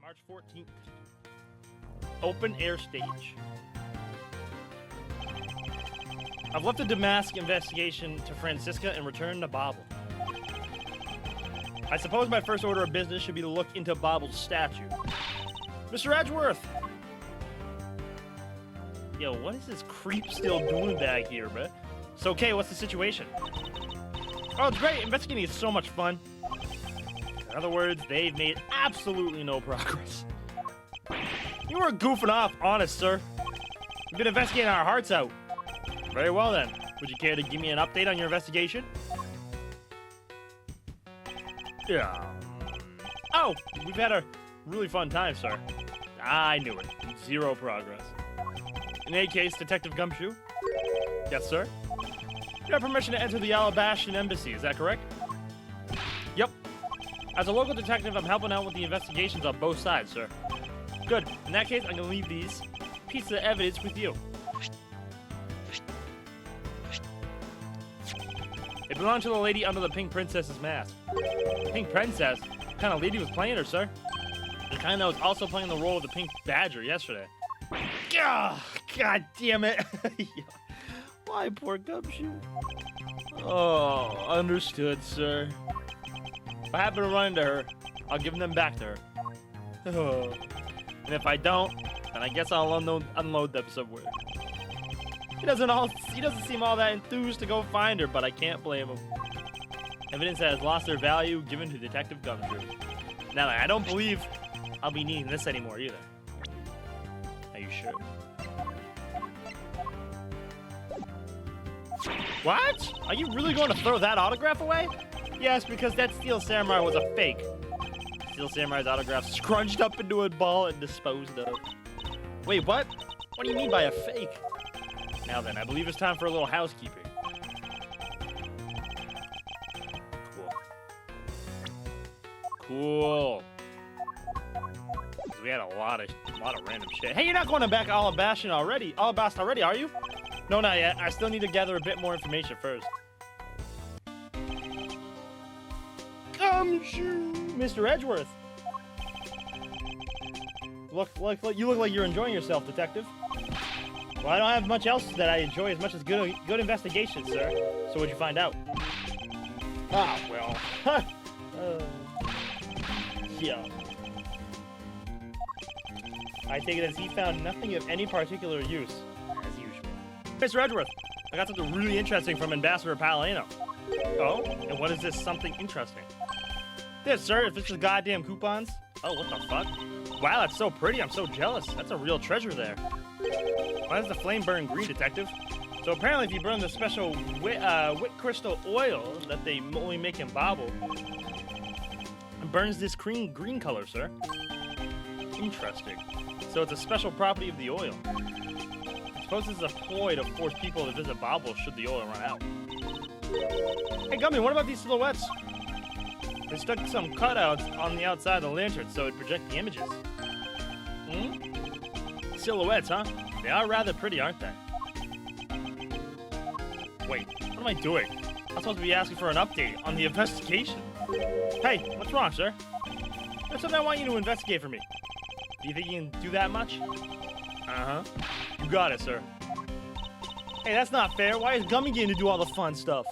March 14th. Open air stage. I've left the Damask investigation to Francisca and returned to Bobble. I suppose my first order of business should be to look into Bobble's statue. Mr. Edgeworth! Yo, what is this creep still doing back here, bro? So, okay, what's the situation? Oh, it's great. Investigating is so much fun. In other words, they've made absolutely no progress. You were goofing off, honest, sir. We've been investigating our hearts out. Very well, then. Would you care to give me an update on your investigation? Yeah. Oh, we've had a really fun time, sir. I knew it. Zero progress. In any case, Detective Gumshoe? Yes, sir? You have permission to enter the Alabashan Embassy, is that correct? Yep. As a local detective, I'm helping out with the investigations on both sides, sir. Good. In that case, I'm going to leave these pieces of evidence with you. It belonged to the lady under the Pink Princess's mask. Pink Princess? What kind of lady was playing her, sir? The kind that was also playing the role of the Pink Badger yesterday. God damn it. Why, poor Gumshoe? Oh, understood, sir. If I happen to run into her, I'll give them back to her. Oh. And if I don't, then I guess I'll unload them somewhere. He doesn't seem all that enthused to go find her, but I can't blame him. Evidence that has lost their value given to Detective Gumshoe. Now, I don't believe I'll be needing this anymore either. Are you sure? What? Are you really going to throw that autograph away? Yes, because that Steel Samurai was a fake. Steel Samurai's autograph scrunched up into a ball and disposed of. Wait, what? What do you mean by a fake? Now then, I believe it's time for a little housekeeping. Cool. We had a lot of random shit. Hey, you're not going to back Alabashan already? Alabast already, are you? No, not yet. I still need to gather a bit more information first. Gumshoe, Mr. Edgeworth. You look like you're enjoying yourself, Detective. Well, I don't have much else that I enjoy as much as good investigations, sir. So what'd you find out? Ah, well. Yeah. I take it as he found nothing of any particular use, as usual. Mr. Edgeworth, I got something really interesting from Ambassador Palladino. Oh? And what is this something interesting? This, sir, if it's the goddamn coupons. Oh, what the fuck? Wow, that's so pretty. I'm so jealous. That's a real treasure there. Why does the flame burn green, Detective? So apparently if you burn the special wit crystal oil that they only make in Bobble, it burns this green color, sir. Interesting. So it's a special property of the oil. I suppose this is a ploy to force people to visit Bobble should the oil run out. Hey, Gummy, what about these silhouettes? They stuck some cutouts on the outside of the lantern so it'd project the images. Silhouettes, huh? They are rather pretty, aren't they? Wait, what am I doing? I'm supposed to be asking for an update on the investigation. Hey, what's wrong, sir? There's something I want you to investigate for me. Do you think you can do that much? Uh-huh. You got it, sir. Hey, that's not fair. Why is Gummy getting to do all the fun stuff?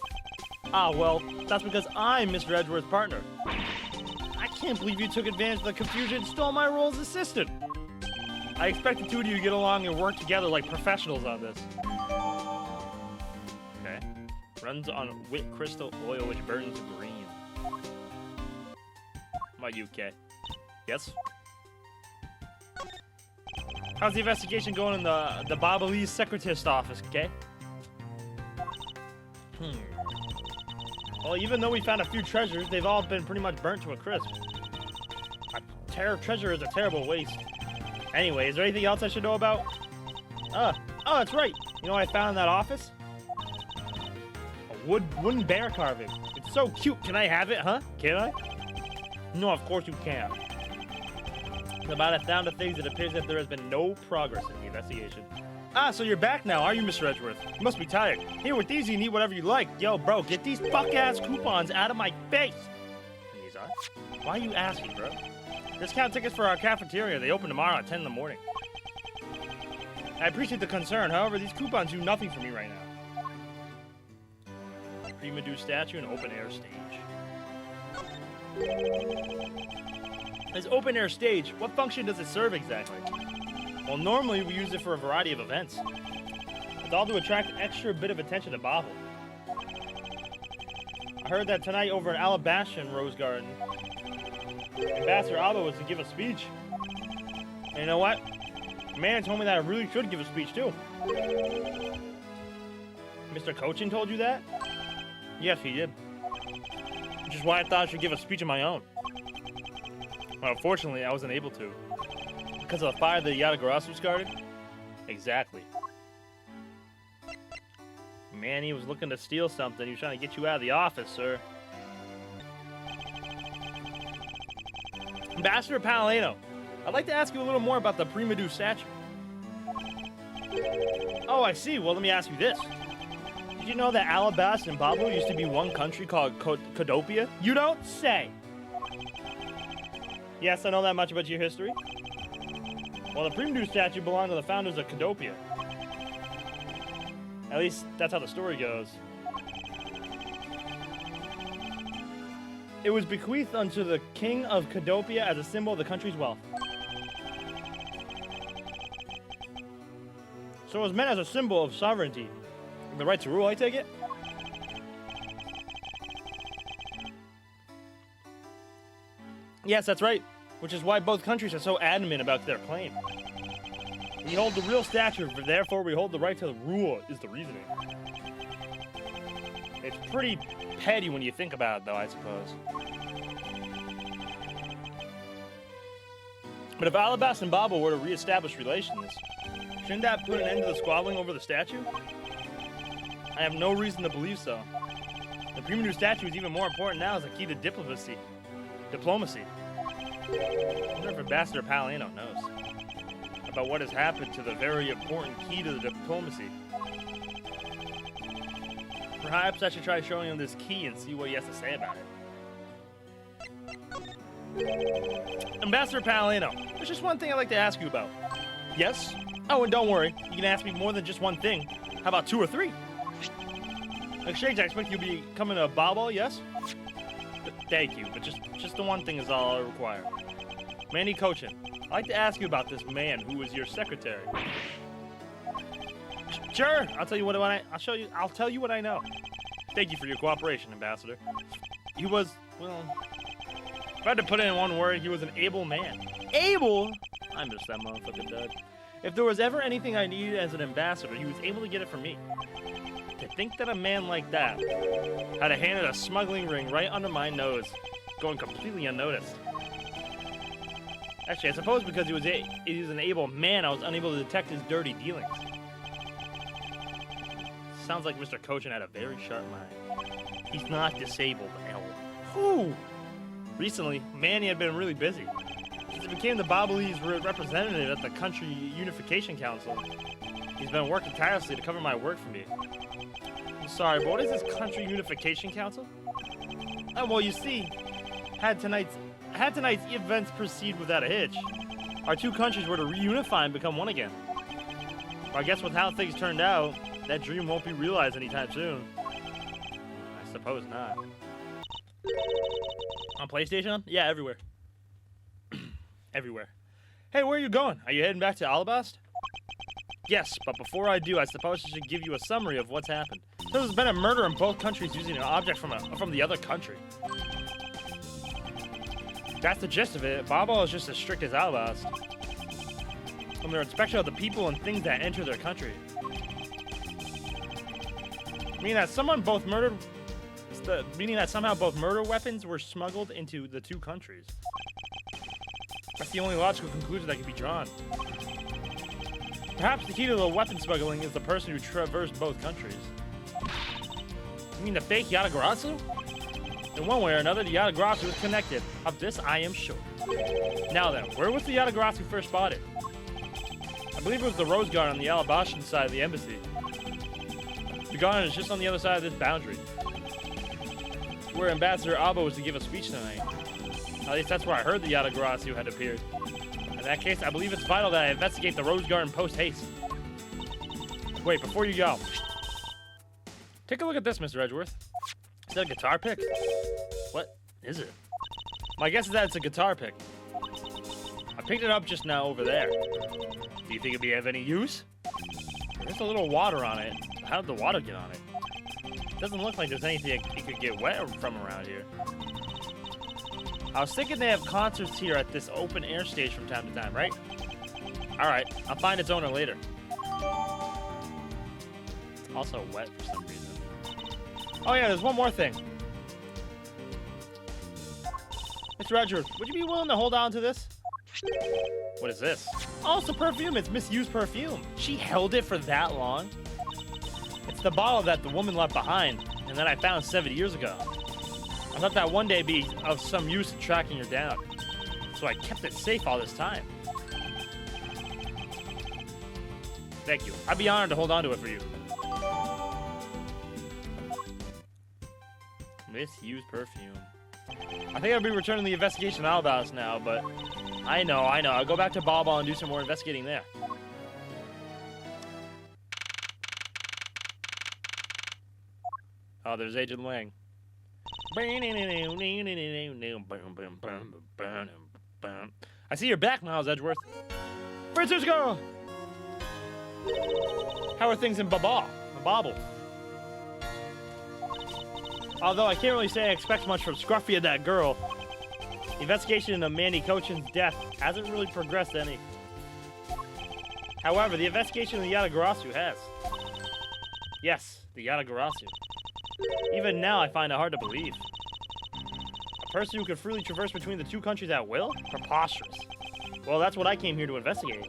Ah, well, that's because I'm Mr. Edgeworth's partner. I can't believe you took advantage of the confusion and stole my role as assistant. I expect the two of you to get along and work together like professionals on this. Okay. Runs on wit crystal oil which burns green. How about you, Kay? Yes? How's the investigation going in the Bobbalese Secretist office, Kay? Well, even though we found a few treasures, they've all been pretty much burnt to a crisp. A treasure is a terrible waste. Anyway, is there anything else I should know about? Oh, that's right. You know what I found in that office? A wooden bear carving. It's so cute. Can I have it, huh? Can I? No, of course you can't. About 1,000 things, it appears that there has been no progress in the investigation. Ah, so you're back now, are you, Mr. Edgeworth? You must be tired. Here, with these, you can eat whatever you like. Yo, bro, get these fuck-ass coupons out of my face! And these are? Why are you asking, bro? Discount tickets for our cafeteria. They open tomorrow at 10 in the morning. I appreciate the concern. However, these coupons do nothing for me right now. Prima-do statue and open-air stage. This open-air stage, what function does it serve exactly? Well, normally we use it for a variety of events. It's all to attract an extra bit of attention to Bobble. I heard that tonight over in Alabastian Rose Garden, Ambassador Alba was to give a speech. And you know what? The man told me that I really should give a speech too. Mr. Cochin told you that? Yes, he did. Which is why I thought I should give a speech of my own. Well, unfortunately, I wasn't able to. Because of the fire that Yatagarasu started? Exactly. Man, he was looking to steal something. He was trying to get you out of the office, sir. Ambassador Palladino, I'd like to ask you a little more about the Prima-do statue. Oh, I see. Well, let me ask you this. Did you know that Alabasta and Bablo used to be one country called Codopia? You don't say! Yes, I know that much about your history. Well, the Prima-do statue belonged to the founders of Codopia. At least, that's how the story goes. It was bequeathed unto the king of Codopia as a symbol of the country's wealth. So it was meant as a symbol of sovereignty. The right to rule, I take it? Yes, that's right. Which is why both countries are so adamant about their claim. We hold the real statue, therefore we hold the right to rule, is the reasoning. It's pretty petty when you think about it, though, I suppose. But if Alabasta and Bobble were to re-establish relations, shouldn't that put an end to the squabbling over the statue? I have no reason to believe so. The Prima-do statue is even more important now as a key to diplomacy. I wonder if Ambassador Palladino knows about what has happened to the very important key to the diplomacy. Perhaps I should try showing him this key and see what he has to say about it. Ambassador Palladino, there's just one thing I'd like to ask you about. Yes? Oh, and don't worry, you can ask me more than just one thing. How about 2 or 3? In exchange, I expect you to be becoming a Bobble, yes? Thank you, but just the one thing is all I require. Manny Cochin, I'd like to ask you about this man who was your secretary. Sure, I'll tell you I'll tell you what I know. Thank you for your cooperation, Ambassador. He was, well, if I had to put it in one word, he was an able man. Able? I miss that motherfucking dud. If there was ever anything I needed as an ambassador, he was able to get it from me. To think that a man like that had handed a smuggling ring right under my nose, going completely unnoticed. Actually, I suppose because he was an able man, I was unable to detect his dirty dealings. Sounds like Mr. Cochin had a very sharp mind. He's not disabled, L. Who? Recently, Manny had been really busy. Since he became the Bobbleese representative at the Country Unification Council, he's been working tirelessly to cover my work for me. I'm sorry, but what is this Country Unification Council? Well, you see, had tonight's events proceed without a hitch, our two countries were to reunify and become one again. Well, I guess with how things turned out, that dream won't be realized anytime soon. I suppose not. On PlayStation? Yeah, everywhere. Everywhere. Hey, where are you going? Are you heading back to Alabast? Yes, but before I do, I suppose I should give you a summary of what's happened. So there's been a murder in both countries using an object from the other country. That's the gist of it. Bobble is just as strict as Alabast from their inspection of the people and things that enter their country. Meaning that somehow both murder weapons were smuggled into the two countries. That's the only logical conclusion that can be drawn. Perhaps the key to the weapon smuggling is the person who traversed both countries. You mean the fake Yatagarasu? In one way or another, the Yatagarasu is connected. Of this, I am sure. Now then, where was the Yatagarasu first spotted? I believe it was the Rose Garden on the Alabashan side of the embassy. The garden is just on the other side of this boundary, where Ambassador Alba was to give a speech tonight. At least that's where I heard the Yatagarasu had appeared. In that case, I believe it's vital that I investigate the Rose Garden post-haste. Wait, before you go, take a look at this, Mr. Edgeworth. Is that a guitar pick? What is it? My guess is that it's a guitar pick. I picked it up just now over there. Do you think it'd be of any use? There's a little water on it. How did the water get on it? It doesn't look like there's anything it could get wet from around here. I was thinking they have concerts here at this open air stage from time to time, right? Alright, I'll find its owner later. It's also wet for some reason. Oh yeah, there's one more thing. Mr. Edgeworth, would you be willing to hold on to this? What is this? Oh, it's a perfume. It's misused perfume. She held it for that long? It's the bottle that the woman left behind, and that I found 7 years ago. I thought that one day would be of some use in tracking her down. So I kept it safe all this time. Thank you. I'd be honored to hold on to it for you. Misused perfume. I think I'll be returning the investigation to Albaus now, but I know. I'll go back to Ball and do some more investigating there. Oh, there's Agent Lang. I see you're back, Miles Edgeworth. Francisco! How are things in Bobble? Although I can't really say I expect much from Scruffy and that girl. The investigation into Mandy Cochin's death hasn't really progressed any. However, the investigation of the Yatagarasu has. Yes, the Yatagarasu. Even now, I find it hard to believe. A person who could freely traverse between the two countries at will? Preposterous. Well, that's what I came here to investigate.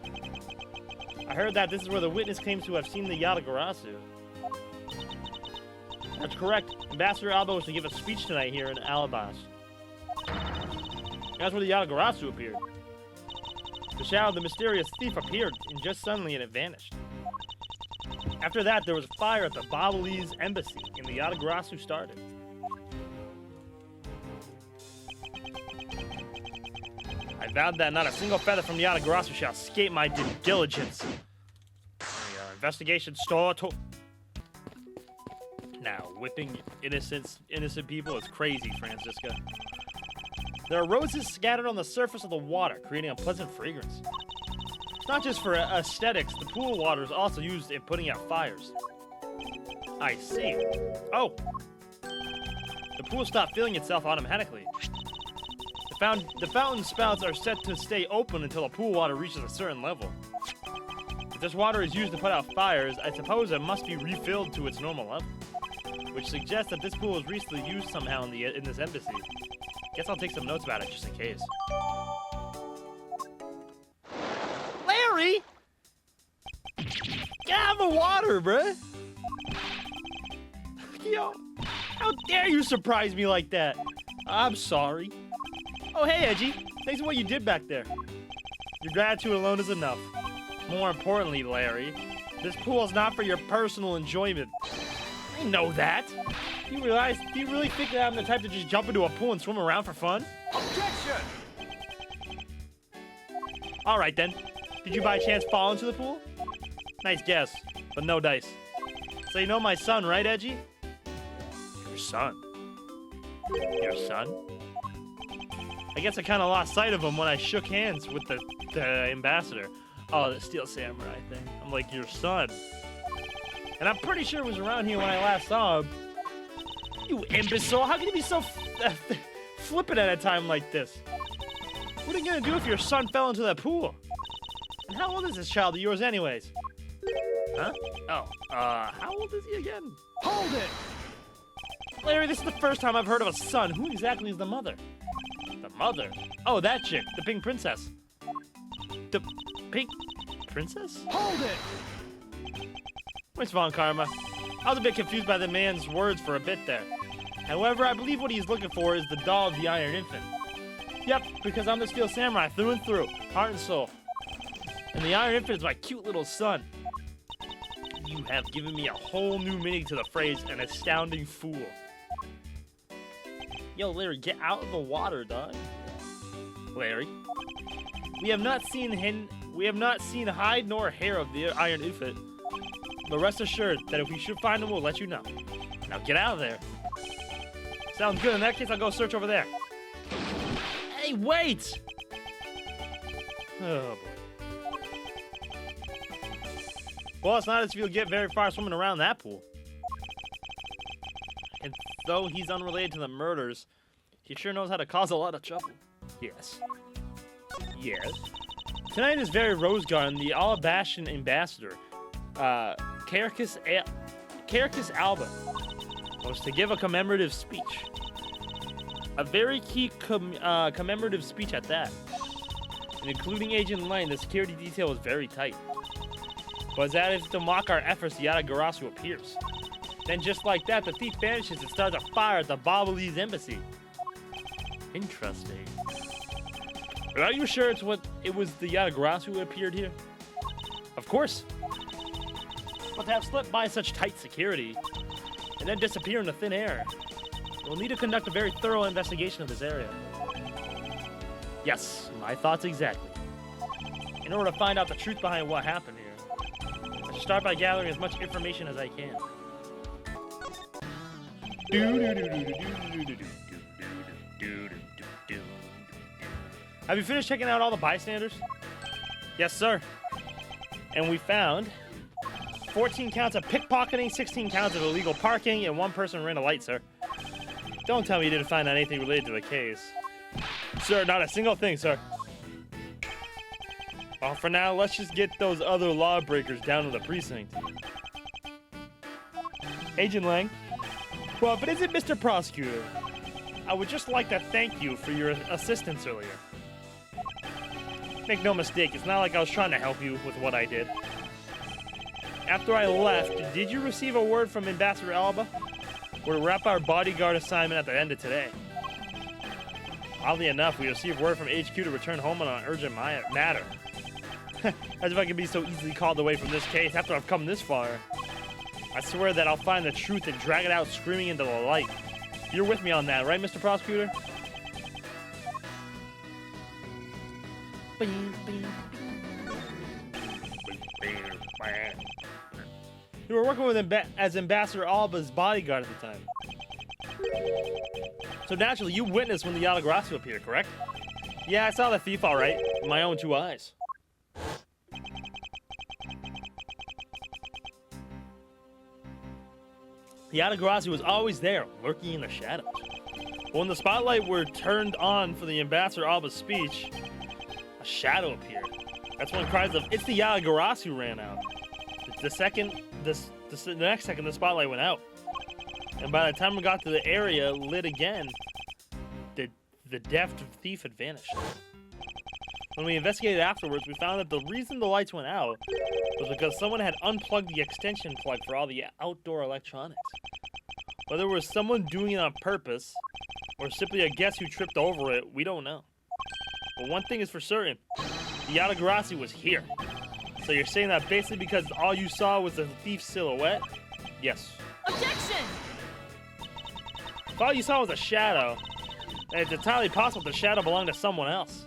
I heard that this is where the witness claims to have seen the Yatagarasu. That's correct. Ambassador Alba was to give a speech tonight here in Alabas. That's where the Yatagarasu appeared. The shadow of the mysterious thief appeared, and just suddenly it vanished. After that, there was a fire at the Babalese embassy, and the Yatagarasu started. I vowed that not a single feather from the Yatagarasu shall escape my due diligence. The investigation started. Now, whipping innocent people is crazy, Francisca. There are roses scattered on the surface of the water, creating a pleasant fragrance. It's not just for aesthetics, the pool water is also used in putting out fires. I see. Oh! The pool stopped filling itself automatically. The fountain spouts are set to stay open until the pool water reaches a certain level. If this water is used to put out fires, I suppose it must be refilled to its normal level. Which suggests that this pool was recently used somehow in this embassy. Guess I'll take some notes about it just in case. Larry! Get out of the water, bruh! Yo, how dare you surprise me like that? I'm sorry. Oh, hey, Edgy. Thanks for what you did back there. Your gratitude alone is enough. More importantly, Larry, this pool is not for your personal enjoyment. I know that. Do you really think that I'm the type to just jump into a pool and swim around for fun? Objection! Alright then. Did you by chance fall into the pool? Nice guess, but no dice. So you know my son, right, Edgy? Your son? Your son? I guess I kind of lost sight of him when I shook hands with the ambassador. Oh, the Steel Samurai thing. I'm like, your son? And I'm pretty sure it was around here when I last saw him. You imbecile! How can you be so flippant at a time like this? What are you gonna do if your son fell into that pool? And how old is this child of yours anyways? Huh? Oh, how old is he again? Hold it! Larry, this is the first time I've heard of a son. Who exactly is the mother? The mother? Oh, that chick, the pink princess. The pink princess? Hold it! Where's Von Karma? I was a bit confused by the man's words for a bit there. However, I believe what he's looking for is the doll of the Iron Infant. Yep, because I'm the Steel Samurai through and through, heart and soul. And the Iron Infant is my cute little son. You have given me a whole new meaning to the phrase, an astounding fool. Yo, Larry, get out of the water, dog. Larry. We have not seen hide nor hair of the Iron Outfit. But rest assured that if we should find him, we'll let you know. Now get out of there. Sounds good. In that case, I'll go search over there. Hey, wait! Oh, boy. Well, it's not as if you'll get very far swimming around that pool. And though he's unrelated to the murders, he sure knows how to cause a lot of trouble. Yes. Yes. Tonight in this very rose garden, the Alabashan ambassador, Caracas Alba, was to give a commemorative speech. A very key commemorative speech at that. And including Agent Lane, the security detail was very tight. But as if to mock our efforts, the Yatagarasu appears. Then just like that, the thief vanishes and starts a fire at the Babalese embassy. Interesting. But are you sure it was the Yatagarasu who appeared here? Of course. But to have slipped by such tight security, and then disappear into thin air, we'll need to conduct a very thorough investigation of this area. Yes, my thoughts exactly. In order to find out the truth behind what happened here, I should start by gathering as much information as I can. Have you finished checking out all the bystanders? Yes, sir. And we found 14 counts of pickpocketing, 16 counts of illegal parking, and one person ran a light, sir. Don't tell me you didn't find out anything related to the case. Sir, not a single thing, sir. Well, for now, let's just get those other lawbreakers down to the precinct. Agent Lang. Well, if it isn't Mr. Prosecutor, I would just like to thank you for your assistance earlier. Make no mistake, it's not like I was trying to help you with what I did. After I left, did you receive a word from Ambassador Alba? We're to wrap our bodyguard assignment at the end of today. Oddly enough, we received word from HQ to return home on an urgent matter. As if I could be so easily called away from this case after I've come this far. I swear that I'll find the truth and drag it out screaming into the light. You're with me on that, right, Mr. Prosecutor? You were working with him as Ambassador Alba's bodyguard at the time. So naturally, you witnessed when the Yatagarasu appeared, correct? Yeah, I saw the thief all right, with my own 2 eyes. The Yatagarasu was always there, lurking in the shadows. But when the spotlight were turned on for the Ambassador Alba's speech, a shadow appeared. That's when cries of "It's the Yatagarasu" ran out. The next second, the spotlight went out. And by the time we got to the area lit again, the deft thief had vanished. When we investigated afterwards, we found that the reason the lights went out was because someone had unplugged the extension plug for all the outdoor electronics. Whether it was someone doing it on purpose, or simply a guest who tripped over it, we don't know. But one thing is for certain, the Yatagarasu was here. So you're saying that basically because all you saw was the thief's silhouette? Yes. Objection! If all you saw was a shadow, then it's entirely possible the shadow belonged to someone else.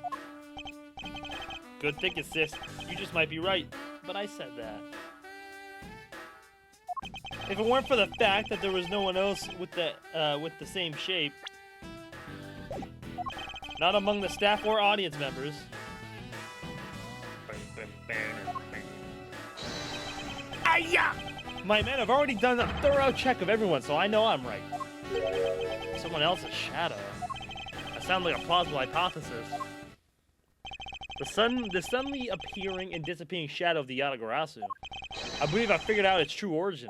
Good thinking, sis. You just might be right, but I said that. If it weren't for the fact that there was no one else with the same shape, not among the staff or audience members. Aya! My men have already done a thorough check of everyone, so I know I'm right. Someone else's shadow. That sounds like a plausible hypothesis. The suddenly appearing and disappearing shadow of the Yatagarasu. I believe I figured out its true origin.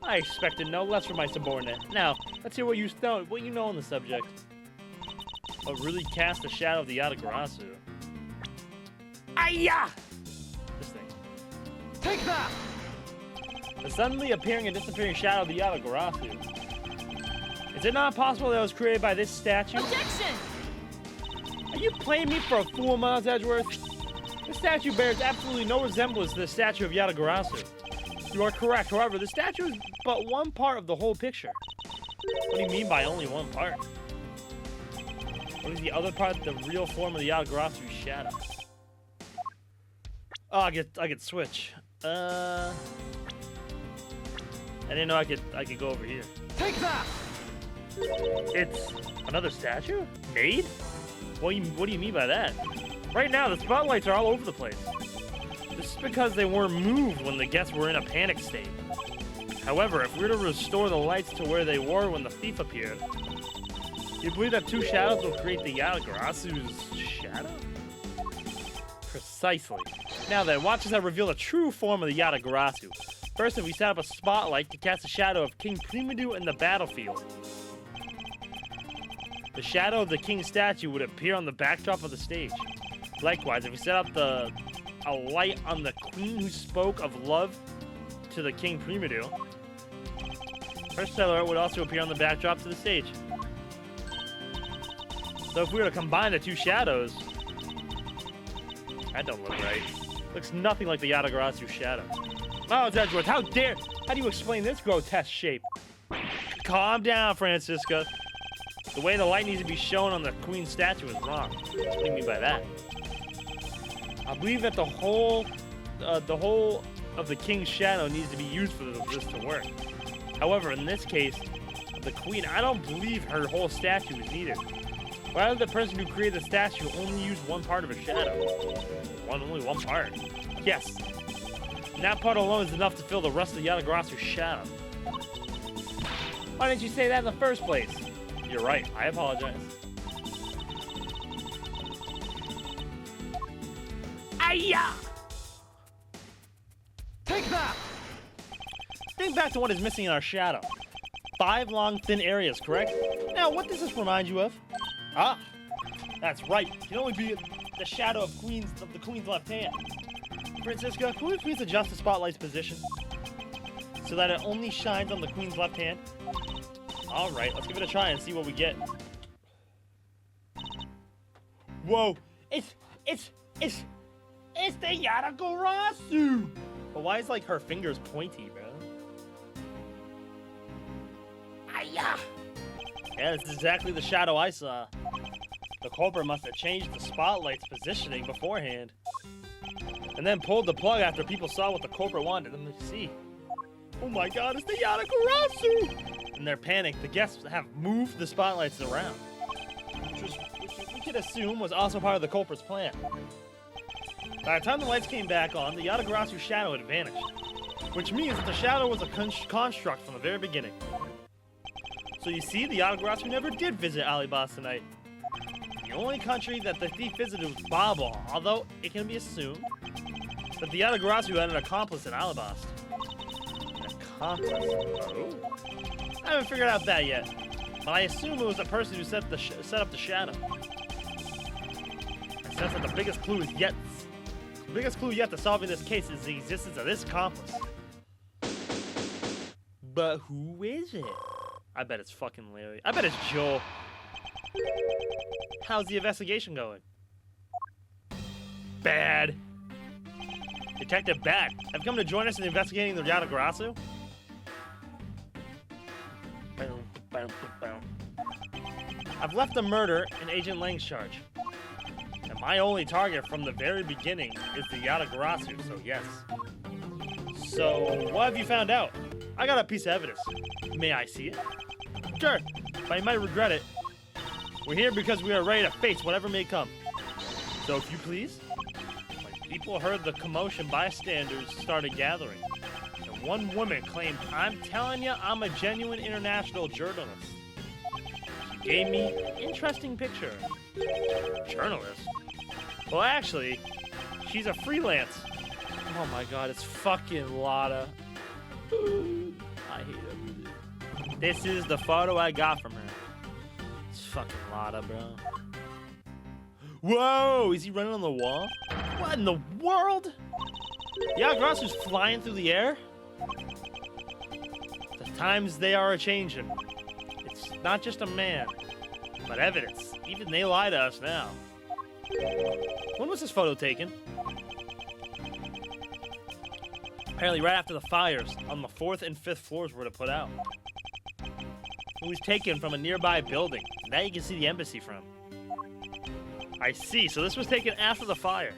I expected no less from my subordinate. Now, let's hear what you know on the subject. What really cast the shadow of the Yatagarasu? Aya! This thing. Take that! The suddenly appearing and disappearing shadow of the Yatagarasu. Is it not possible that it was created by this statue? Objection! Are you playing me for a fool, Miles Edgeworth? This statue bears absolutely no resemblance to the statue of Yatagarasu. You are correct, however, the statue is but one part of the whole picture. What do you mean by only one part? What is the other part? The real form of the Yatagarasu shadow. Oh, I could switch. I didn't know I could go over here. Take that! It's another statue? Made? What do you mean by that? Right now, the spotlights are all over the place. This is because they weren't moved when the guests were in a panic state. However, if we were to restore the lights to where they were when the thief appeared, you believe that two shadows will create the Yatagarasu's shadow? Precisely. Now then, watch as I reveal the true form of the Yatagarasu. First, if we set up a spotlight to cast a shadow of King Primidu in the battlefield, the shadow of the king's statue would appear on the backdrop of the stage. Likewise, if we set up a light on the queen who spoke of love to the King Primidu, her silhouette would also appear on the backdrop to the stage. So if we were to combine the two shadows, that don't look right. Looks nothing like the Yatagarasu shadow. Oh, Edgeworth, how do you explain this grotesque shape? Calm down, Francisca. The way the light needs to be shown on the queen's statue is wrong. What do you mean by that? I believe that the whole of the king's shadow needs to be used for this to work. However, in this case, the queen, I don't believe her whole statue is needed. Why did the person who created the statue only use one part of her shadow? Only one part? Yes. And that part alone is enough to fill the rest of the Yatagarasu's shadow. Why didn't you say that in the first place? You're right. I apologize. Aya! Take that! Think back to what is missing in our shadow. 5 long, thin areas, correct? Now, what does this remind you of? Ah, that's right. It can only be the shadow of the queen's left hand. Francisca, can we please adjust the spotlight's position so that it only shines on the queen's left hand? All right, let's give it a try and see what we get. Whoa! It's the Yatagarasu! But why is like her fingers pointy, bro? Aya! Yeah, this is exactly the shadow I saw. The culprit must have changed the spotlight's positioning beforehand, and then pulled the plug after people saw what the culprit wanted them to see. Oh my god, it's the Yatagarasu! In their panic, the guests have moved the spotlights around, which we could assume was also part of the culprit's plan. By the time the lights came back on, the Yatagarasu shadow had vanished, which means that the shadow was a construct from the very beginning. So you see, the Yatagarasu never did visit Alibas tonight. The only country that the thief visited was Babel, although it can be assumed that the Yatagarasu had an accomplice in Alibas. An accomplice? Oh? I haven't figured out that yet, but I assume it was the person who set up the shadow. I sense that the biggest clue yet to solving this case is the existence of this accomplice. But who is it? I bet it's fucking Larry. I bet it's Joel. How's the investigation going? Bad. Detective Bat, have you come to join us in investigating the Yatagarasu? I've left the murder in Agent Lang's charge. And my only target from the very beginning is the Yatagarasu, so yes. So, what have you found out? I got a piece of evidence. May I see it? Sure, but you might regret it. We're here because we are ready to face whatever may come. So if you please. When people heard the commotion, bystanders started gathering. And one woman claimed, "I'm telling you, I'm a genuine international journalist." She gave me an interesting picture. Journalist? Well, actually, she's a freelance. Oh my god, it's fucking Lotta. I hate her. This is the photo I got from her. It's fucking Lotta, bro. Whoa! Is he running on the wall? What in the world? Yatagarasu's flying through the air? The times they are a-changing. It's not just a man, but evidence. Even they lie to us now. When was this photo taken? Apparently right after the fires on the 4th and 5th floors were put out. It was taken from a nearby building. Now you can see the embassy from. I see, so this was taken after the fire.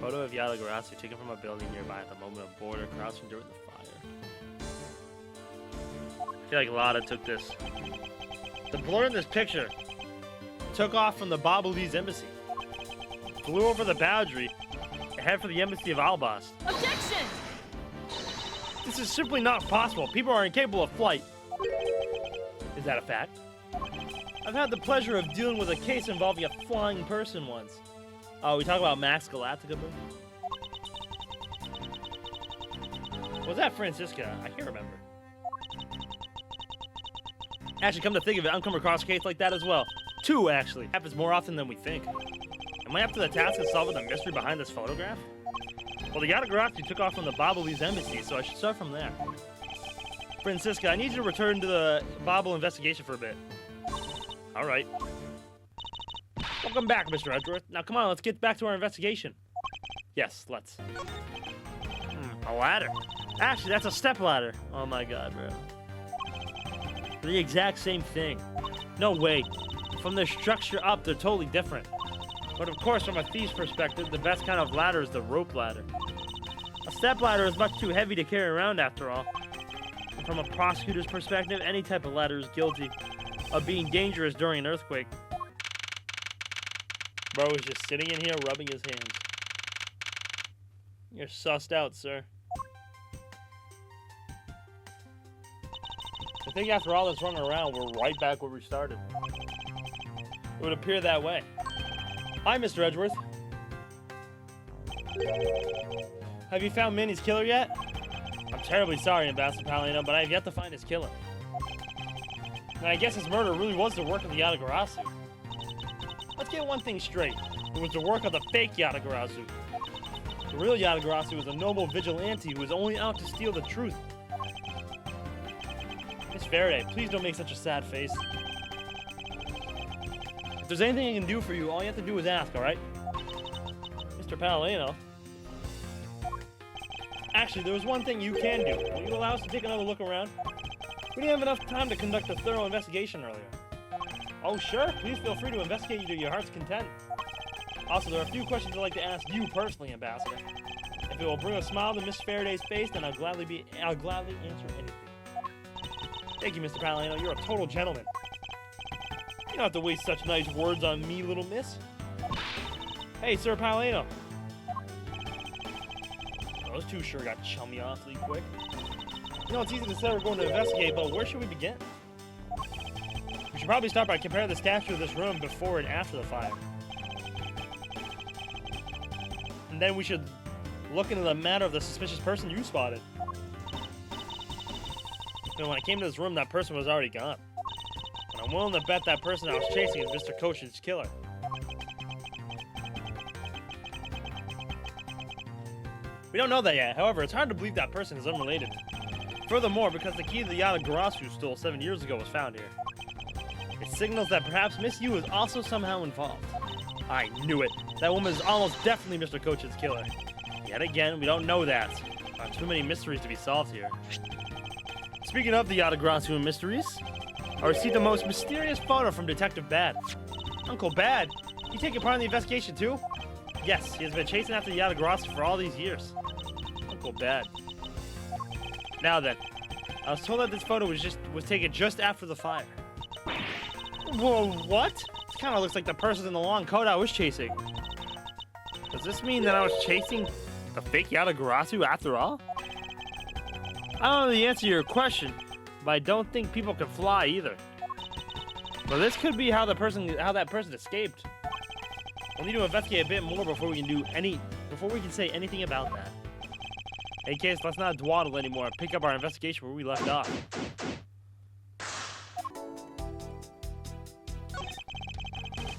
Photo of Yatagarasu taken from a building nearby at the moment of border crossing during the fire. I feel like Lada took this. The blur in this picture took off from the Babalese embassy, flew over the boundary, and head for the embassy of Albast. Objection! This is simply not possible. People are incapable of flight. Is that a fact? I've had the pleasure of dealing with a case involving a flying person once. Oh, we talk about Max Galactica, boo? Was that Francisca? I can't remember. Actually, come to think of it, I'm come across a case like that as well. 2, actually. Happens more often than we think. Am I up to the task of solving the mystery behind this photograph? Well, the Yatagarasu took off from the Babalese embassy, so I should start from there. Francisca, I need you to return to the Babel investigation for a bit. Alright. Welcome back, Mr. Edgeworth. Now, come on, let's get back to our investigation. Yes, let's. A ladder. Actually, that's a step ladder. Oh my god, bro. They're the exact same thing. No way. From their structure up, they're totally different. But of course, from a thief's perspective, the best kind of ladder is the rope ladder. A step ladder is much too heavy to carry around after all. And from a prosecutor's perspective, any type of ladder is guilty of being dangerous during an earthquake. Bro is just sitting in here rubbing his hands. You're sussed out, sir. I think after all this running around, we're right back where we started. It would appear that way. Hi, Mr. Edgeworth. Have you found Minnie's killer yet? I'm terribly sorry, Ambassador Palino, but I have yet to find his killer. And I guess his murder really was the work of the Yatagarasu. Let's get one thing straight. It was the work of the fake Yatagarasu. The real Yatagarasu was a noble vigilante who was only out to steal the truth. Miss Faraday, please don't make such a sad face. If there's anything I can do for you, all you have to do is ask, alright? Mr. Palino. Actually, there was one thing you can do. Will you allow us to take another look around? We didn't have enough time to conduct a thorough investigation earlier. Oh, sure. Please feel free to investigate to your heart's content. Also, there are a few questions I'd like to ask you personally, Ambassador. If it will bring a smile to Miss Faraday's face, then I'll gladly answer anything. Thank you, Mr. Palino. You're a total gentleman. You don't have to waste such nice words on me, little miss. Hey, Sir Palino. Those two sure got chummy awfully quick. You know, it's easy to say we're going to investigate, but where should we begin? We should probably start by comparing the statue of this room before and after the fire. And then we should look into the matter of the suspicious person you spotted. And when I came to this room, that person was already gone. And I'm willing to bet that person I was chasing is Mr. Kochin's killer. We don't know that yet. However, it's hard to believe that person is unrelated. Furthermore, because the key to the Yatagarasu stole 7 years ago was found here. It signals that perhaps Miss Yu is also somehow involved. I knew it. That woman is almost definitely Mr. Kochin's killer. Yet again, we don't know that. There are too many mysteries to be solved here. Speaking of the Yatagarasu and mysteries, I received the most mysterious photo from Detective Bad. Uncle Bad? You taking part in the investigation too? Yes, he has been chasing after the Yatagarasu for all these years. Uncle Bad. Now then, I was told that this photo was taken just after the fire. Whoa, what? This kind of looks like the person in the long coat I was chasing. Does this mean that I was chasing the fake Yatagarasu after all? I don't know the answer to your question, but I don't think people can fly either. But this could be how that person escaped. We'll need to investigate a bit more before we can say anything about that. In any case, let's not dawdle anymore and pick up our investigation where we left off.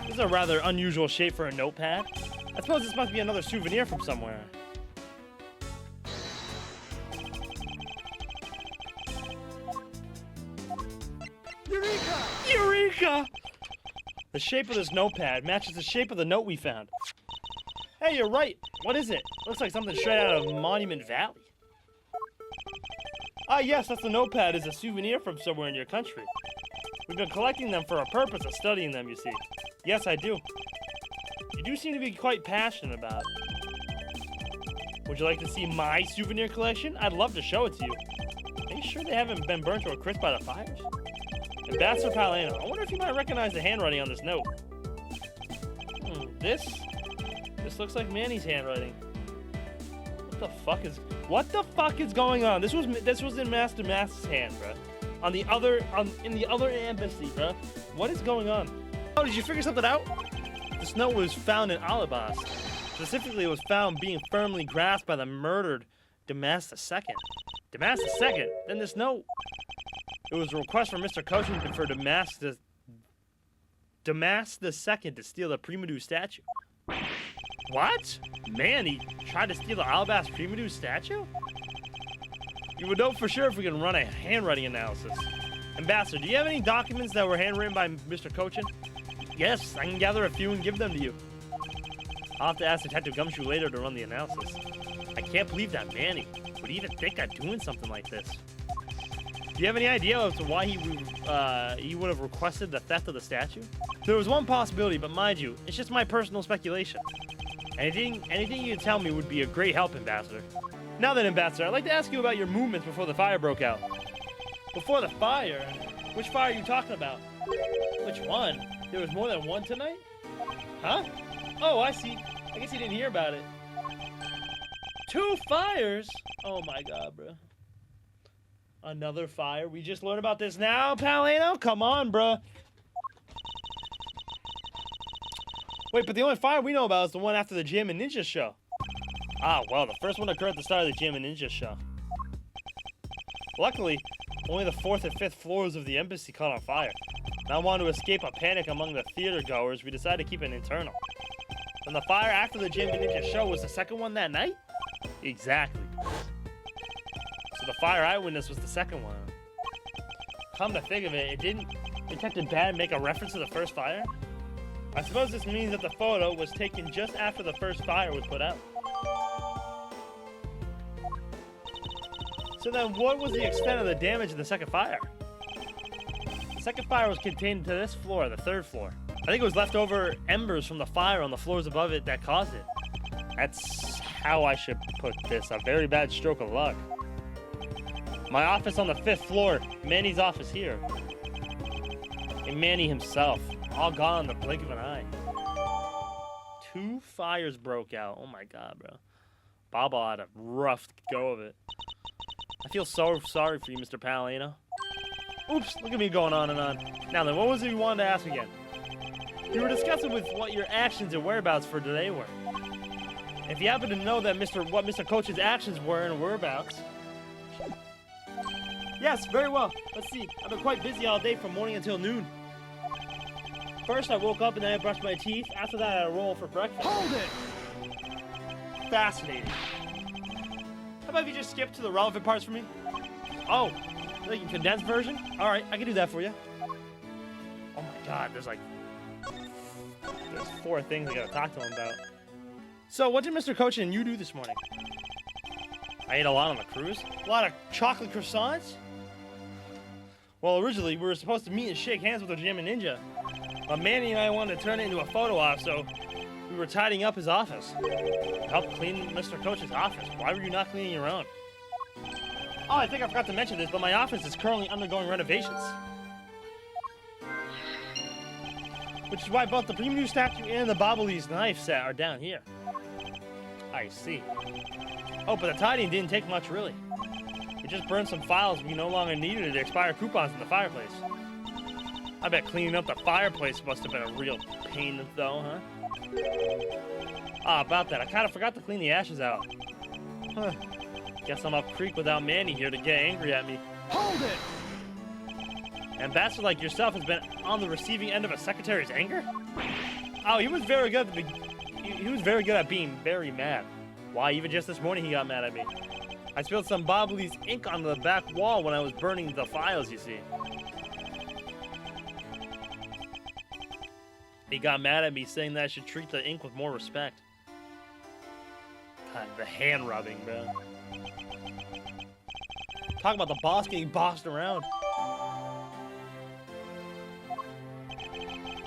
This is a rather unusual shape for a notepad. I suppose this must be another souvenir from somewhere. Eureka! Eureka! The shape of this notepad matches the shape of the note we found. Hey, you're right. What is it? Looks like something straight out of Monument Valley. Ah, yes, that's the notepad. It's a souvenir from somewhere in your country. We've been collecting them for a purpose of studying them, you see. Yes, I do. You do seem to be quite passionate about it. Would you like to see my souvenir collection? I'd love to show it to you. Are you sure they haven't been burnt to a crisp by the fires? Ambassador Palano, I wonder if you might recognize the handwriting on this note. This looks like Manny's handwriting. What the fuck is going on? This was in Master Mask's hand, bro. In the other embassy, bro. What is going on? Oh, did you figure something out? This note was found in Alabas. Specifically, it was found being firmly grasped by the murdered Damas II. Damas II? Then this note. It was a request from Mr. Coachington for Damas II to steal the Primadou statue. What? Manny tried to steal the Alabas Primadou statue? You would know for sure if we can run a handwriting analysis. Ambassador, do you have any documents that were handwritten by Mr. Cochin? Yes, I can gather a few and give them to you. I'll have to ask Detective Gumshoe later to run the analysis. I can't believe that Manny would even think of doing something like this. Do you have any idea as to why he would have requested the theft of the statue? There was one possibility, but mind you, it's just my personal speculation. Anything you can tell me would be a great help, Ambassador. Now then, Ambassador, I'd like to ask you about your movements before the fire broke out. Before the fire? Which fire are you talking about? Which one? There was more than one tonight? Huh? Oh, I see. I guess you didn't hear about it. 2 fires? Oh my god, bro. Another fire? We just learned about this now, Palano? Come on, bro. Wait, but the only fire we know about is the one after the Gym and Ninja show. Ah, well, the first one occurred at the start of the Gym and Ninja show. Luckily, only the 4th and 5th floors of the embassy caught on fire. Now, wanting to escape a panic among the theater goers, we decided to keep it internal. And the fire after the Gym and Ninja show was the second one that night? Exactly. So the fire I witnessed was the second one. Come to think of it, didn't Detective Bad make a reference to the first fire? I suppose this means that the photo was taken just after the first fire was put out. So then what was the extent of the damage in the second fire? The second fire was contained to this floor, the 3rd floor. I think it was leftover embers from the fire on the floors above it that caused it. That's how I should put this, a very bad stroke of luck. My office on the 5th floor, Manny's office here. And Manny himself, all gone in the blink of an eye. 2 fires broke out. Oh my god, bro. Baba had a rough go of it. I feel so sorry for you, Mr. Palano. Oops, look at me going on and on. Now then, what was it you wanted to ask again? You were discussing with what your actions and whereabouts for today were. If you happen to know that what Mr. Coach's actions were and whereabouts. Yes, very well. Let's see. I've been quite busy all day from morning until noon. First, I woke up and then I brushed my teeth. After that, I rolled for breakfast. Hold it! Fascinating. How about if you just skip to the relevant parts for me? Oh, like a condensed version? All right, I can do that for you. Oh my god, there's 4 things I gotta talk to him about. So, what did Mr. Coach and you do this morning? I ate a lot on the cruise. A lot of chocolate croissants? Well, originally, we were supposed to meet and shake hands with the Gym and Ninja. But Manny and I wanted to turn it into a photo op, so we were tidying up his office. I helped clean Mr. Coach's office. Why were you not cleaning your own? Oh, I think I forgot to mention this, but my office is currently undergoing renovations. Which is why both the Primadou statue and the Bobbly's knife set are down here. I see. Oh, but the tidying didn't take much, really. We just burned some files we no longer needed to expire coupons in the fireplace. I bet cleaning up the fireplace must have been a real pain, though, huh? Ah, about that. I kind of forgot to clean the ashes out. Huh. Guess I'm up creek without Manny here to get angry at me. Hold it! Ambassador like yourself has been on the receiving end of a secretary's anger? Oh, he was very good he was very good at being very mad. Why, even just this morning he got mad at me. I spilled some Bobbly's ink on the back wall when I was burning the files, you see. He got mad at me saying that I should treat the ink with more respect. God, the hand rubbing, bro. Talk about the boss getting bossed around.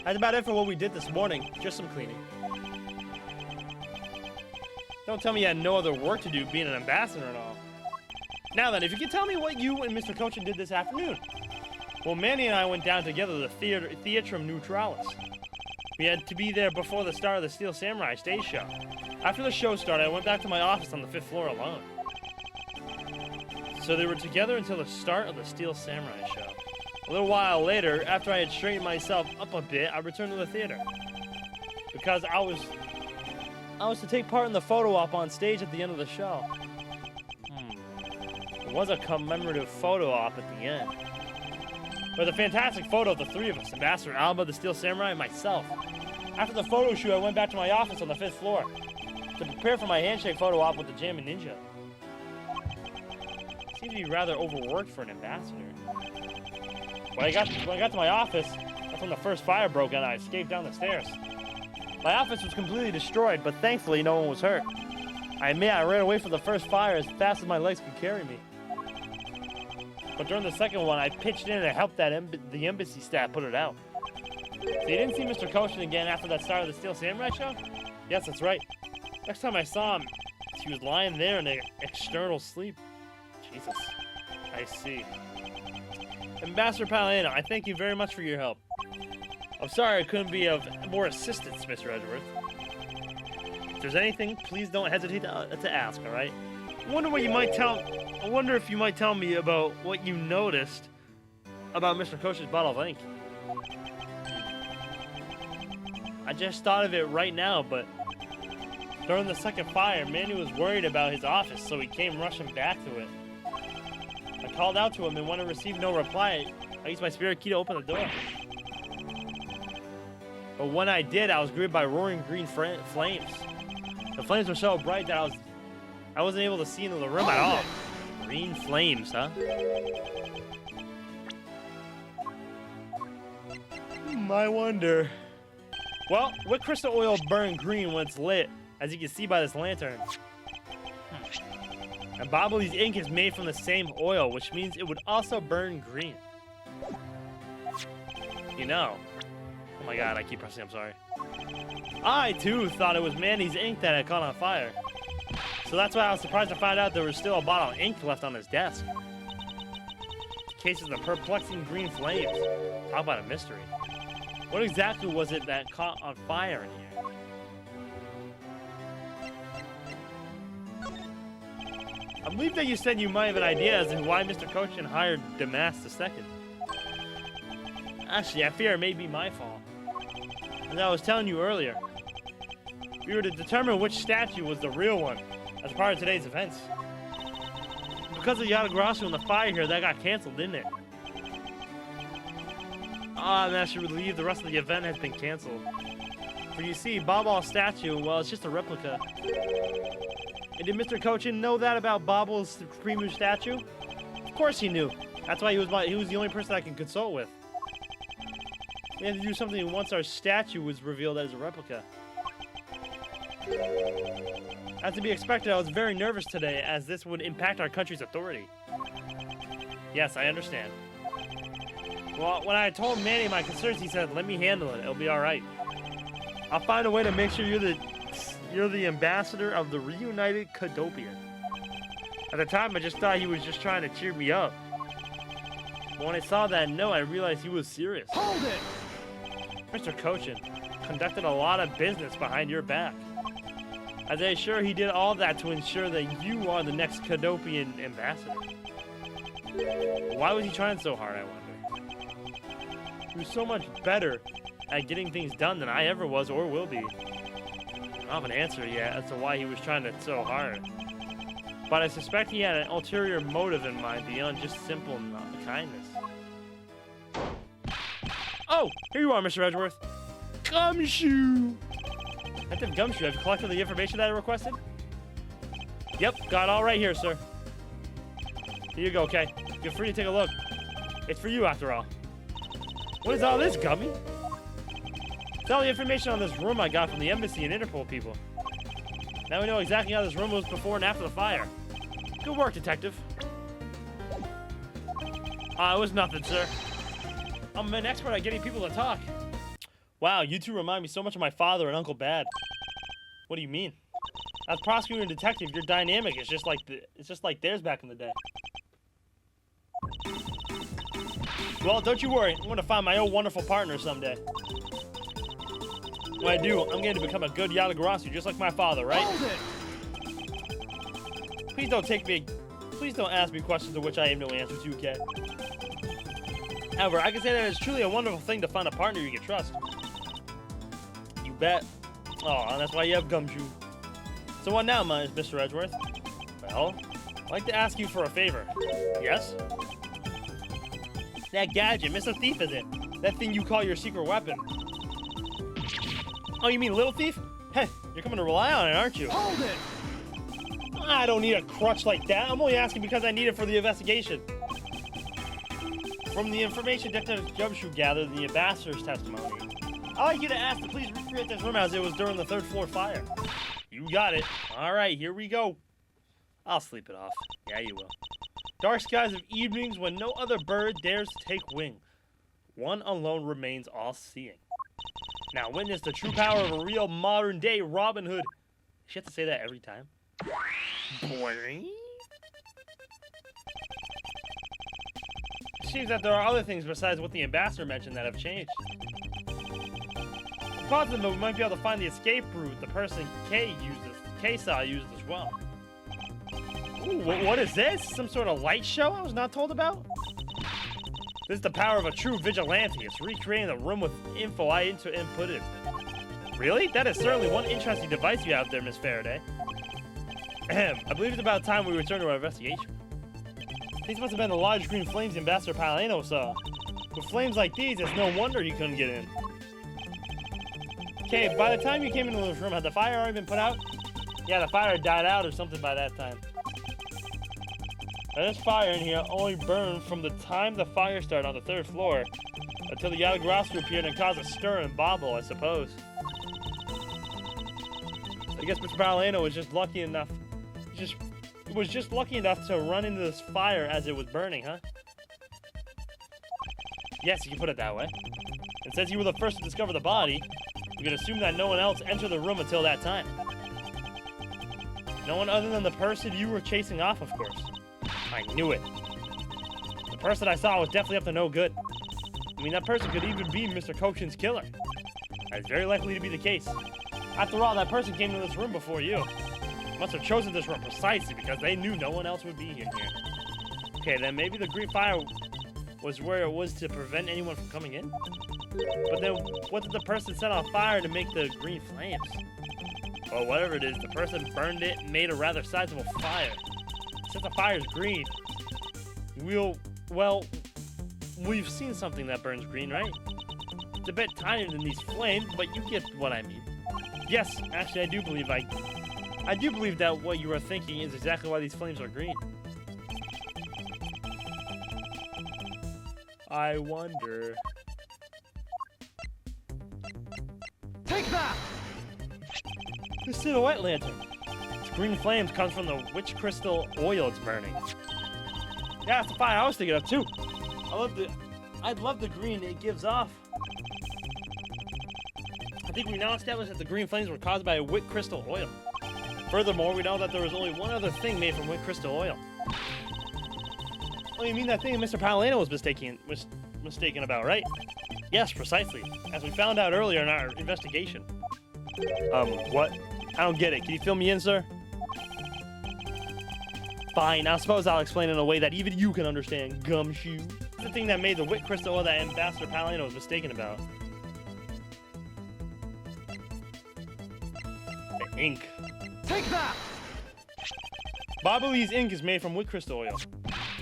That's about it for what we did this morning. Just some cleaning. Don't tell me you had no other work to do being an ambassador and all. Now then, if you could tell me what you and Mr. Kochin did this afternoon. Well, Manny and I went down together to the Theatrum Neutralis. We had to be there before the start of the Steel Samurai stage show. After the show started, I went back to my office on the 5th floor alone. So they were together until the start of the Steel Samurai show. A little while later, after I had straightened myself up a bit, I returned to the theater. Because I was to take part in the photo op on stage at the end of the show. It was a commemorative photo op at the end. With a fantastic photo of the three of us, Ambassador Alba, the Steel Samurai, and myself. After the photo shoot, I went back to my office on the 5th floor to prepare for my handshake photo op with the Jammin' Ninja. Seems to be rather overworked for an ambassador. When I got to my office, that's when the first fire broke out and I escaped down the stairs. My office was completely destroyed, but thankfully no one was hurt. I admit I ran away from the first fire as fast as my legs could carry me. But during the second one, I pitched in and helped the embassy staff put it out. So you didn't see Mr. Kochin again after that start of the Steel Samurai show? Yes, that's right. Next time I saw him, he was lying there in an external sleep. Jesus. I see. Ambassador Palladino, I thank you very much for your help. I'm sorry I couldn't be of more assistance, Mr. Edgeworth. If there's anything, please don't hesitate to ask, alright? I wonder if you might tell me about what you noticed about Mr. Kochin's bottle of ink. I just thought of it right now, but during the second fire, Manny was worried about his office, so he came rushing back to it. I called out to him, and when I received no reply, I used my spirit key to open the door. But when I did, I was greeted by roaring green flames. The flames were so bright that I wasn't able to see into the room at all. Green flames, huh? I wonder. Well, what crystal oil burn green when it's lit, as you can see by this lantern? And Bobbly's ink is made from the same oil, which means it would also burn green. You know. Oh my god, I keep pressing, I'm sorry. I, too, thought it was Manny's ink that had caught on fire. So that's why I was surprised to find out there was still a bottle of ink left on his desk. Cases of perplexing green flames. How about a mystery? What exactly was it that caught on fire in here? I believe that you said you might have an idea as to why Mr. Kochin hired Damas II. Actually, I fear it may be my fault. As I was telling you earlier, we were to determine which statue was the real one as part of today's events. Because of Yatagarasu and the fire here, that got canceled, didn't it? I'm actually relieved the rest of the event has been canceled. For you see, Bobbal's statue, well, it's just a replica. And did Mr. Kochin know that about Bobbal's Supreme statue? Of course he knew. That's why he was the only person I can consult with. We had to do something once our statue was revealed as a replica. As to be expected, I was very nervous today, as this would impact our country's authority. Yes, I understand. Well, when I told Manny my concerns, he said, let me handle it. It'll be alright. I'll find a way to make sure you're the ambassador of the reunited Cadopian. At the time, I just thought he was just trying to cheer me up. But when I saw that note, I realized he was serious. Hold it! Mr. Kochin conducted a lot of business behind your back. As I'm sure he did all that to ensure that you are the next Cadopian ambassador. Why was he trying so hard, I wonder? He was so much better at getting things done than I ever was or will be. I don't have an answer yet as to why he was trying it so hard. But I suspect he had an ulterior motive in mind beyond just simple kindness. Oh! Here you are, Mr. Edgeworth. Gumshoe! Detective Gumshoe, have you collected the information that I requested? Yep, got it all right here, sir. Here you go, okay? Feel free to take a look. It's for you, after all. What is all this, Gummy? It's all the information on this room I got from the embassy and Interpol people. Now we know exactly how this room was before and after the fire. Good work, detective. It was nothing, sir. I'm an expert at getting people to talk. Wow, you two remind me so much of my father and Uncle Bad. What do you mean? As prosecutor and detective, your dynamic is just like theirs back in the day. Well, don't you worry. I'm going to find my own wonderful partner someday. When I do, I'm going to become a good Yatagarasu, just like my father, right? Hold it! Please don't ask me questions to which I have no answer to, okay? However, I can say that it's truly a wonderful thing to find a partner you can trust. You bet. Oh, that's why you have Gumshoe. So what now, Mr. Edgeworth? Well, I'd like to ask you for a favor. Yes? That gadget, Mr. Thief, is it? That thing you call your secret weapon. Oh, you mean Little Thief? Hey, you're coming to rely on it, aren't you? Hold it! I don't need a crutch like that. I'm only asking because I need it for the investigation. From the information Detective Gumshoe gathered in the ambassador's testimony, I'd like you to ask to please recreate this room as it was during the third floor fire. You got it. All right, here we go. I'll sleep it off. Yeah, you will. Dark skies of evenings when no other bird dares to take wing. One alone remains all-seeing. Now witness the true power of a real modern-day Robin Hood. She have to say that every time. Boing. Seems that there are other things besides what the ambassador mentioned that have changed. Positive, but we might be able to find the escape route the person K saw used as well. Ooh, what is this? Some sort of light show I was not told about? This is the power of a true vigilante. It's recreating the room with info I inputted. Really? That is certainly one interesting device you have there, Miss Faraday. I believe it's about time we return to our investigation. These must have been the large green flames Ambassador Paleno saw. With flames like these, it's no wonder you couldn't get in. Okay, by the time you came into this room, had the fire already been put out? Yeah, the fire died out or something by that time. And this fire in here only burned from the time the fire started on the third floor until the Yatagarasu appeared and caused a stir and bobble, I suppose. I guess Mr. Paleno was just lucky enough. Was just lucky enough to run into this fire as it was burning, huh? Yes, you can put it that way. And since you were the first to discover the body, we can assume that no one else entered the room until that time. No one other than the person you were chasing off, of course. I knew it. The person I saw was definitely up to no good. I mean, that person could even be Mr. Kochin's killer. That's very likely to be the case. After all, that person came to this room before you. Must have chosen this room precisely because they knew no one else would be here. Okay, then maybe the green fire was where it was to prevent anyone from coming in? But then, what did the person set on fire to make the green flames? Well, whatever it is, the person burned it and made a rather sizable fire. Since the fire's green, we've seen something that burns green, right? It's a bit tinier than these flames, but you get what I mean. Yes, actually, I do believe that what you are thinking is exactly why these flames are green. I wonder. Take that! The silhouette lantern. Its green flames comes from the witch crystal oil it's burning. Yeah, that's the fire I was thinking of too. I'd love the green it gives off. I think we now established that the green flames were caused by a witch crystal oil. Furthermore, we know that there was only one other thing made from witch crystal oil. Oh, you mean that thing Mr. Paleno was mistaken about, right? Yes, precisely. As we found out earlier in our investigation. What? I don't get it. Can you fill me in, sir? Fine, I suppose I'll explain in a way that even you can understand, gumshoe. It's the thing that made the witch crystal oil that Ambassador Paleno was mistaken about. The ink. Take that! Babali's ink is made from witch crystal oil.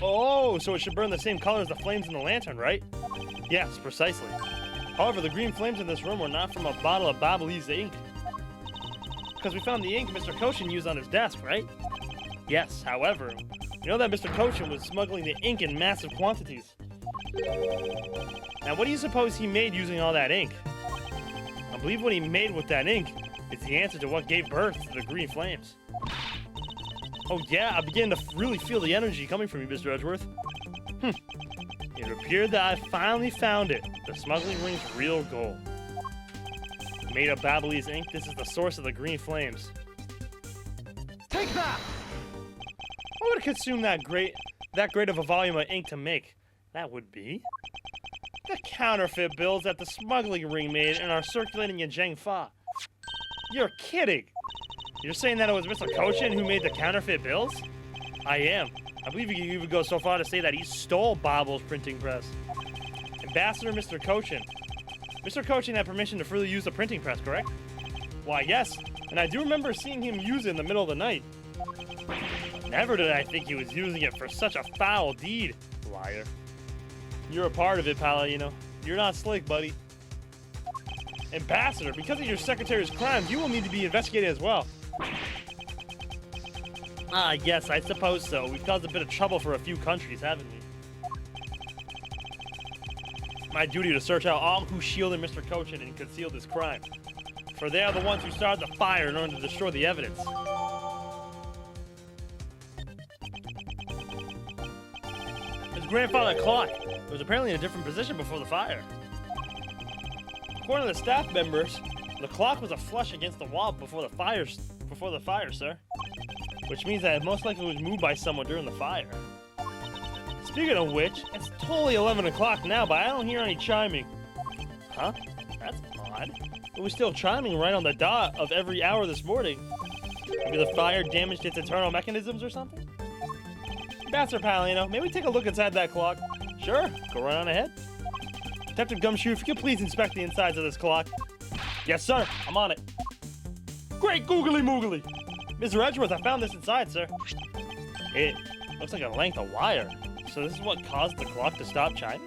Oh, so it should burn the same color as the flames in the lantern, right? Yes, precisely. However, the green flames in this room were not from a bottle of Babali's ink. Because we found the ink Mr. Kochin used on his desk, right? Yes, however, we know that Mr. Kochin was smuggling the ink in massive quantities. Now, what do you suppose he made using all that ink? I believe what he made with that ink is the answer to what gave birth to the green flames. Oh yeah, I began to really feel the energy coming from you, Mr. Edgeworth. It appeared that I finally found it, the smuggling ring's real goal. Made of Babbly's ink, this is the source of the green flames. Take that! What would consume that great of a volume of ink to make? That would be the counterfeit bills that the smuggling ring made and are circulating in Zhengfa. You're kidding! You're saying that it was Mr. Kochin who made the counterfeit bills? I am. I believe you can even go so far to say that he stole Bobble's printing press. Ambassador Mr. Kochin. Mr. Kochin had permission to freely use the printing press, correct? Why, yes. And I do remember seeing him use it in the middle of the night. Never did I think he was using it for such a foul deed, liar. You're a part of it, Palladino. You're not slick, buddy. Ambassador, because of your secretary's crimes, you will need to be investigated as well. Ah, yes, I suppose so. We've caused a bit of trouble for a few countries, haven't we? My duty to search out all who shielded Mr. Kochin and concealed this crime. For they are the ones who started the fire in order to destroy the evidence. His grandfather clock was apparently in a different position before the fire. According to the staff members, the clock was flush against the wall before the fire, sir. Which means that it most likely was moved by someone during the fire. Speaking of which, it's totally 11 o'clock now, but I don't hear any chiming. Huh? That's odd. It was still chiming right on the dot of every hour this morning. Maybe the fire damaged its internal mechanisms or something? Ambassador Palladino, may we take a look inside that clock? Sure, go right on ahead. Detective Gumshoe, if you could please inspect the insides of this clock. Yes, sir, I'm on it. Great googly moogly! Mr. Edgeworth, I found this inside, sir. It looks like a length of wire. So this is what caused the clock to stop chiming?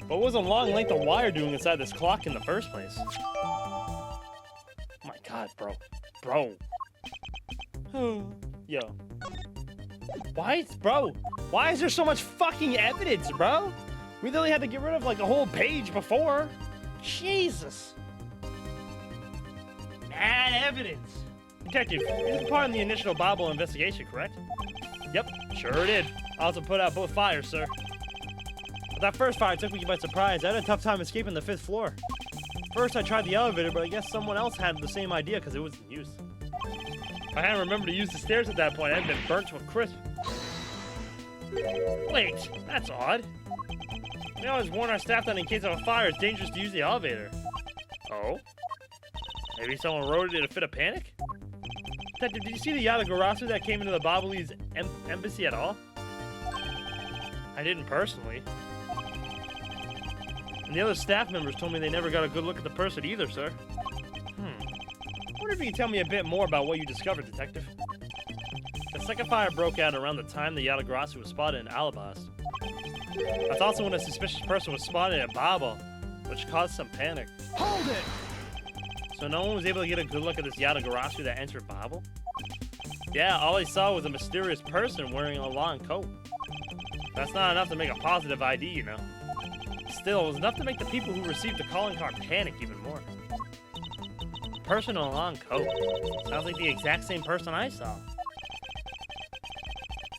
But what was a long length of wire doing inside this clock in the first place? Oh my god, bro. Bro. Yo. Why is there so much fucking evidence, bro? We literally had to get rid of like a whole page before. Jesus. Mad evidence. Detective, this is part of the initial Bobble investigation, correct? Yep, sure did. I also put out both fires, sir. But that first fire took me by surprise. I had a tough time escaping the 5th floor. First, I tried the elevator, but I guess someone else had the same idea because it was in use. If I hadn't remembered to use the stairs at that point, I'd been burnt to a crisp. Wait, that's odd. We always warn our staff that in case of a fire, it's dangerous to use the elevator. Oh? Maybe someone wrote it in a fit of panic? Detective, did you see the Yatagarasu that came into the Bobbly's embassy at all? I didn't personally. And the other staff members told me they never got a good look at the person either, sir. I wonder if you can tell me a bit more about what you discovered, Detective. The second fire broke out around the time the Yatagarasu was spotted in Alabast. That's also when a suspicious person was spotted at Bobble, which caused some panic. Hold it! So no one was able to get a good look at this Yatagarasu that entered Bobble? Yeah, all they saw was a mysterious person wearing a long coat. That's not enough to make a positive ID, you know. Still, it was enough to make the people who received the calling card panic even more. A person in a long coat. Sounds like the exact same person I saw.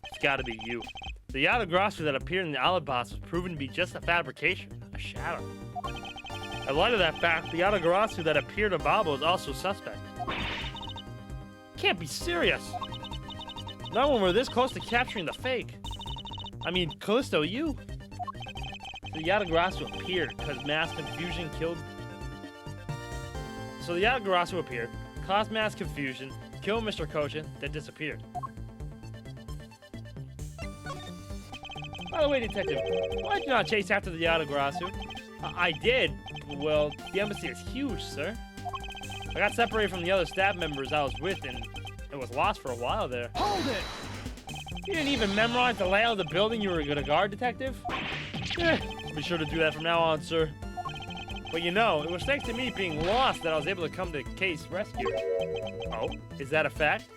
It's gotta be you. The Yatagarasu that appeared in the Alabast was proven to be just a fabrication, a shadow. In light of that fact, the Yatagarasu that appeared in Bobble is also suspect. Can't be serious! Not when we're this close to capturing the fake. I mean, Callisto, you? The Yatagarasu appeared because mass confusion killed... So the Yatagarasu appeared, caused mass confusion, killed Mr. Kochin, then disappeared. By the way, Detective, why did you not chase after the Yatagarasu? I did. Well, the embassy is huge, sir. I got separated from the other staff members I was with, and it was lost for a while there. Hold it! You didn't even memorize the layout of the building you were gonna guard, Detective? I'll be sure to do that from now on, sir. But you know, it was thanks to me being lost that I was able to come to case rescue. Oh, is that a fact?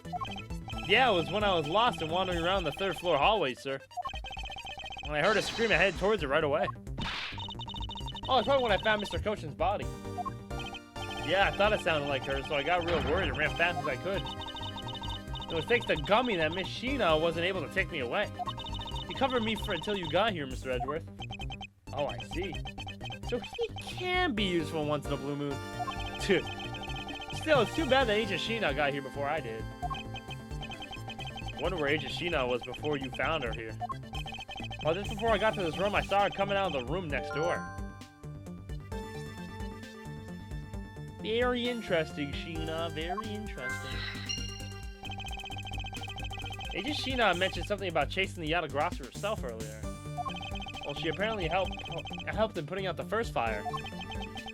Yeah, it was when I was lost and wandering around the 3rd floor hallway, sir. When I heard a scream, I headed towards it right away. Oh, it's probably when I found Mr. Kochin's body. Yeah, I thought it sounded like her, so I got real worried and ran fast as I could. It was thanks to Gummy that Miss Sheena wasn't able to take me away. He covered me until you got here, Mr. Edgeworth. Oh, I see. So he can be useful once in a blue moon. Dude. Still, it's too bad that Agent Sheena got here before I did. I wonder where Agent Sheena was before you found her here. Well, just before I got to this room, I saw her coming out of the room next door. Very interesting, Sheena. Very interesting. Agent Sheena mentioned something about chasing the Yatagarasu herself earlier. Well, she apparently helped in putting out the first fire.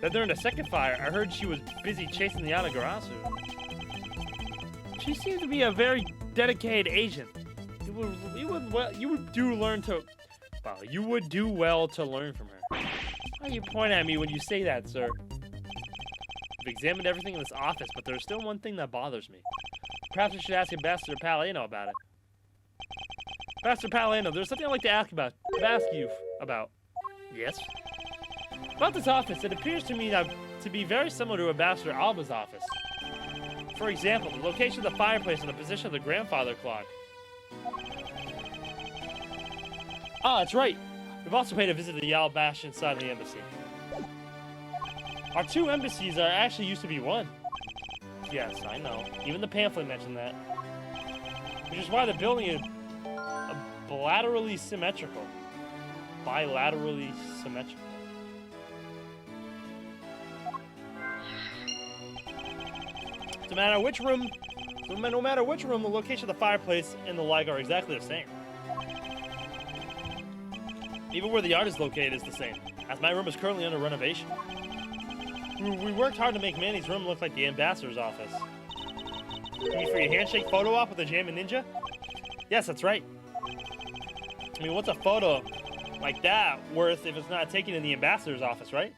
Then during the second fire, I heard she was busy chasing the Yatagarasu. She seemed to be a very dedicated agent. You would do well to learn from her. Why you point at me when you say that, sir? I've examined everything in this office, but there's still one thing that bothers me. Perhaps I should ask Ambassador Palladino about it. Ambassador Palladino, there's something I'd like to ask you about. Yes? About this office, it appears to me to be very similar to Ambassador Alba's office. For example, the location of the fireplace and the position of the grandfather clock. Ah, that's right. We've also paid a visit to the Yalbash inside the embassy. Our two embassies are actually used to be one. Yes, I know. Even the pamphlet mentioned that. Which is why the building is bilaterally symmetrical. Bilaterally symmetrical. No matter which room, the location of the fireplace and the like are exactly the same. Even where the art is located is the same, as my room is currently under renovation. We worked hard to make Manny's room look like the ambassador's office. You mean for your handshake photo op with the Jammin' Ninja? Yes, that's right. I mean, what's a photo like that worth if it's not taken in the ambassador's office, right?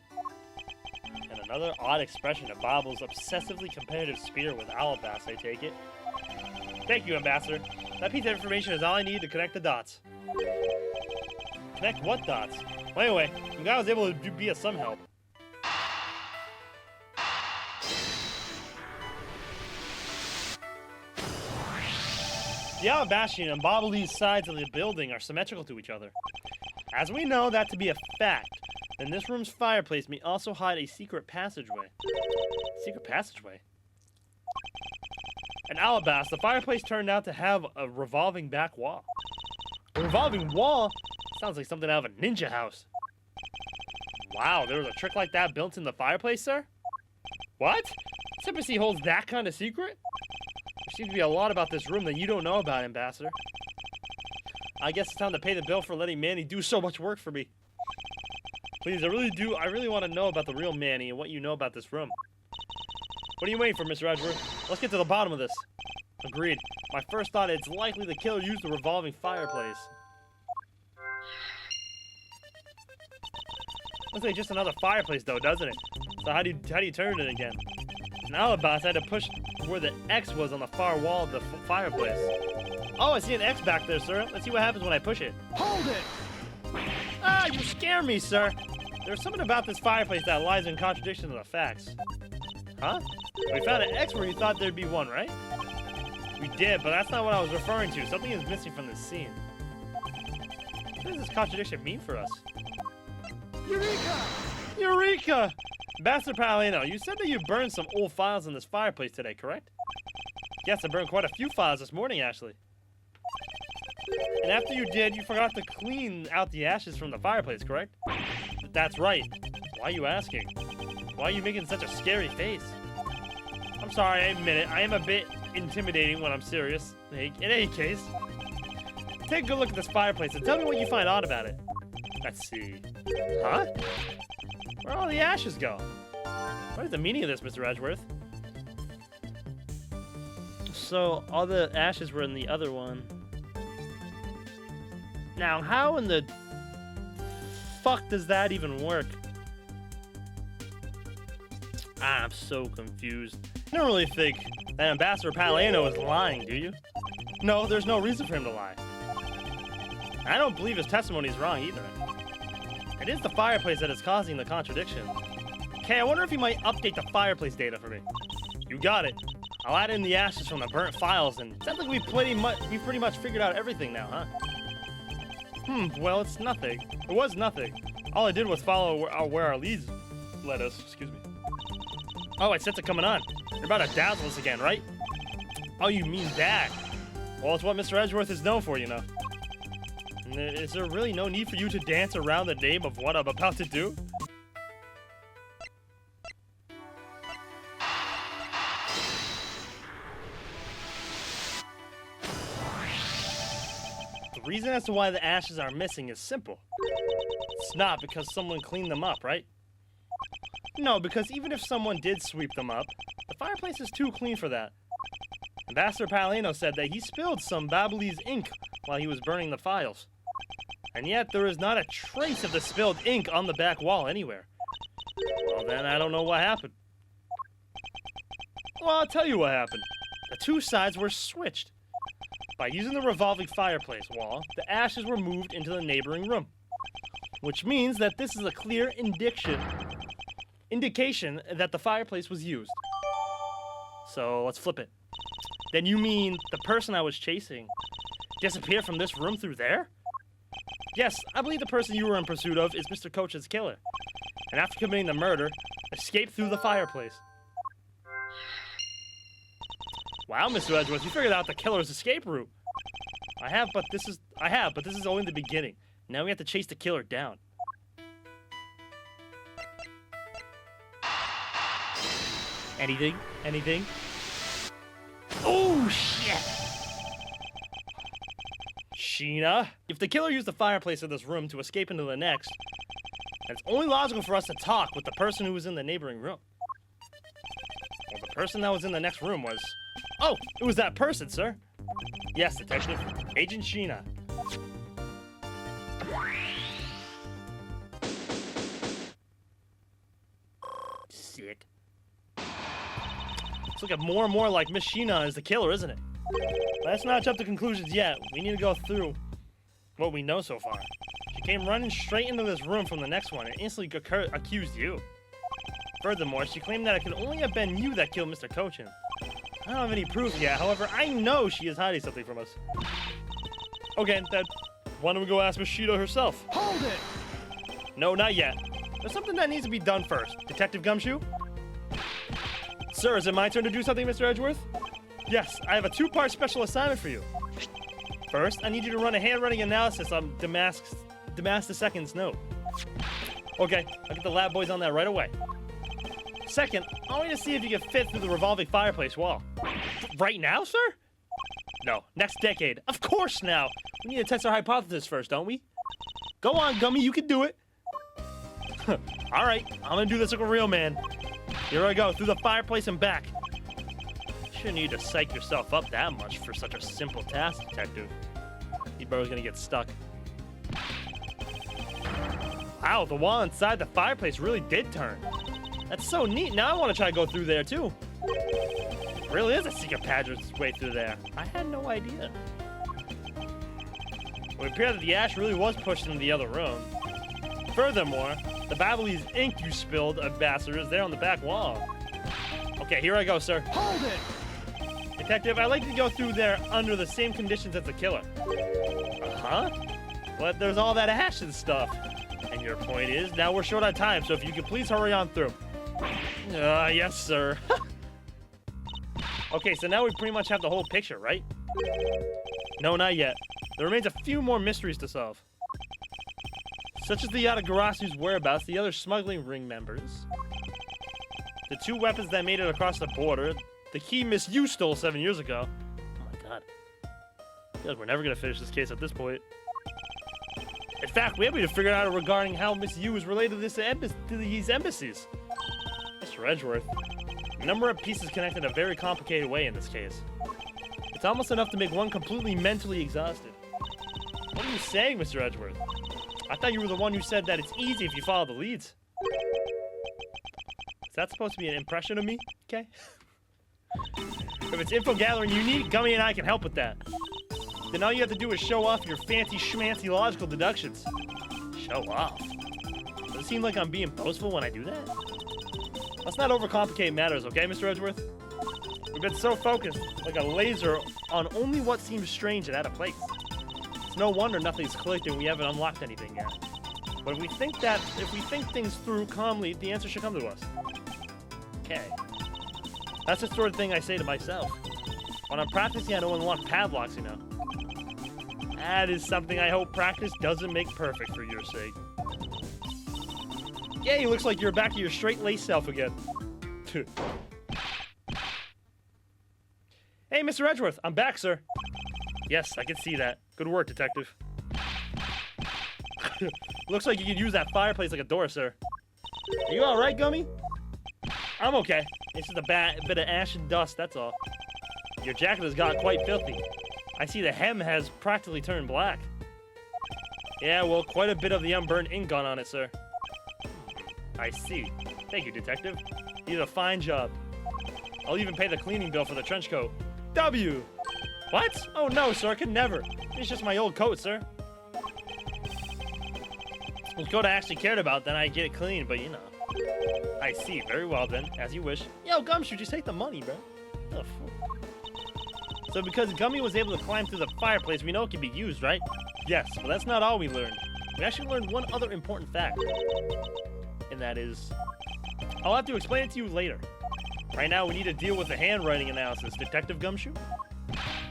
And another odd expression of Bobble's obsessively competitive spirit with Alabas, I take it. Thank you, Ambassador. That piece of information is all I need to connect the dots. Connect what dots? Well, anyway, I'm glad I was able to be of some help. The Alabashian and Bobble's sides of the building are symmetrical to each other. As we know that to be a fact, then this room's fireplace may also hide a secret passageway. Secret passageway? In Alabas, the fireplace turned out to have a revolving back wall. A revolving wall? Sounds like something out of a ninja house. Wow, there was a trick like that built in the fireplace, sir? What? This embassy holds that kind of secret? There seems to be a lot about this room that you don't know about, Ambassador. I guess it's time to pay the bill for letting Manny do so much work for me. Please, I really want to know about the real Manny and what you know about this room. What are you waiting for, Mr. Edgeworth? Let's get to the bottom of this. Agreed. My first thought is it's likely the killer used the revolving fireplace. Looks like just another fireplace, though, doesn't it? So how do you turn it again? In Alabas, I had to push where the X was on the far wall of the fireplace. Oh, I see an X back there, sir. Let's see what happens when I push it. Hold it! Ah, you scare me, sir. There's something about this fireplace that lies in contradiction to the facts. Huh? We found an X where you thought there'd be one, right? We did, but that's not what I was referring to. Something is missing from this scene. What does this contradiction mean for us? Eureka! Eureka! Ambassador Palladino, you said that you burned some old files in this fireplace today, correct? Yes, I burned quite a few files this morning, actually. And after you did, you forgot to clean out the ashes from the fireplace, correct? That's right. Why are you asking? Why are you making such a scary face? I'm sorry, I admit it. I am a bit intimidating when I'm serious. In any case, take a good look at this fireplace and tell me what you find odd about it. Let's see. Huh? Where'd all the ashes go? What is the meaning of this, Mr. Edgeworth? So, all the ashes were in the other one. Now, how in the fuck does that even work? I'm so confused. You don't really think that Ambassador Palladino is lying, do you? No, there's no reason for him to lie. I don't believe his testimony is wrong either. It is the fireplace that is causing the contradiction. Okay, I wonder if he might update the fireplace data for me. You got it. I'll add in the ashes from the burnt files, and it sounds like we've pretty much figured out everything now, huh? Well, it's nothing. It was nothing. All I did was follow where our leads led us. Excuse me. Oh, I sense it coming on. You're about to dazzle us again, right? Oh, you mean that? Well, it's what Mr. Edgeworth is known for, you know. Is there really no need for you to dance around the name of what I'm about to do? The reason as to why the ashes are missing is simple. It's not because someone cleaned them up, right? No, because even if someone did sweep them up, the fireplace is too clean for that. Ambassador Palino said that he spilled some Babyliss ink while he was burning the files. And yet there is not a trace of the spilled ink on the back wall anywhere. Well then, I don't know what happened. Well, I'll tell you what happened. The two sides were switched. By using the revolving fireplace wall, the ashes were moved into the neighboring room. Which means that this is a clear indication that the fireplace was used. So let's flip it. Then you mean the person I was chasing disappeared from this room through there? Yes, I believe the person you were in pursuit of is Mr. Coach's killer. And after committing the murder, escaped through the fireplace. Wow, Mr. Edgeworth, you figured out the killer's escape route. I have, but this is only the beginning. Now we have to chase the killer down. Anything? Anything? Oh, shit! Sheena, if the killer used the fireplace in this room to escape into the next, it's only logical for us to talk with the person who was in the neighboring room. Well, the person that was in the next room was... Oh, it was that person, sir. Yes, Detective. Agent Sheena. Sick. It's looking more and more like Miss Sheena is the killer, isn't it? Let's not jump to conclusions yet. We need to go through what we know so far. She came running straight into this room from the next one and instantly accused you. Furthermore, she claimed that it could only have been you that killed Mr. Cochin. I don't have any proof yet, however, I know she is hiding something from us. Okay, then, why don't we go ask Miss Sheena herself? Hold it! No, not yet. There's something that needs to be done first. Detective Gumshoe? Sir, is it my turn to do something, Mr. Edgeworth? Yes, I have a two-part special assignment for you. First, I need you to run a handwriting analysis on Damask II's note. Okay, I'll get the lab boys on that right away. Second, I want you to see if you can fit through the revolving fireplace wall. Right now, sir? No, next decade. Of course now! We need to test our hypothesis first, don't we? Go on, Gummy, you can do it! Alright, I'm gonna do this like a real man. Here I go, through the fireplace and back. You shouldn't need to psych yourself up that much for such a simple task, Detective. You bro's gonna get stuck. Wow, the wall inside the fireplace really did turn. That's so neat. Now I want to try to go through there, too. It really is a secret passage way through there. I had no idea. It would appear that the ash really was pushed into the other room. Furthermore, the Babyliss ink you spilled, Ambassador, is there on the back wall. Okay, here I go, sir. Hold it! Detective, I'd like to go through there under the same conditions as the killer. Uh-huh? But there's all that ash and stuff. And your point is, now we're short on time, so if you could please hurry on through. Yes, sir. Okay, so now we pretty much have the whole picture, right? No, not yet. There remains a few more mysteries to solve. Such as the Yatagarasu's whereabouts, the other smuggling ring members, the two weapons that made it across the border, the key Miss Yu stole 7 years ago. Oh my god. I feel like we're never gonna finish this case at this point. In fact, we haven't even figured out regarding how Miss Yu is related to these embassies. Mr. Edgeworth, a number of pieces connect in a very complicated way in this case. It's almost enough to make one completely mentally exhausted. What are you saying, Mr. Edgeworth? I thought you were the one who said that it's easy if you follow the leads. Is that supposed to be an impression of me? Okay. If it's info gathering you need, Gummy and I can help with that. Then all you have to do is show off your fancy schmancy logical deductions. Show off? Does it seem like I'm being boastful when I do that? Let's not overcomplicate matters, okay, Mr. Edgeworth? We've been so focused, like a laser, on only what seems strange and out of place. It's no wonder nothing's clicked and we haven't unlocked anything yet. But if we think things through calmly, the answer should come to us. Okay. That's the sort of thing I say to myself. When I'm practicing, I don't want padlocks, you know. That is something I hope practice doesn't make perfect for your sake. Yay, looks like you're back to your straight-laced self again. Hey, Mr. Edgeworth, I'm back, sir. Yes, I can see that. Good work, detective. Looks like you could use that fireplace like a door, sir. Are you all right, Gummy? I'm okay. It's just a bit of ash and dust, that's all. Your jacket has got quite filthy. I see the hem has practically turned black. Yeah, well, quite a bit of the unburned ink gone on it, sir. I see. Thank you, detective. You did a fine job. I'll even pay the cleaning bill for the trench coat. W! What? Oh no, sir, I could never. It's just my old coat, sir. If the coat I actually cared about, then I'd get it clean, but you know. I see. Very well, then. As you wish. Yo, Gumshoe, just take the money, bro. Oh, so because Gummy was able to climb through the fireplace, we know it can be used, right? Yes, but that's not all we learned. We actually learned one other important fact. And that is... I'll have to explain it to you later. Right now, we need to deal with the handwriting analysis. Detective Gumshoe?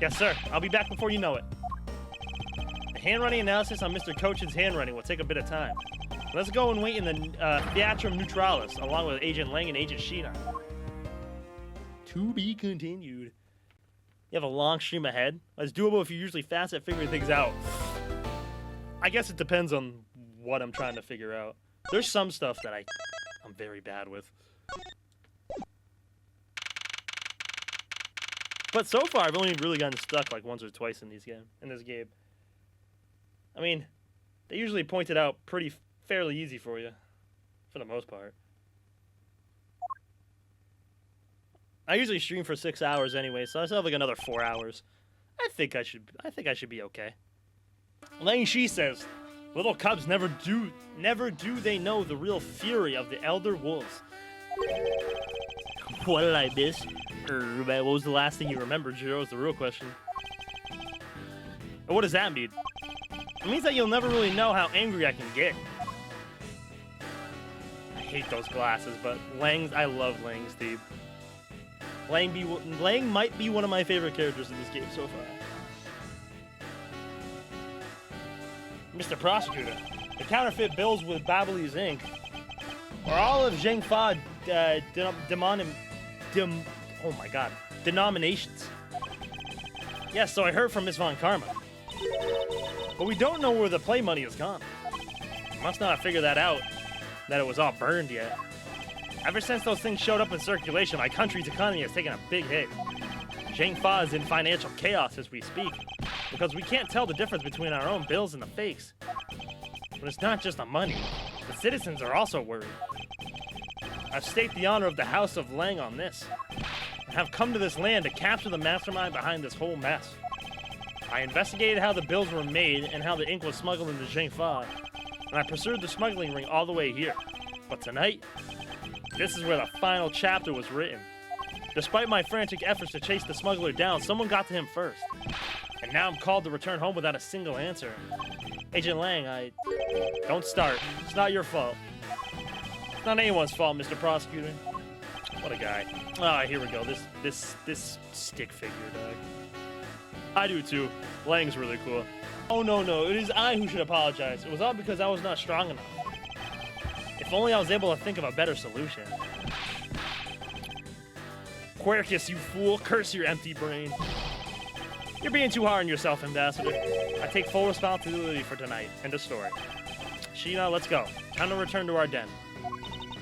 Yes, sir. I'll be back before you know it. The handwriting analysis on Mr. Cochin's handwriting will take a bit of time. Let's go and wait in the Theatrum Neutralis, along with Agent Lang and Agent Sheena. To be continued. You have a long stream ahead. It's doable if you're usually fast at figuring things out. I guess it depends on what I'm trying to figure out. There's some stuff that I'm very bad with. But so far, I've only really gotten stuck like once or twice in this game. I mean, they usually point it out fairly easy for you, for the most part. I usually stream for 6 hours anyway, so I still have like another 4 hours. I think I should be okay. Lang Shi says, little cubs never do they know the real fury of the elder wolves. What did I miss? What was the last thing you remembered, Jiro, is the real question. What does that mean? It means that you'll never really know how angry I can get. I hate those glasses, but I love Lang's theme. Lang might be one of my favorite characters in this game so far. Mr. Prosecutor, the counterfeit bills with Babbly's ink are all of Zheng Fa denominations. Yes, so I heard from Miss Von Karma. But we don't know where the play money has gone. Must not have figured that out, that it was all burned yet. Ever since those things showed up in circulation, my country's economy has taken a big hit. Zheng Fa is in financial chaos as we speak, because we can't tell the difference between our own bills and the fakes. But it's not just the money. The citizens are also worried. I've staked the honor of the House of Lang on this, and have come to this land to capture the mastermind behind this whole mess. I investigated how the bills were made and how the ink was smuggled into Zheng Fa, and I pursued the smuggling ring all the way here. But tonight, this is where the final chapter was written. Despite my frantic efforts to chase the smuggler down, someone got to him first. And now I'm called to return home without a single answer. Agent Lang, Don't start. It's not your fault. It's not anyone's fault, Mr. Prosecutor. What a guy. Ah, here we go. This stick figure, dog. I do too. Lang's really cool. Oh, no. It is I who should apologize. It was all because I was not strong enough. If only I was able to think of a better solution. Quercus, you fool. Curse your empty brain. You're being too hard on yourself, Ambassador. I take full responsibility for tonight. End of story. Sheena, let's go. Time to return to our den.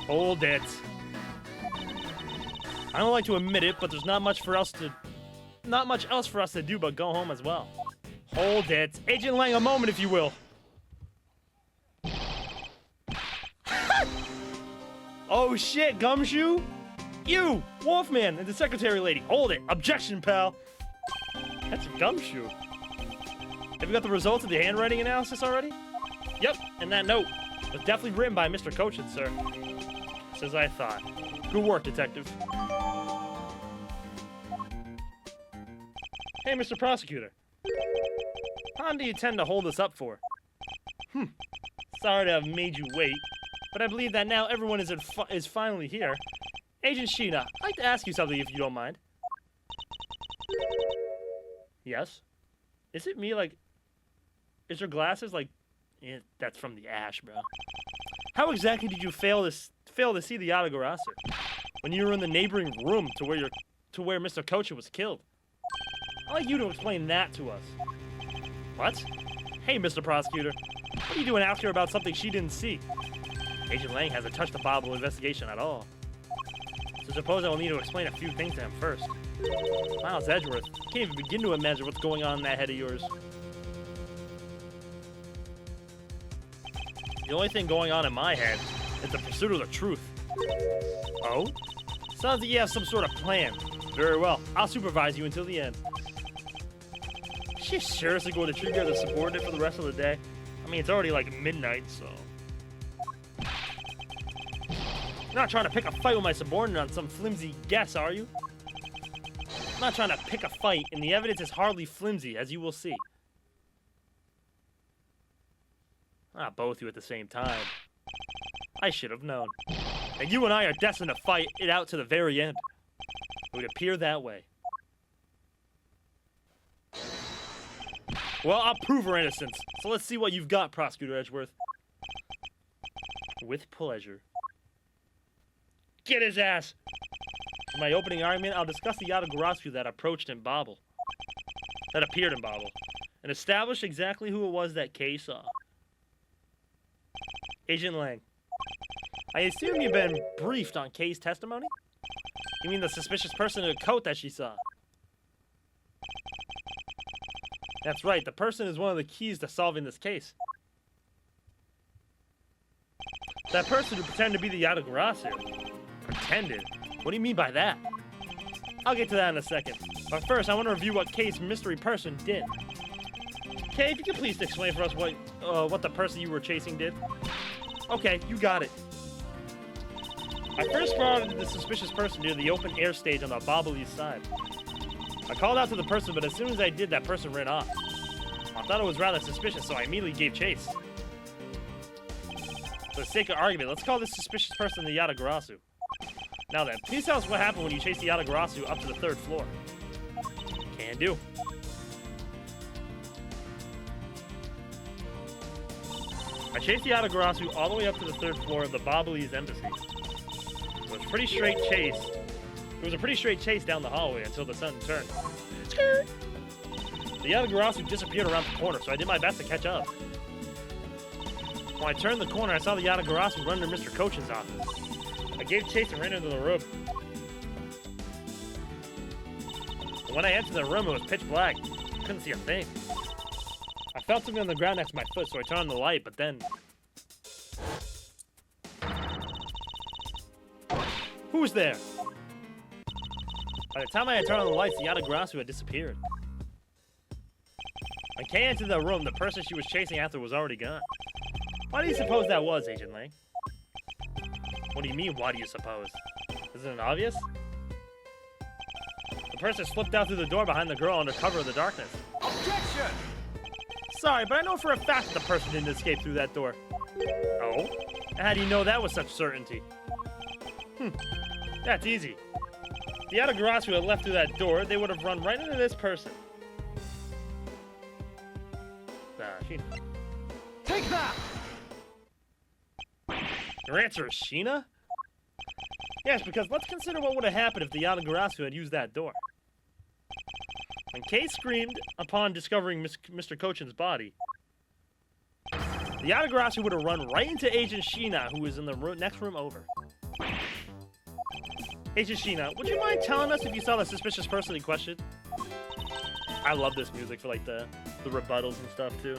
Hold it. I don't like to admit it, but there's not much else for us to do but go home as well. Hold it. Agent Lang, a moment, if you will. Oh shit, Gumshoe? You, Wolfman, and the secretary lady. Hold it. Objection, pal. That's Gumshoe. Have you got the results of the handwriting analysis already? Yep, and that note was definitely written by Mr. Cochin, sir. Just as I thought. Good work, detective. Hey, Mr. Prosecutor. How long do you tend to hold us up for? Sorry to have made you wait, but I believe that now everyone is finally here. Agent Sheena, I'd like to ask you something if you don't mind. Yes? Is it me, like... Is your glasses, like... Yeah, that's from the ash, bro. How exactly did you fail to see the Yatagarasu when you were in the neighboring room to where Mr. Kocha was killed? I'd like you to explain that to us. What? Hey, Mr. Prosecutor. What are you doing asking her about something she didn't see? Agent Lang hasn't touched the Bobble investigation at all. So suppose I will need to explain a few things to him first. Miles Edgeworth, I can't even begin to imagine what's going on in that head of yours. The only thing going on in my head is the pursuit of the truth. Oh? Sounds like you have some sort of plan. Very well, I'll supervise you until the end. Is she seriously going to treat me as a subordinate for the rest of the day? I mean, it's already like midnight, so... You're not trying to pick a fight with my subordinate on some flimsy guess, are you? I'm not trying to pick a fight, and the evidence is hardly flimsy, as you will see. Not both of you at the same time. I should have known. And you and I are destined to fight it out to the very end. It would appear that way. Well, I'll prove her innocence. So let's see what you've got, Prosecutor Edgeworth. With pleasure. Get his ass! In my opening argument, I'll discuss the Yatagarasu that approached in Bobble. That appeared in Bobble. And establish exactly who it was that Kay saw. Agent Lang. I assume you've been briefed on Kay's testimony? You mean the suspicious person in a coat that she saw? That's right, the person is one of the keys to solving this case. That person who pretended to be the Yatagarasu. Pretended? What do you mean by that? I'll get to that in a second. But first, I want to review what Kay's mystery person did. Kay, if you could please explain for us what the person you were chasing did. Okay, you got it. I first spotted the suspicious person near the open air stage on the Bobble East side. I called out to the person, but as soon as I did, that person ran off. I thought it was rather suspicious, so I immediately gave chase. For the sake of argument, let's call this suspicious person the Yatagarasu. Now then, please tell us what happened when you chased the Yatagarasu up to the 3rd floor. Can do. I chased the Yatagarasu all the way up to the 3rd floor of the Bobbly's embassy. It was a pretty straight chase. It was a pretty straight chase down the hallway until the sun turned. Skirt! The Yatagarasu disappeared around the corner, so I did my best to catch up. When I turned the corner, I saw the Yatagarasu run to Mr. Kocha's office. I gave chase and ran into the room. When I entered the room, it was pitch black. I couldn't see a thing. I felt something on the ground next to my foot, so I turned on the light, but then... Who's there? By the time I had turned on the lights, the Yatagarasu had disappeared. When Kay entered the room, the person she was chasing after was already gone. Why do you suppose that was, Agent Lang? What do you mean, why do you suppose? Isn't it obvious? The person slipped out through the door behind the girl under cover of the darkness. Objection! Sorry, but I know for a fact that the person didn't escape through that door. Oh? How do you know that with such certainty? That's easy. If the Yatagarasu had left through that door, they would have run right into this person. Sheena. Take that! Your answer is Sheena? Yes, because let's consider what would have happened if the Yatagarasu had used that door. When Kay screamed upon discovering Mr. Kochan's body, the Yatagarasu would have run right into Agent Sheena, who was in the next room over. Agent Sheena, would you mind telling us if you saw the suspicious person in question? I love this music for like the rebuttals and stuff too.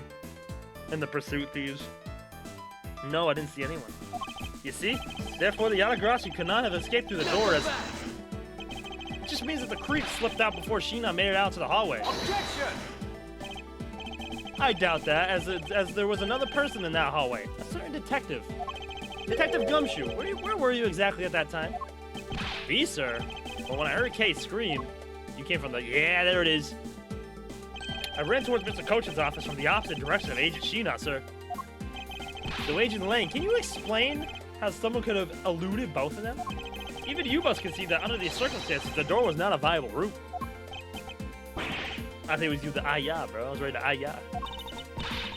And the pursuit thieves. No, I didn't see anyone. You see? Therefore, the Yatagarasu could not have escaped through the door as... It just means that the creep slipped out before Sheena made it out to the hallway. Objection! I doubt that, as there was another person in that hallway. A certain detective. Detective Gumshoe, where were you exactly at that time? Me, sir? Well, when I heard Kay scream, you came from the... Yeah, there it is. I ran towards Mr. Kochan's office from the opposite direction of Agent Sheena, sir. So Agent Lang, can you explain how someone could have eluded both of them? Even you must concede that under these circumstances, the door was not a viable route. I think it was you, the ah-ya, bro. I was ready to ah-ya.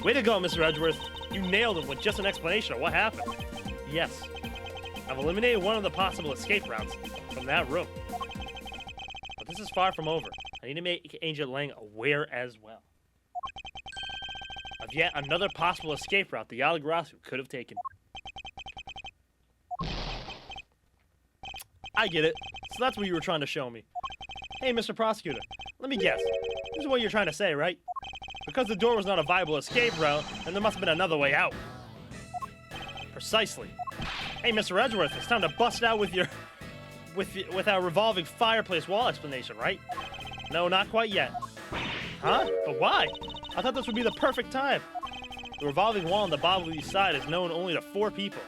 Way to go, Mr. Edgeworth. You nailed it with just an explanation of what happened. Yes. I've eliminated one of the possible escape routes from that room. But this is far from over. I need to make Agent Lang aware as well of yet another possible escape route the Yatagarasu could have taken. I get it. So that's what you were trying to show me. Hey, Mr. Prosecutor, let me guess. This is what you're trying to say, right? Because the door was not a viable escape route, then there must have been another way out. Precisely. Hey, Mr. Edgeworth, it's time to bust out with your... with our revolving fireplace wall explanation, right? No, not quite yet. Huh? But why? I thought this would be the perfect time. The revolving wall on the Bobbly side is known only to 4 people.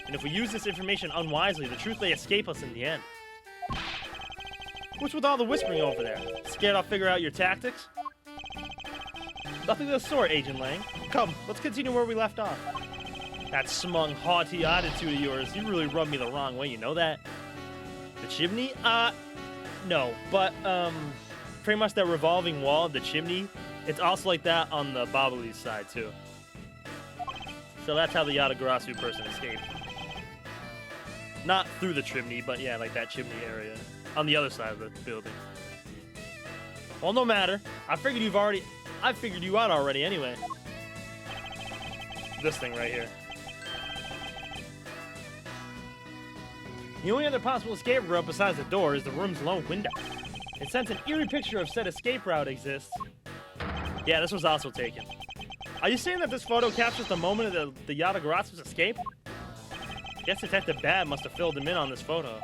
And if we use this information unwisely, the truth may escape us in the end. What's with all the whispering over there? Scared I'll figure out your tactics? Nothing of the sort, Agent Lang. Come, let's continue where we left off. That smug, haughty attitude of yours, you really rubbed me the wrong way, you know that? The chimney? No, but, pretty much that revolving wall of the chimney, it's also like that on the Bobbly side, too. So that's how the Yatagarasu person escaped. Not through the chimney, but yeah, like that chimney area. On the other side of the building. Well, no matter. I figured you out already anyway. This thing right here. The only other possible escape route besides the door is the room's lone window. And since an eerie picture of said escape route exists... Yeah, this was also taken. Are you saying that this photo captures the moment of the Yatagarasu's escape? Guess Detective Bad must have filled him in on this photo.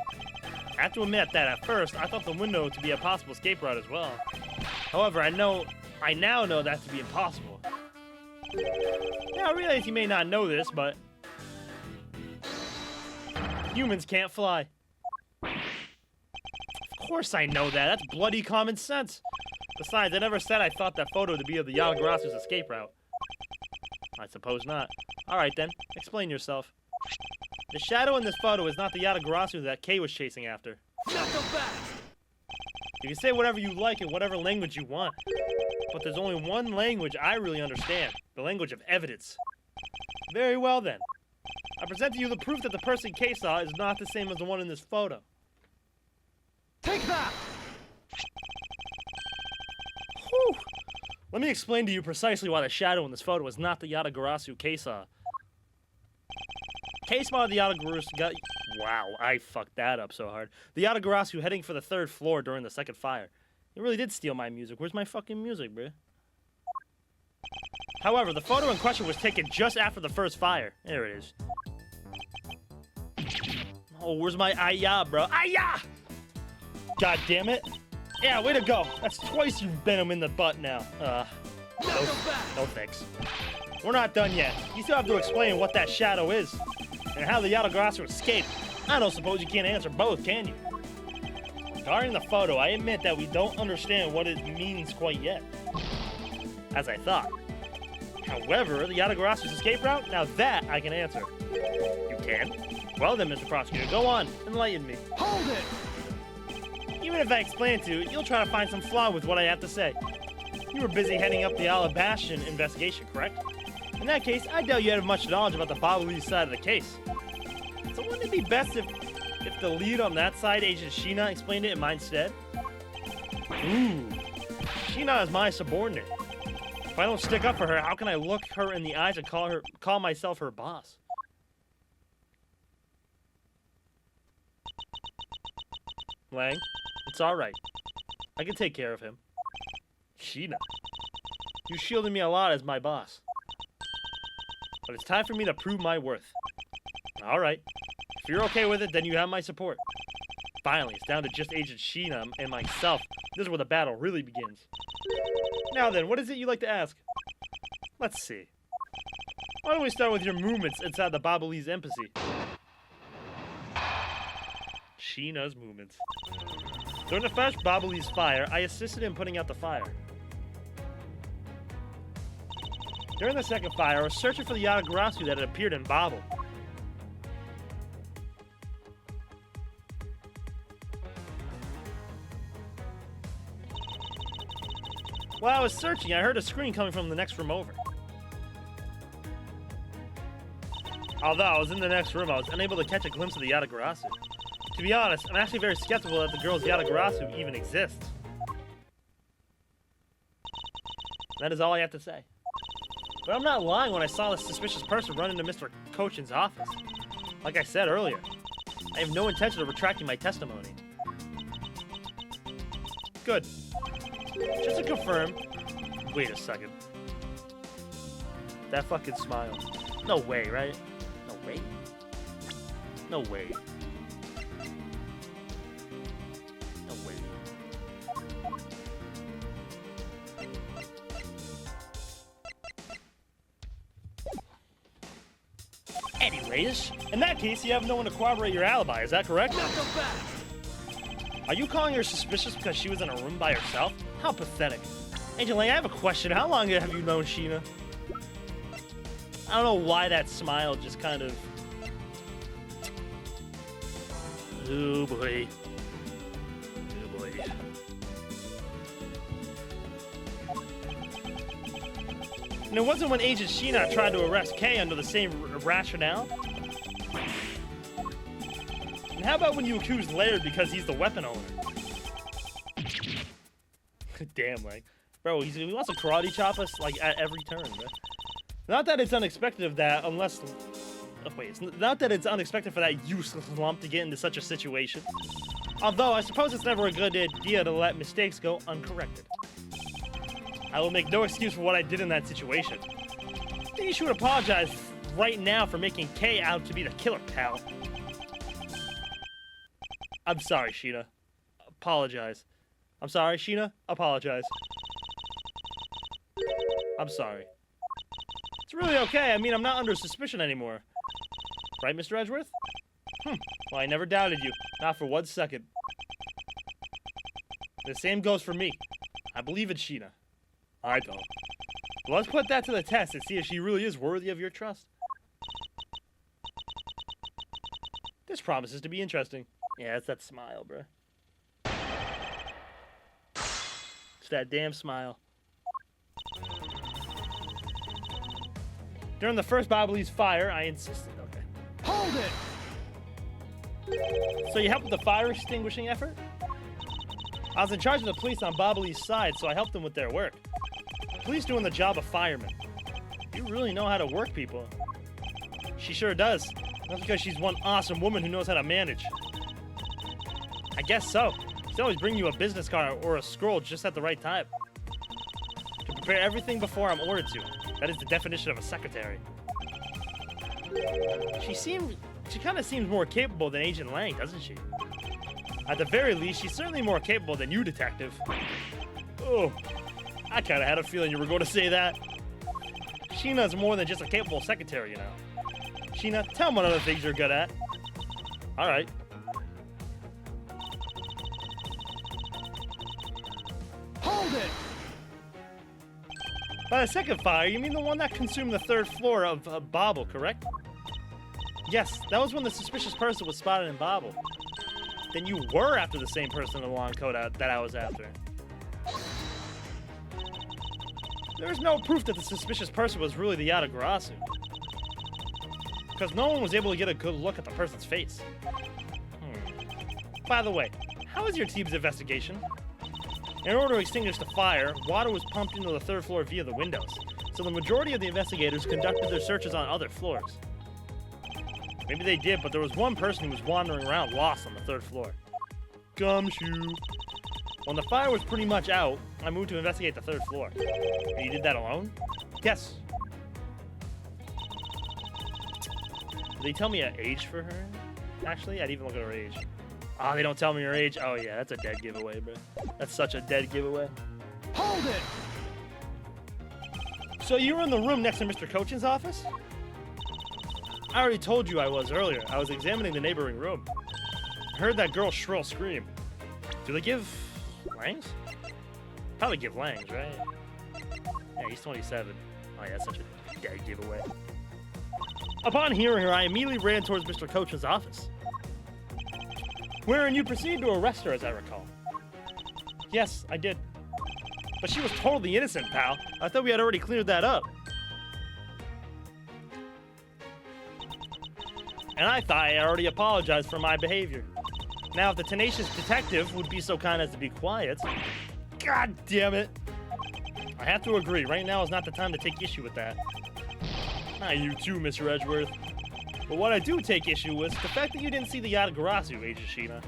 I have to admit that at first, I thought the window to be a possible escape route as well. However, I now know that to be impossible. Yeah, I realize you may not know this, but... humans can't fly. Of course I know that. That's bloody common sense. Besides, I never said I thought that photo to be of the Yatagarasu's escape route. I suppose not. Alright then, explain yourself. The shadow in this photo is not the Yatagarasu that Kay was chasing after. Not so fast! You can say whatever you like in whatever language you want. But there's only one language I really understand. The language of evidence. Very well then. I present to you the proof that the person Kay saw is not the same as the one in this photo. Take that! Whew. Let me explain to you precisely why the shadow in this photo is not the Yatagarasu Kay saw. Kay spotted the Yatagarasu... Wow, I fucked that up so hard. The Yatagarasu heading for the 3rd floor during the 2nd fire. He really did steal my music. Where's my fucking music, bruh? However, the photo in question was taken just after the 1st fire. There it is. Oh, where's my ah-ya, bro? Ah-ya! God damn it. Yeah, way to go. That's twice you've bent him in the butt now. No thanks. We're not done yet. You still have to explain what that shadow is. And how the Yatagarasu escaped. I don't suppose you can't answer both, can you? Regarding the photo, I admit that we don't understand what it means quite yet. As I thought. However, the Yatagarasu's escape route? Now that I can answer. You can? Well then, Mr. Prosecutor, go on. Enlighten me. Hold it! Even if I explain it to you, you'll try to find some flaw with what I have to say. You were busy heading up the Alabastion investigation, correct? In that case, I doubt you had much knowledge about the Bobbly side of the case. So wouldn't it be best if the lead on that side, Agent Sheena, explained it in my stead? Ooh. Sheena is my subordinate. If I don't stick up for her, how can I look her in the eyes and call myself her boss? Lang, it's alright. I can take care of him. Sheena, you shielded me a lot as my boss. But it's time for me to prove my worth. Alright. If you're okay with it, then you have my support. Finally, it's down to just Agent Sheena and myself. This is where the battle really begins. Now then, what is it you'd like to ask? Let's see. Why don't we start with your movements inside the Bobbly's embassy? Sheena's movements. During the first Bobbly's fire, I assisted in putting out the fire. During the second fire, I was searching for the Yatagarasu that had appeared in Bobble. While I was searching, I heard a scream coming from the next room over. Although I was in the next room, I was unable to catch a glimpse of the Yatagarasu. To be honest, I'm actually very skeptical that the girl's Yatagarasu even exists. That is all I have to say. But I'm not lying when I saw this suspicious person run into Mr. Kochin's office. Like I said earlier, I have no intention of retracting my testimony. Good. Just to confirm... Wait a second. That fucking smile. No way, right? No way? No way. No way. Anyways, in that case, you have no one to corroborate your alibi, is that correct? Not so fast. Are you calling her suspicious because she was in a room by herself? How pathetic. Angel Lang, I have a question. How long have you known Sheena? I don't know why that smile just kind of... Oh boy. Oh boy. And it wasn't when Agent Sheena tried to arrest Kay under the same rationale? And how about when you accused Laird because he's the weapon owner? Damn, like, bro, he wants to karate chop us, like, at every turn, bro. Not that it's unexpected of that, unless... Oh, wait, it's not that it's unexpected for that useless lump to get into such a situation. Although, I suppose it's never a good idea to let mistakes go uncorrected. I will make no excuse for what I did in that situation. I think you should apologize right now for making Kay out to be the killer, pal. I'm sorry, Sheena. Apologize. I'm sorry, Sheena. Apologize. I'm sorry. It's really okay. I mean, I'm not under suspicion anymore. Right, Mr. Edgeworth? Well, I never doubted you. Not for 1 second. The same goes for me. I believe in Sheena. I don't. Well, let's put that to the test and see if she really is worthy of your trust. This promises to be interesting. Yeah, it's that smile, bruh. It's that damn smile. During the first Bobbly's fire, I insisted. Okay. Hold it! So you helped with the fire extinguishing effort? I was in charge of the police on Bobbly's side, so I helped them with their work. Police doing the job of firemen. You really know how to work people. She sure does. That's because she's one awesome woman who knows how to manage. I guess so. She's always bring you a business card or a scroll just at the right time. To prepare everything before I'm ordered to. That is the definition of a secretary. She kind of seems more capable than Agent Lang, doesn't she? At the very least, she's certainly more capable than you, Detective. Oh, I kind of had a feeling you were going to say that. Sheena's more than just a capable secretary, you know. Sheena, tell them what other things you're good at. All right. Hold it! By the second fire, you mean the one that consumed the third floor of Bobble, correct? Yes, that was when the suspicious person was spotted in Bobble. Then you were after the same person in the long coat that I was after. There is no proof that the suspicious person was really the Yatagarasu. Because no one was able to get a good look at the person's face. By the way, how was your team's investigation? In order to extinguish the fire, water was pumped into the third floor via the windows, so the majority of the investigators conducted their searches on other floors. Maybe they did, but there was one person who was wandering around lost on the third floor. Gumshoe. When the fire was pretty much out, I moved to investigate the third floor. And you did that alone? Yes. Did they tell me an age for her? Actually, I'd even look at her age. Ah, they don't tell me her age. Oh yeah, that's a dead giveaway, bro. That's such a dead giveaway. Hold it! So you were in the room next to Mr. Kochin's office? I already told you I was earlier. I was examining the neighboring room. I heard that girl's shrill scream. Do they give Langs? Probably give Langs, right? Yeah, he's 27. Oh yeah, such a dead giveaway. Upon hearing her, I immediately ran towards Mr. Coach's office, wherein you proceeded to arrest her, as I recall. Yes, I did. But she was totally innocent, pal. I thought we had already cleared that up. And I thought I already apologized for my behavior. Now, if the tenacious detective would be so kind as to be quiet... God damn it! I have to agree, right now is not the time to take issue with that. Not you too, Mr. Edgeworth. But what I do take issue with is the fact that you didn't see the Yatagarasu, Agent Sheena.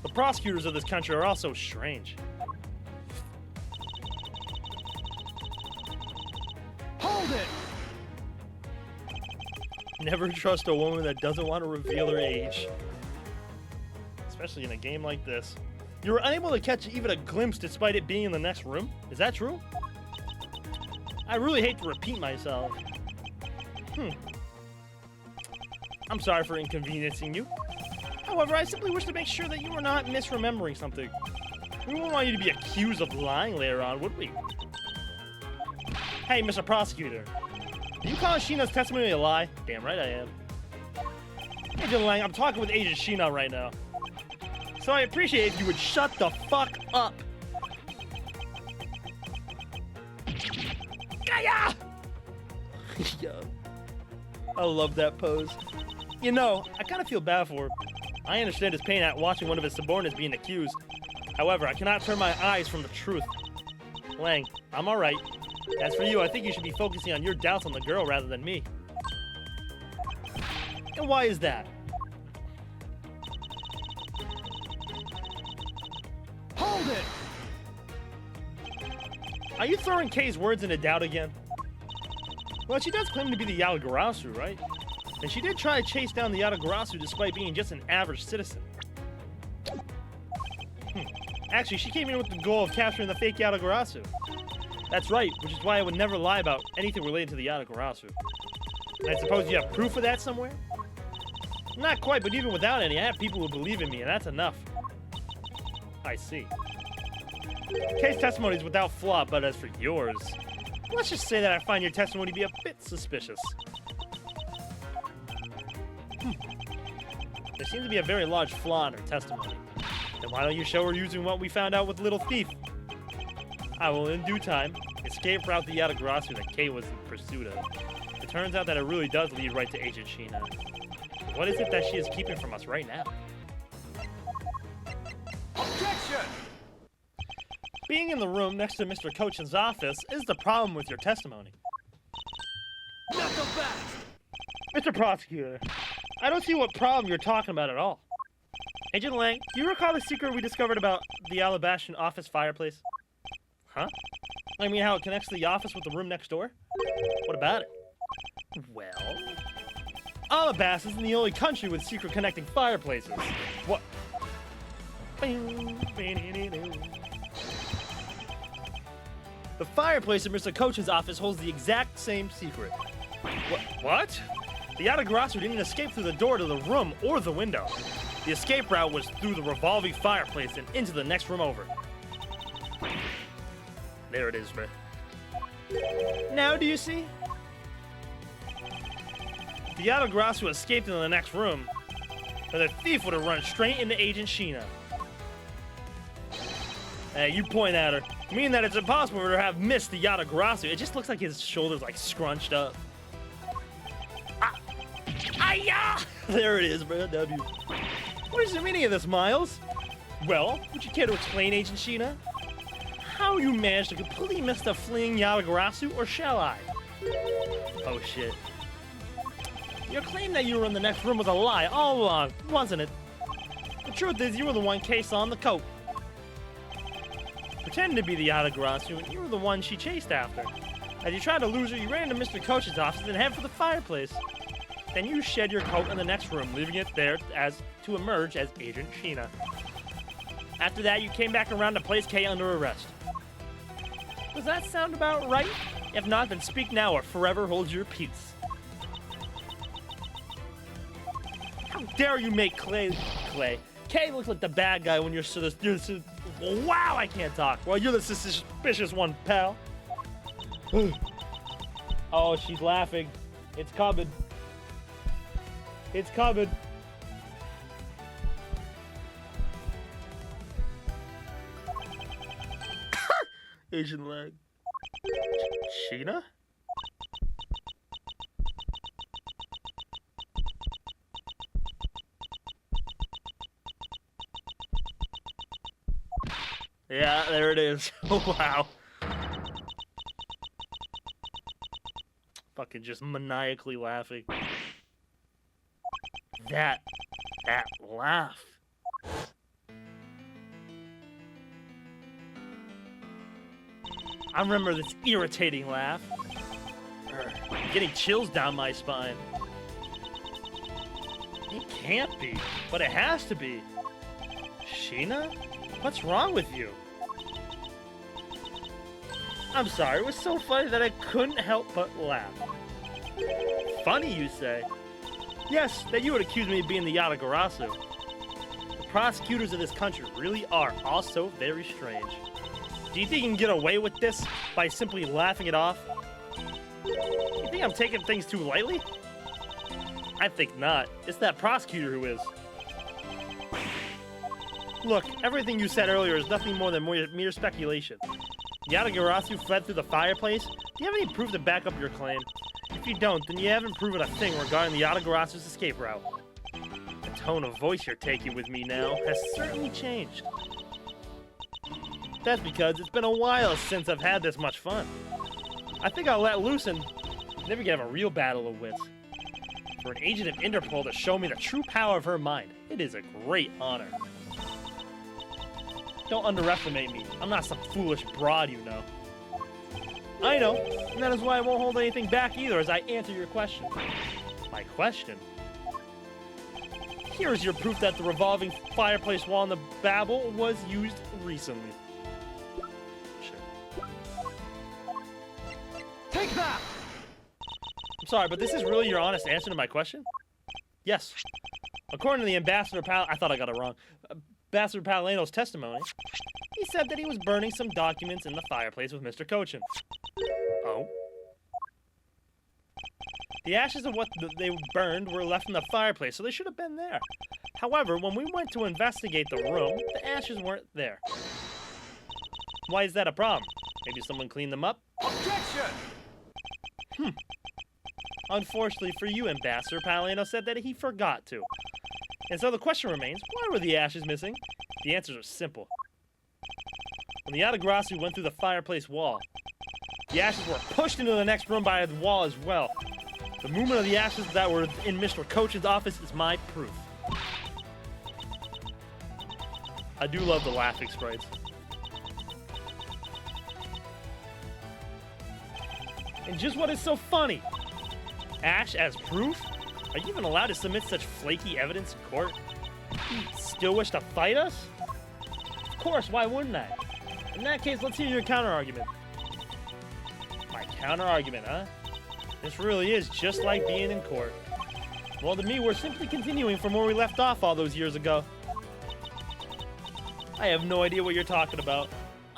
The prosecutors of this country are also strange. Hold it! Never trust a woman that doesn't want to reveal her age. Especially in a game like this. You were unable to catch even a glimpse despite it being in the next room? Is that true? I really hate to repeat myself. I'm sorry for inconveniencing you. However, I simply wish to make sure that you are not misremembering something. We wouldn't want you to be accused of lying later on, would we? Hey, Mr. Prosecutor. Are you calling Sheena's testimony a lie? Damn right I am. Agent Lang, I'm talking with Agent Sheena right now. So I appreciate if you would shut the fuck up. Gaya! Yo. I love that pose. You know, I kind of feel bad for him. I understand his pain at watching one of his subordinates being accused. However, I cannot turn my eyes from the truth. Lang, I'm alright. As for you, I think you should be focusing on your doubts on the girl rather than me. And why is that? Hold it! Are you throwing Kay's words into doubt again? Well, she does claim to be the Yatagarasu, right? And she did try to chase down the Yatagarasu despite being just an average citizen. Actually, she came in with the goal of capturing the fake Yatagarasu. That's right, which is why I would never lie about anything related to the Yatagarasu. And I suppose you have proof of that somewhere? Not quite, but even without any, I have people who believe in me, and that's enough. I see. Kay's testimony is without flaw, but as for yours, let's just say that I find your testimony to be a bit suspicious. There seems to be a very large flaw in her testimony. Then why don't you show her using what we found out with Little Thief? I will, in due time, escape route the Yatagarasu that Kay was in pursuit of. It turns out that it really does lead right to Agent Sheena. What is it that she is keeping from us right now? Objection! Being in the room next to Mr. Cochin's office is the problem with your testimony. Knuckle back! Mr. Prosecutor, I don't see what problem you're talking about at all. Agent Lang, do you recall the secret we discovered about the Alabastion office fireplace? Huh? I mean how it connects the office with the room next door? What about it? Well... Alabastion isn't the only country with secret connecting fireplaces. What? The fireplace in Mr. Coach's office holds the exact same secret. What? The Yatagarasu didn't escape through the door to the room or the window. The escape route was through the revolving fireplace and into the next room over. There it is, man. Now do you see? If the Yatagarasu escaped into the next room, then the thief would have run straight into Agent Sheena. Hey, you point at her, meaning that it's impossible for her to have missed the Yatagarasu. It just looks like his shoulders like scrunched up. Ah-ya! There it is, bro. W. What is the meaning of this, Miles? Well, would you care to explain, Agent Sheena? How you managed to completely miss the fleeing Yatagarasu, or shall I? Oh shit. Your claim that you were in the next room was a lie all along, wasn't it? The truth is, you were the one Kay saw in the coat. Pretending to be the Yatagarasu, and you were the one she chased after. As you tried to lose her, you ran into Mr. Coach's office and headed for the fireplace. Then you shed your coat in the next room, leaving it there to emerge as Agent Sheena. After that, you came back around to place Kay under arrest. Does that sound about right? If not, then speak now or forever hold your peace. How dare you make Kay looks like the bad guy when you're wow, I can't talk. Well, you're the suspicious one, pal. Oh, she's laughing. It's coming. It's coming. Asian leg. Sheena? Yeah, there it is. Oh, wow. Fucking just maniacally laughing. That laugh. I remember this irritating laugh. Getting chills down my spine. It can't be, but it has to be. Sheena? What's wrong with you? I'm sorry, it was so funny that I couldn't help but laugh. Funny, you say? Yes, that you would accuse me of being the Yatagarasu. The prosecutors of this country really are also very strange. Do you think you can get away with this by simply laughing it off? You think I'm taking things too lightly? I think not. It's that prosecutor who is. Look, everything you said earlier is nothing more than mere speculation. Yatagarasu fled through the fireplace? Do you have any proof to back up your claim? If you don't, then you haven't proven a thing regarding the Yatagarasu's escape route. The tone of voice you're taking with me now has certainly changed. That's because it's been a while since I've had this much fun. I think I'll let loose and then we can have a real battle of wits. For an agent of Interpol to show me the true power of her mind, it is a great honor. Don't underestimate me. I'm not some foolish broad, you know. I know, and that is why I won't hold anything back either as I answer your question. My question? Here is your proof that the revolving fireplace wall in the Babel was used recently. Sure. Take that! I'm sorry, but this is really your honest answer to my question? Yes. According to the Ambassador I thought I got it wrong. Ambassador Palino's testimony, he said that he was burning some documents in the fireplace with Mr. Cochin. Oh? The ashes of what they burned were left in the fireplace, so they should have been there. However, when we went to investigate the room, the ashes weren't there. Why is that a problem? Maybe someone cleaned them up? Objection! Unfortunately for you, Ambassador, Palino said that he forgot to. And so the question remains, why were the ashes missing? The answers are simple. When the Yatagarasu went through the fireplace wall, the ashes were pushed into the next room by the wall as well. The movement of the ashes that were in Mr. Cochin's office is my proof. I do love the laughing sprites. And just what is so funny? Ash as proof? Are you even allowed to submit such flaky evidence in court? You still wish to fight us? Of course, why wouldn't I? In that case, let's hear your counter-argument. My counter-argument, huh? This really is just like being in court. Well, to me, we're simply continuing from where we left off all those years ago. I have no idea what you're talking about.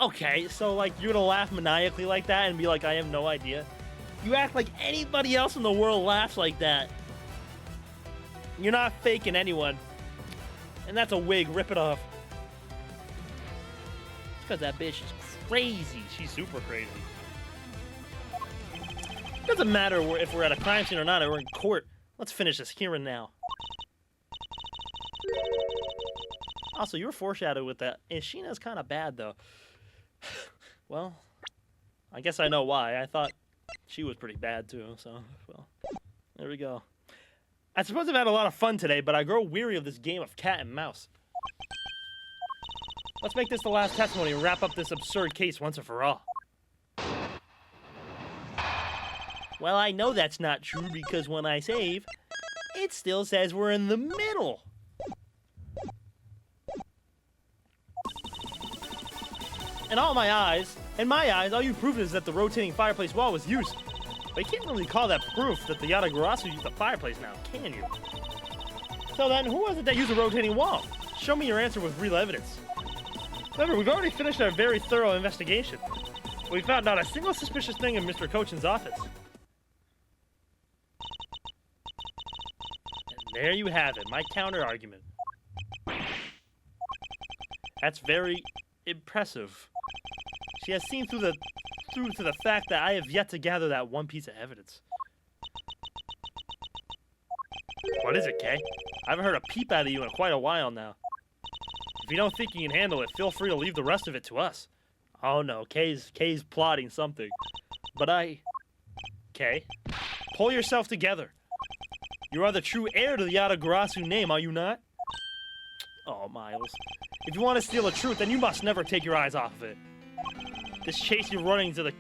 Okay, so, like, you're gonna laugh maniacally like that and be like, I have no idea? You act like anybody else in the world laughs like that. You're not faking anyone. And that's a wig. Rip it off. It's because that bitch is crazy. She's super crazy. Doesn't matter if we're at a crime scene or not, or we're in court. Let's finish this here and now. Also, you were foreshadowed with that. And Sheena's kind of bad, though. Well, I guess I know why. I thought she was pretty bad, too. So, well, there we go. I suppose I've had a lot of fun today, but I grow weary of this game of cat and mouse. Let's make this the last testimony and wrap up this absurd case once and for all. Well, I know that's not true because when I save, it still says we're in the middle. In my eyes, all you've proven is that the rotating fireplace wall was used. But you can't really call that proof that the Yatagarasu used the fireplace now, can you? So then, who was it that used the rotating wall? Show me your answer with real evidence. Remember, we've already finished our very thorough investigation. We found not a single suspicious thing in Mr. Kochin's office. And there you have it, my counter-argument. That's very impressive. She has seen through to the fact that I have yet to gather that one piece of evidence. What is it, Kay? I haven't heard a peep out of you in quite a while now. If you don't think you can handle it, feel free to leave the rest of it to us. Oh no, Kay's plotting something. But Kay, pull yourself together. You are the true heir to the Yatagarasu name, are you not? Oh, Miles. If you want to steal the truth, then you must never take your eyes off of it. This chase you're running to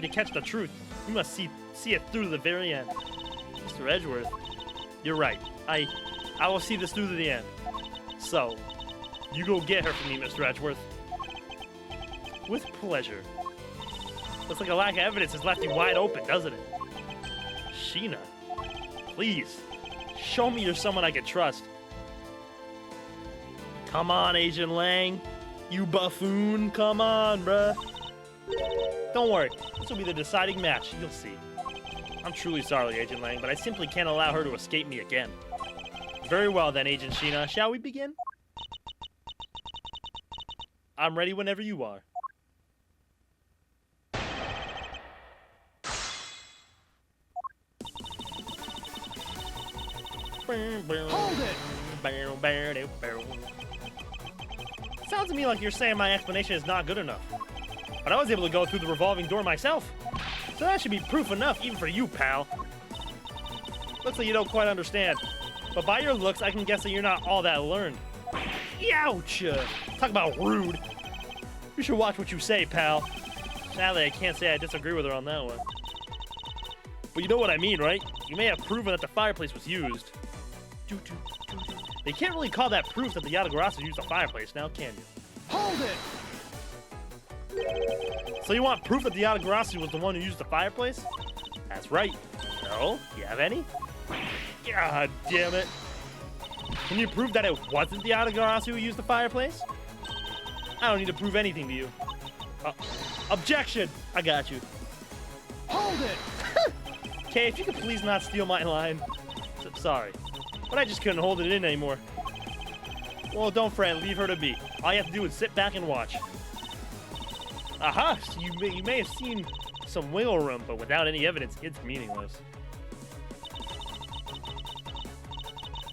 catch the truth, you must see it through to the very end. Mr. Edgeworth, you're right. I will see this through to the end. So, you go get her for me, Mr. Edgeworth. With pleasure. Looks like a lack of evidence has left you wide open, doesn't it? Sheena, please, show me you're someone I can trust. Come on, Agent Lang. You buffoon. Come on, bruh. Don't worry. This will be the deciding match. You'll see. I'm truly sorry, Agent Lang, but I simply can't allow her to escape me again. Very well then, Agent Sheena. Shall we begin? I'm ready whenever you are. Hold it! Sounds to me like you're saying my explanation is not good enough. But I was able to go through the revolving door myself. So that should be proof enough even for you, pal. Looks like you don't quite understand. But by your looks, I can guess that you're not all that learned. Ouch! Talk about rude. You should watch what you say, pal. Sadly, I can't say I disagree with her on that one. But you know what I mean, right? You may have proven that the fireplace was used. They can't really call that proof that the Yatagarasu used the fireplace now, can you? Hold it! So you want proof that the Yatagarasu was the one who used the fireplace? That's right. No? You have any? God damn it. Can you prove that it wasn't the Yatagarasu who used the fireplace? I don't need to prove anything to you. Objection! I got you. Hold it! Okay, if you could please not steal my line. Sorry. But I just couldn't hold it in anymore. Well, don't fret. Leave her to be. All you have to do is sit back and watch. Aha! So you may have seen some wiggle room, but without any evidence, it's meaningless.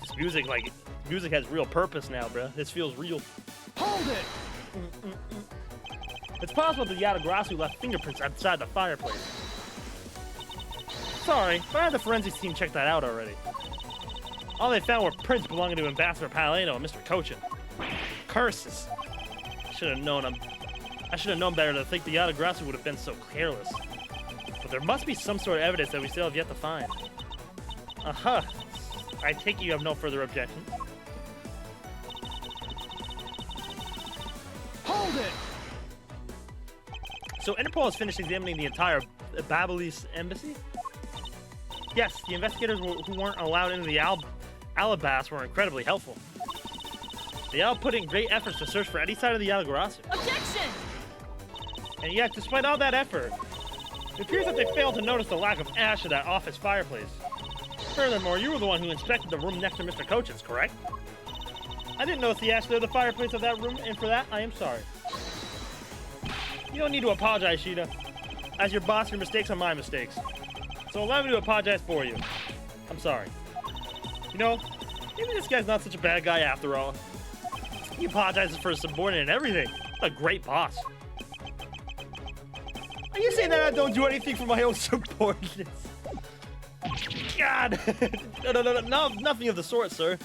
This music has real purpose now, bruh. This feels real. Hold it! It's possible that Yatagarasu left fingerprints outside the fireplace. Sorry, but I had the forensics team check that out already. All they found were prints belonging to Ambassador Paleno and Mr. Kochin. Curses! I should have known better to think the Yatagarasu would have been so careless. But there must be some sort of evidence that we still have yet to find. Uh-huh. I take it you have no further objections. Hold it! So Interpol has finished examining the entire Babylonis embassy? Yes, the investigators who weren't allowed into the Alabas were incredibly helpful. They all put in great efforts to search for any sign of the Yatagarasu. Objection! And yet, despite all that effort, it appears that they failed to notice the lack of ash at that office fireplace. Furthermore, you were the one who inspected the room next to Mr. Kochin's, correct? I didn't notice the ash near the fireplace of that room, and for that, I am sorry. You don't need to apologize, Sheena. As your boss, your mistakes are my mistakes. So allow me to apologize for you. I'm sorry. You know, maybe this guy's not such a bad guy after all. He apologizes for his subordinate and everything. What a great boss. Are you saying that I don't do anything for my own subordinates? God! No, nothing of the sort, sir.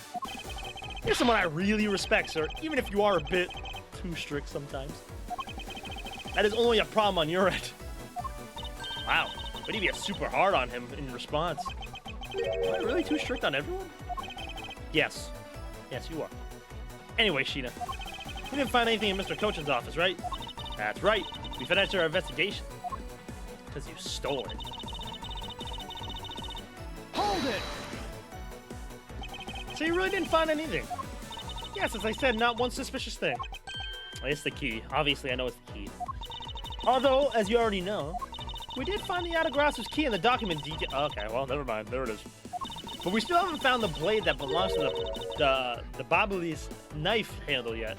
You're someone I really respect, sir, even if you are a bit too strict sometimes. That is only a problem on your end. Wow, but you'd be super hard on him in response. Am I really too strict on everyone? Yes. Yes, you are. Anyway, Sheena, we didn't find anything in Mr. Kochin's office, right? That's right. We finished our investigation. Because you stole it. Hold it! So you really didn't find anything? Yes, as I said, not one suspicious thing. Well, it's the key. Obviously, I know it's the key. Although, as you already know, we did find the Yatagarasu's key in the document detail. Okay, well, never mind. There it is. But we still haven't found the blade that belongs to the Babali's knife handle yet.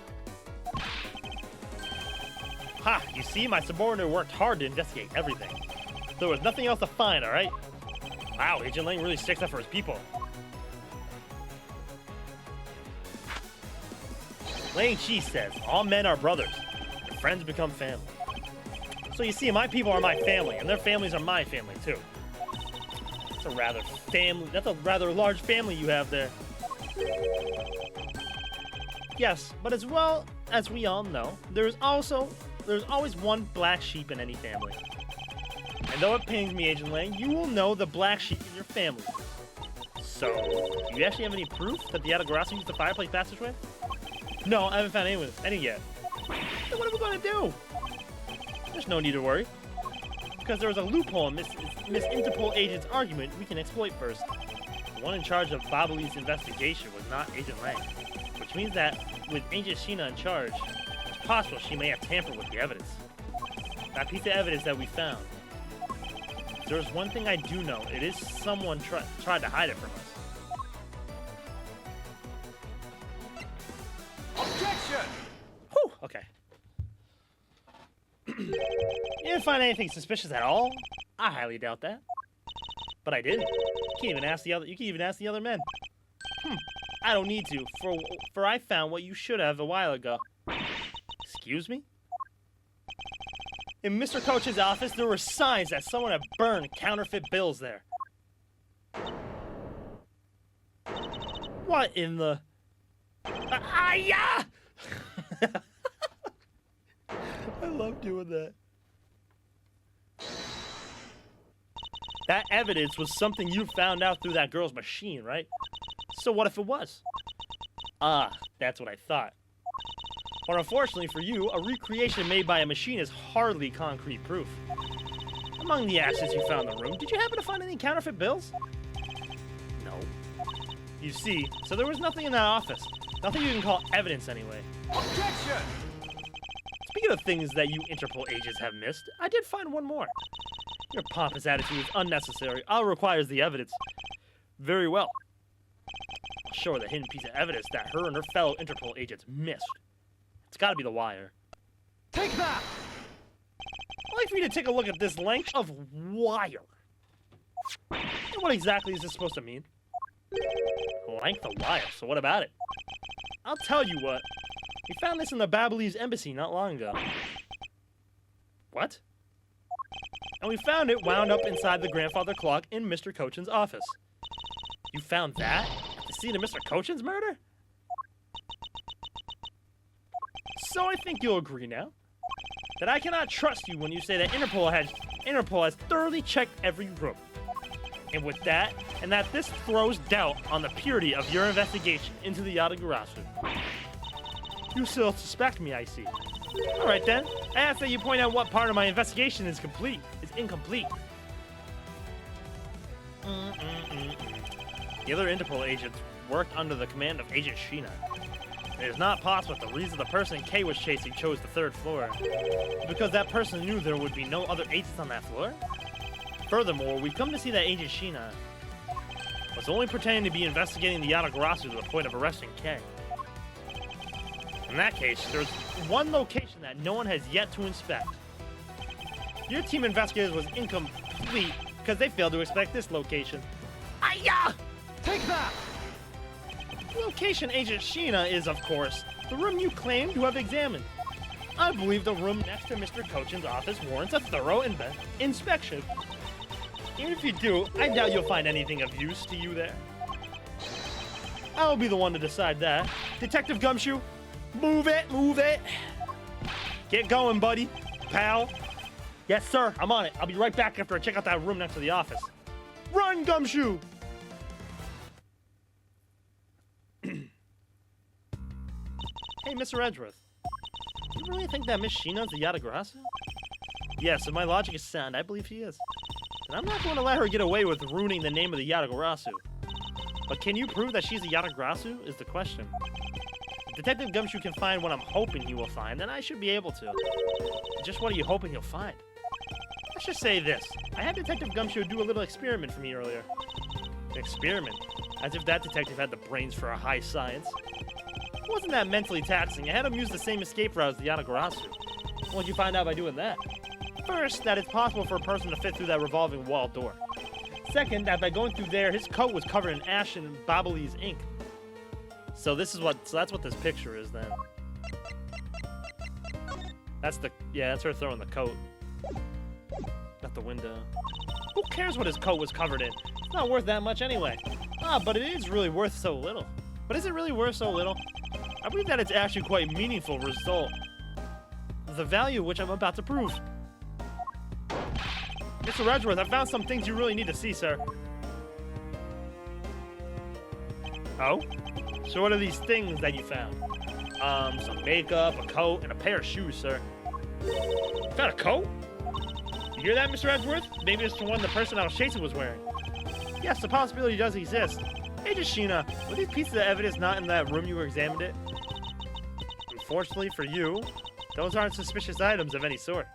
Ha! You see, my subordinate worked hard to investigate everything. There was nothing else to find, alright? Wow, Agent Lang really sticks up for his people. Lang Chi says, all men are brothers, and friends become family. So you see, my people are my family, and their families are my family, too. That's a rather large family you have there. Yes, but as well as we all know, there's always one black sheep in any family. And though it pains me, Agent Lang, you will know the black sheep in your family. So, do you actually have any proof that the Yatagarasu used the fireplace passageway? No, I haven't found any yet. So what are we gonna do? There's no need to worry. Because there was a loophole in Miss Interpol Agent's argument we can exploit first. The one in charge of Babali's investigation was not Agent Lang. Which means that, with Agent Sheena in charge, it's possible she may have tampered with the evidence. That piece of evidence that we found. There's one thing I do know. It is someone tried to hide it from us. Objection! Whew, okay. You didn't find anything suspicious at all? I highly doubt that. But I didn't. You can even ask the other men. I don't need to, for I found what you should have a while ago. Excuse me? In Mr. Coach's office, there were signs that someone had burned counterfeit bills there. What in the... yeah! I love doing that. That evidence was something you found out through that girl's machine, right? So what if it was? Ah, that's what I thought. But unfortunately for you, a recreation made by a machine is hardly concrete proof. Among the ashes you found in the room, did you happen to find any counterfeit bills? No. You see, so there was nothing in that office. Nothing you can call evidence anyway. Objection! Speaking of things that you Interpol agents have missed, I did find one more. Your pompous attitude is unnecessary. All requires the evidence. Very well. I'll show her the hidden piece of evidence that her and her fellow Interpol agents missed. It's gotta be the wire. Take that! I'd like for you to take a look at this length of wire. And what exactly is this supposed to mean? Length of wire, so what about it? I'll tell you what. We found this in the Babali's embassy not long ago. What? And we found it wound up inside the grandfather clock in Mr. Cochin's office. You found that? At the scene of Mr. Cochin's murder? So I think you'll agree now that I cannot trust you when you say that Interpol has thoroughly checked every room. And with that, and that this throws doubt on the purity of your investigation into the Yatagarasu. You still suspect me, I see. Alright then, I ask that you point out what part of my investigation is incomplete. The other Interpol agents worked under the command of Agent Sheena. It is not possible that the reason the person Kay was chasing chose the 3rd floor. Because that person knew there would be no other agents on that floor? Furthermore, we've come to see that Agent Sheena was only pretending to be investigating the Yatagarasu to the point of arresting Kay. In that case, there's one location that no one has yet to inspect. Your team investigators was incomplete because they failed to inspect this location. Aya! Take that! The location Agent Sheena is, of course, the room you claim to have examined. I believe the room next to Mr. Cochin's office warrants a thorough inspection. Even if you do, I doubt you'll find anything of use to you there. I'll be the one to decide that. Detective Gumshoe, move it, move it. Get going, buddy, pal. Yes, sir, I'm on it. I'll be right back after I check out that room next to the office. Run, Gumshoe! Hey, Mr. Edgeworth. You really think that Miss Sheena's the Yatagarasu? Yes, if my logic is sound, I believe she is. And I'm not going to let her get away with ruining the name of the Yatagarasu. But can you prove that she's a Yatagarasu is the question. If Detective Gumshoe can find what I'm hoping he will find, then I should be able to. Just what are you hoping he'll find? Let's just say this. I had Detective Gumshoe do a little experiment for me earlier. An experiment? As if that detective had the brains for a high science. It wasn't that mentally taxing. I had him use the same escape route as the Yatagarasu. What'd you find out by doing that? First, that it's possible for a person to fit through that revolving wall door. Second, that by going through there, his coat was covered in ash and Babali's ink. So that's what this picture is then. That's her throwing the coat. Out the window. Who cares what his coat was covered in? It's not worth that much anyway. But it is really worth so little. But is it really worth so little? I believe that it's actually quite a meaningful result. The value which I'm about to prove. Mr. Redgeworth, I found some things you really need to see, sir. Oh? So what are these things that you found? Some makeup, a coat, and a pair of shoes, sir. You found a coat? You hear that, Mr. Edgeworth? Maybe it's the one the person I was chasing was wearing. Yes, the possibility does exist. Agent Sheena, were these pieces of evidence not in that room you examined it? Unfortunately for you, those aren't suspicious items of any sort.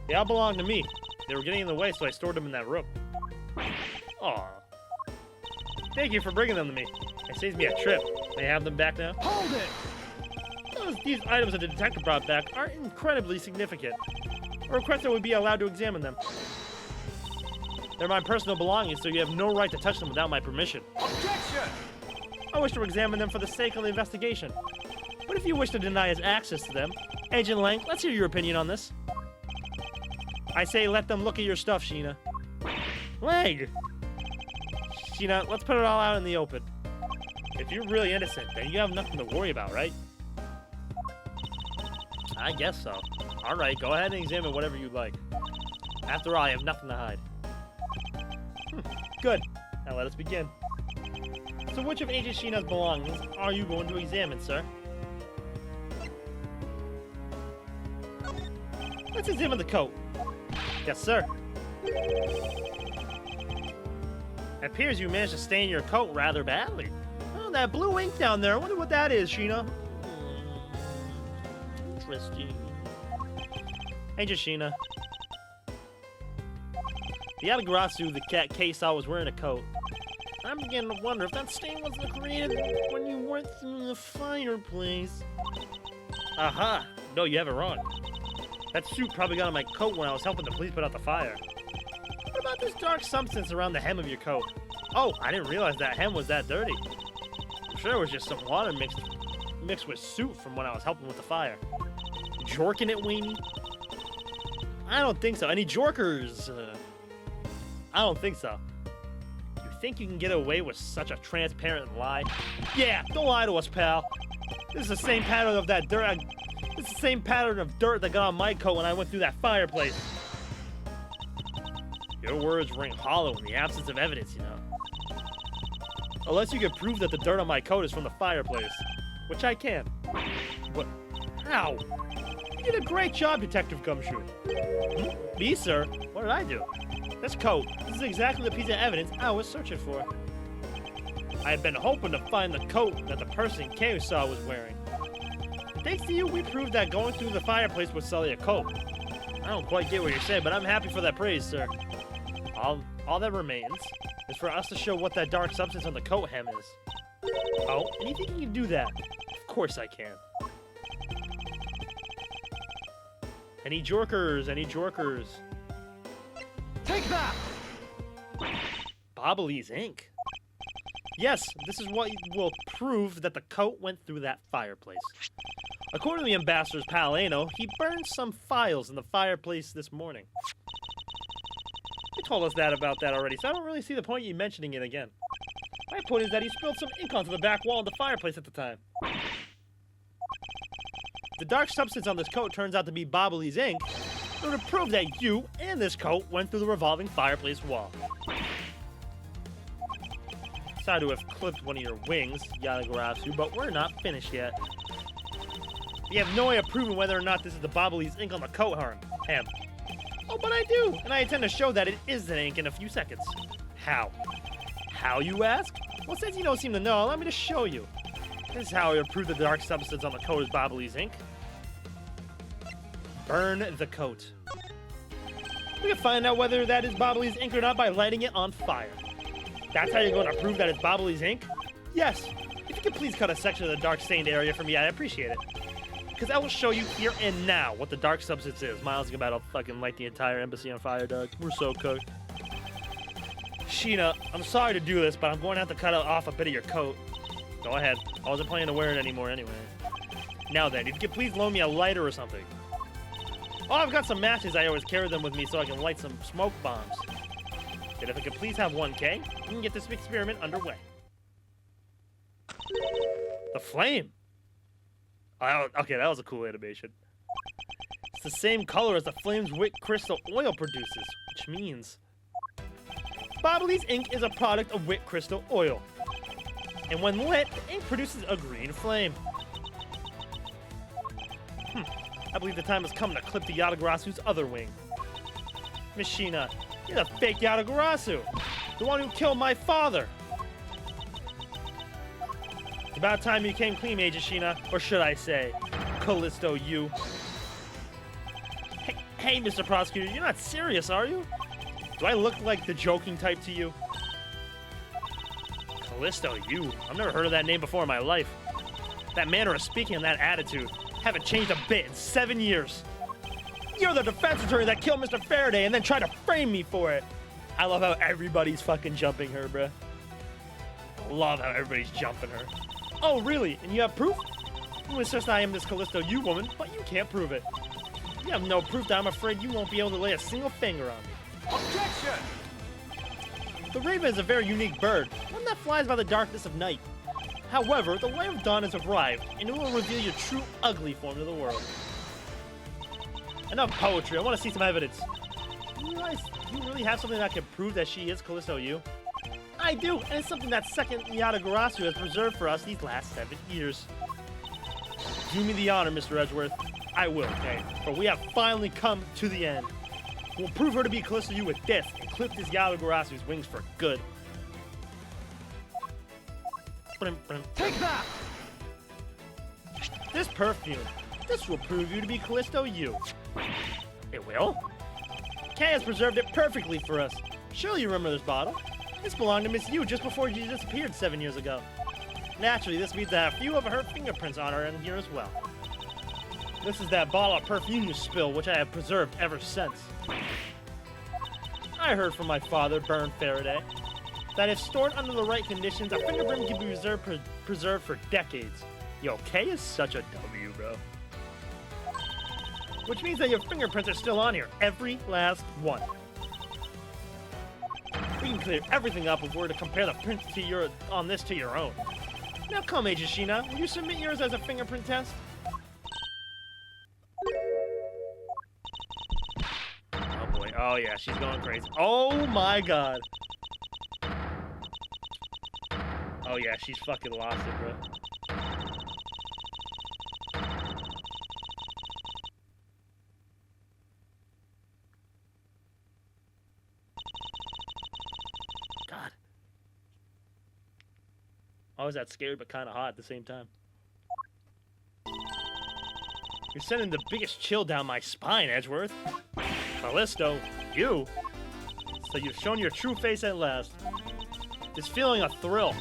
They all belong to me. They were getting in the way, so I stored them in that room. Aw. Thank you for bringing them to me. It saves me a trip. May I have them back now? Hold it! These items that the detective brought back are incredibly significant. I request that we be allowed to examine them. They're my personal belongings, so you have no right to touch them without my permission. Objection! I wish to examine them for the sake of the investigation. But if you wish to deny us access to them, Agent Lang, let's hear your opinion on this. I say let them look at your stuff, Sheena. Lang! Sheena, let's put it all out in the open. If you're really innocent, then you have nothing to worry about, right? I guess so. Alright, go ahead and examine whatever you'd like. After all, I have nothing to hide. Good. Now let us begin. So which of Agent Sheena's belongings are you going to examine, sir? Let's examine the coat. Yes, sir. It appears you managed to stain your coat rather badly. Oh, that blue ink down there. I wonder what that is, Sheena. Interesting. Agent Sheena. The Yatagarasu the cat Kay saw was wearing a coat. I'm beginning to wonder if that stain wasn't created when you went through the fireplace. Aha! No, you have it wrong. That suit probably got on my coat when I was helping the police put out the fire. What about this dark substance around the hem of your coat? Oh, I didn't realize that hem was that dirty. I'm sure it was just some water mixed with soot from when I was helping with the fire. Jorking it, Weenie? I don't think so. Any jorkers? I don't think so. You think you can get away with such a transparent lie? Yeah, don't lie to us, pal. This is the same pattern of that dirt. This is the same pattern of dirt that got on my coat when I went through that fireplace. Your words ring hollow in the absence of evidence, you know. Unless you can prove that the dirt on my coat is from the fireplace. Which I can. What? How? You did a great job, Detective Gumshoe. Me, sir? What did I do? This coat. This is exactly the piece of evidence I was searching for. I had been hoping to find the coat that the person Kay saw was wearing. Thanks to you, we proved that going through the fireplace would sell you a coat. I don't quite get what you're saying, but I'm happy for that praise, sir. All that remains is for us to show what that dark substance on the coat hem is. Oh, and you think you can do that? Of course I can. Any jorkers? Any jorkers? Take that! Babali's ink. Yes, this is what will prove that the coat went through that fireplace. According to the ambassador's pal Ano, he burned some files in the fireplace this morning. He told us about that already, so I don't really see the point in you mentioning it again. My point is that he spilled some ink onto the back wall of the fireplace at the time. The dark substance on this coat turns out to be Babali's ink, it would prove that you and this coat went through the revolving fireplace wall. Sorry to have clipped one of your wings, Yatagarasu, but we're not finished yet. We have no way of proving whether or not this is the Babali's ink on the coat hem. Oh, but I do, and I intend to show that it is the ink in a few seconds. How? How, you ask? Well, since you don't seem to know, allow me to show you. This is how we approve the dark substance on the coat is Bobbly's ink. Burn the coat. We can find out whether that is Bobbly's ink or not by lighting it on fire. That's how you're going to prove that it's Bobbly's ink? Yes. If you could please cut a section of the dark stained area for me, I'd appreciate it. Because I will show you here and now what the dark substance is. Miles is about to fucking light the entire embassy on fire, Doug. We're so cooked. Sheena, I'm sorry to do this, but I'm going to have to cut off a bit of your coat. Go ahead. I wasn't planning to wear it anymore anyway. Now then, if you could please loan me a lighter or something. Oh, I've got some matches. I always carry them with me so I can light some smoke bombs. And if I could please have 1K, we can get this experiment underway. The flame. Oh, okay, that was a cool animation. It's the same color as the flame's wick crystal oil produces, which means Bobbly's ink is a product of wick crystal oil. And when lit, the ink produces a green flame. I believe the time has come to clip the Yatagarasu's other wing. Miss Sheena, you're the fake Yatagarasu, the one who killed my father. It's about time you came clean, Agent Sheena, or should I say, Callisto, you. Hey, Mr. Prosecutor, you're not serious, are you? Do I look like the joking type to you? Callisto, you. I've never heard of that name before in my life. That manner of speaking and that attitude haven't changed a bit in 7 years. You're the defense attorney that killed Mr. Faraday and then tried to frame me for it. I love how everybody's fucking jumping her, bruh. I love how everybody's jumping her. Oh, really? And you have proof? You insist I am this Callisto, you woman, but you can't prove it. You have no proof that I'm afraid you won't be able to lay a single finger on me. Objection! The raven is a very unique bird, one that flies by the darkness of night. However, the light of dawn has arrived, and it will reveal your true ugly form to the world. Enough poetry, I want to see some evidence. Do you realize you really have something that can prove that she is Callisto you? I do, and it's something that second Yatagarasu has preserved for us these last 7 years. Do me the honor, Mr. Edgeworth. I will, okay? For we have finally come to the end. We'll prove her to be Callisto you with this, and clip this Yatagarasu's wings for good. Take that! This perfume. This will prove you to be Callisto you. It will? Kay has preserved it perfectly for us. Surely you remember this bottle. This belonged to Miss Yu just before she disappeared 7 years ago. Naturally, this means that a few of her fingerprints on her in here as well. This is that bottle of perfume you spilled, which I have preserved ever since. I heard from my father, Bern Faraday, that if stored under the right conditions, a fingerprint can be preserved for decades. Yo, K is such a W, bro. Which means that your fingerprints are still on here, every last one. We can clear everything up if we were to compare the prints to your own. Now come, Agent Sheena, will you submit yours as a fingerprint test? Oh boy, oh yeah, she's going crazy. Oh my god. Oh yeah, she's fucking lost it, bro. God. I was that scared but kind of hot at the same time. You're sending the biggest chill down my spine, Edgeworth. Callisto, you? So you've shown your true face at last. It's feeling a thrill.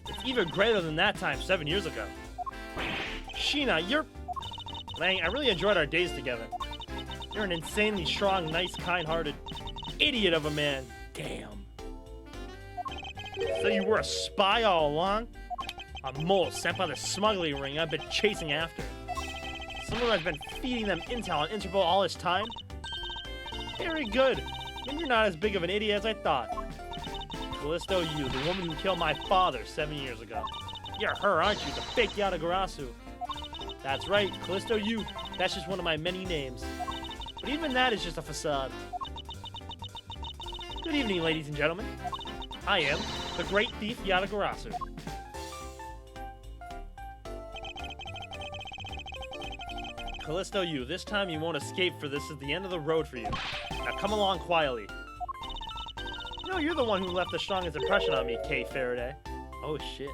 It's even greater than that time 7 years ago. Sheena, you're... Lang, I really enjoyed our days together. You're an insanely strong, nice, kind-hearted idiot of a man. Damn. So you were a spy all along? A mole sent by the smuggling ring I've been chasing after. Someone has been feeding them intel on Interpol all this time? Very good. Maybe you're not as big of an idiot as I thought. Callisto, you, the woman who killed my father 7 years ago. You're her, aren't you? The fake Yatagarasu. That's right, Callisto, you. That's just one of my many names. But even that is just a facade. Good evening, ladies and gentlemen. I am the great thief Yatagarasu. Callisto, you, this time you won't escape, for this is the end of the road for you. Now come along quietly. No, you're the one who left the strongest impression on me, Kay Faraday. Oh, shit.